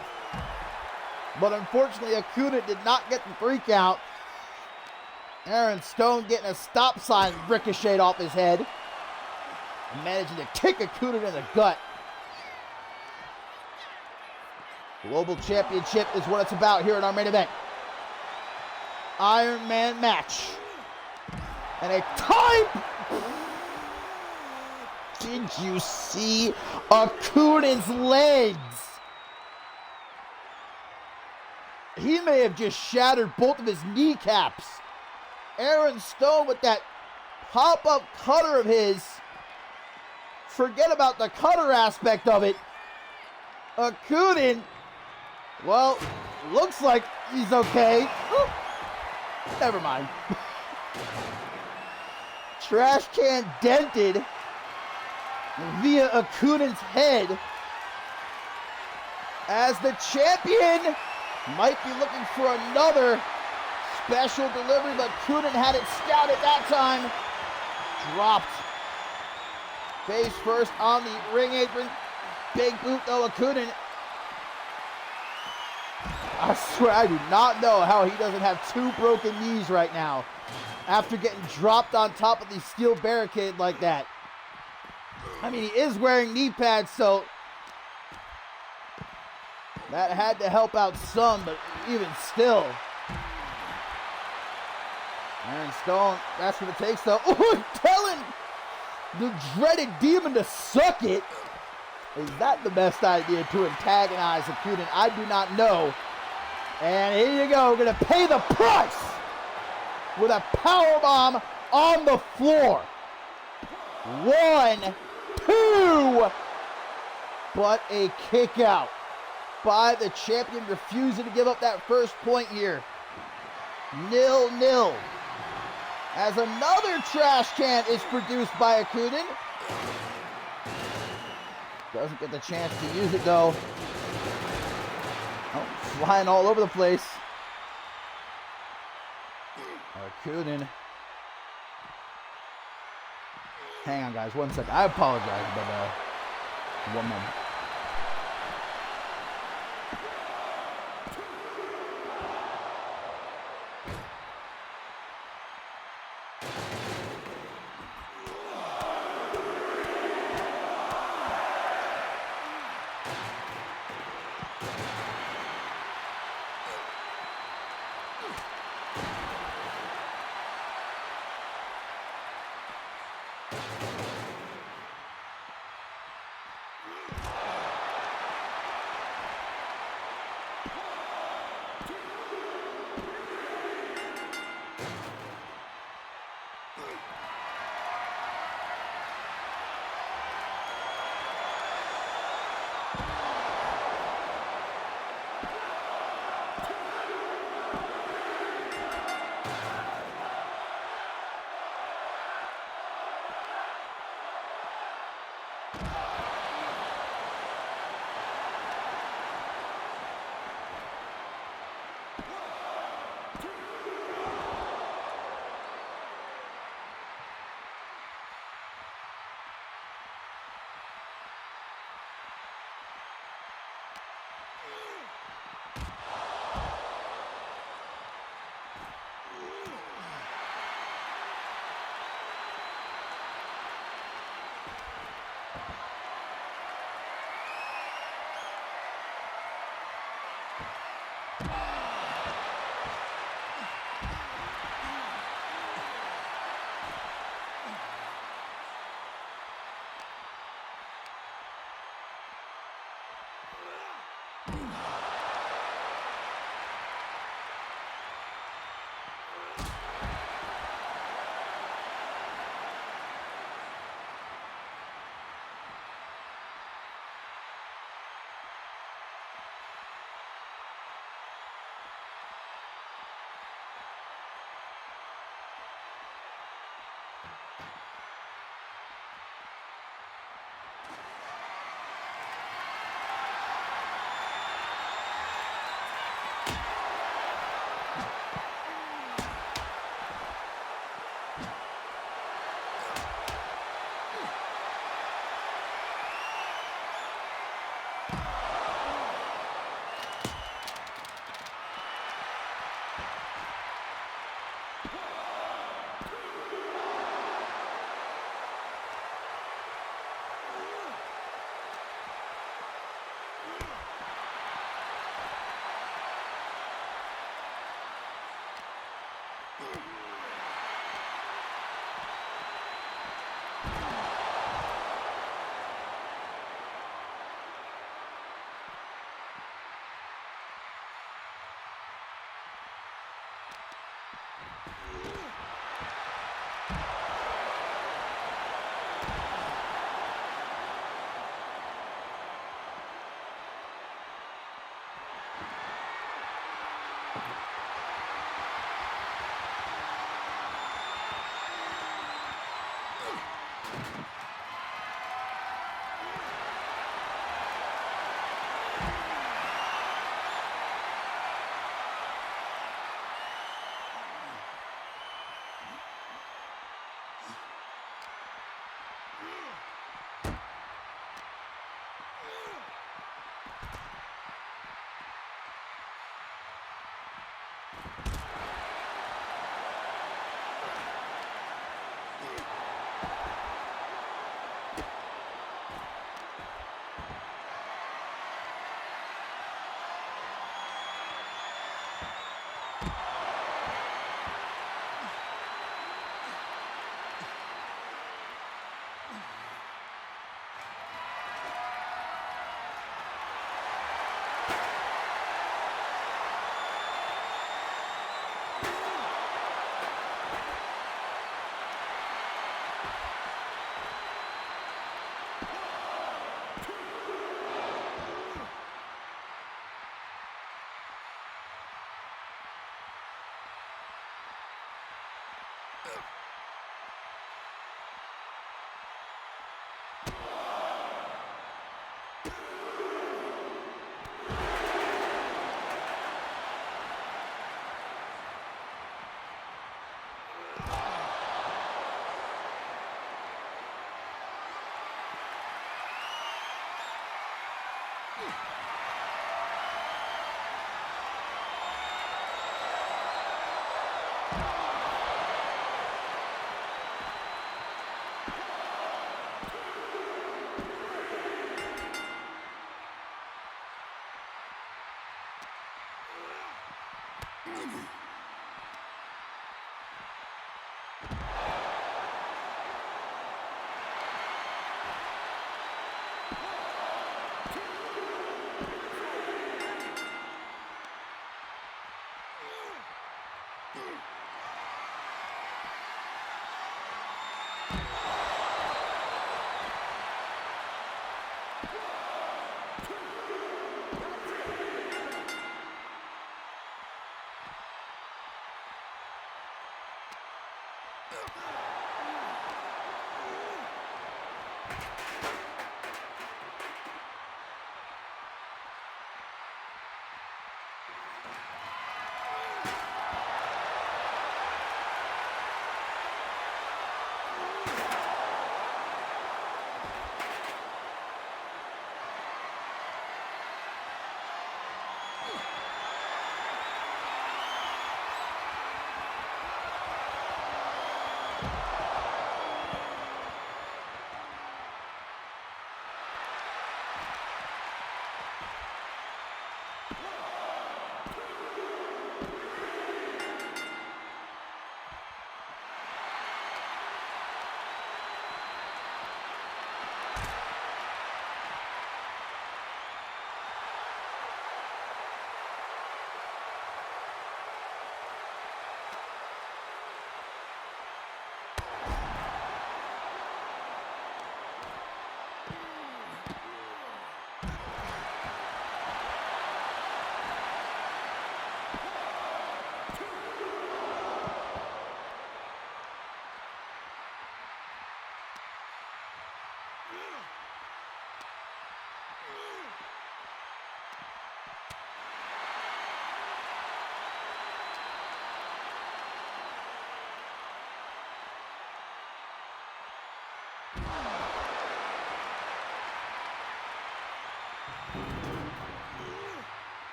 But unfortunately, Akuda did not get the 3 count. Aaron Stone getting a stop sign ricocheted off his head. And managing to kick Akuda in the gut. Global Championship is what it's about here in our main event. Iron Man match. And a time... Did you see Akuda's legs? He may have just shattered both of his kneecaps. Aaron Stone with that pop-up cutter of his. Forget about the cutter aspect of it. Akuda, well, looks like he's okay. Ooh, never mind. Trash can dented via Akuda's head. As the champion might be looking for another special delivery, but Akuda had it scouted that time. Dropped. Face first on the ring apron. Big boot though, Akuda. I swear I do not know how he doesn't have 2 broken knees right now after getting dropped on top of the steel barricade like that. I mean, he is wearing knee pads, so that had to help out some, but even still. Aaron Stone, that's what it takes though. Ooh, telling the dreaded demon to suck it. Is that the best idea to antagonize Akuda? I do not know. And here you go, we're gonna pay the price with a powerbomb on the floor. 1, 2, but a kick out by the champion, refusing to give up that first point here. 0-0. As another trash can is produced by Akuda. Doesn't get the chance to use it though. Oh, flying all over the place. Akuda. Hang on guys, 1 second. I apologize, but 1 moment.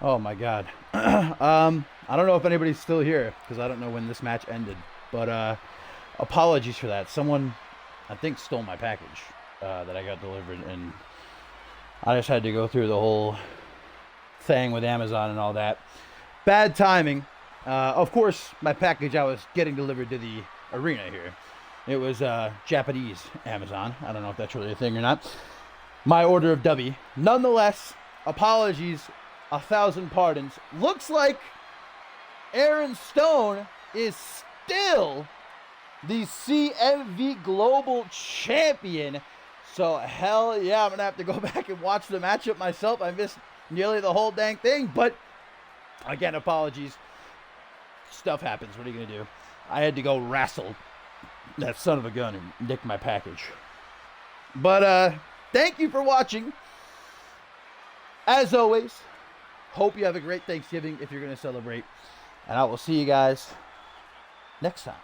Oh my God. I don't know if anybody's still here because I don't know when this match ended, but apologies for that. Someone, I think, stole my package that I got delivered, and I just had to go through the whole thing with Amazon and all that. Bad timing. Of course, my package I was getting delivered to the arena here. It was Japanese Amazon. I don't know if that's really a thing or not. My order of W. Nonetheless, apologies, 1,000 pardons. Looks like Aaron Stone is still the CMV Global Champion. So, hell yeah, I'm going to have to go back and watch the matchup myself. I missed nearly the whole dang thing. But, again, apologies. Stuff happens. What are you going to do? I had to go wrestle that son of a gun and nick my package. But, thank you for watching. As always, hope you have a great Thanksgiving if you're going to celebrate. And I will see you guys next time.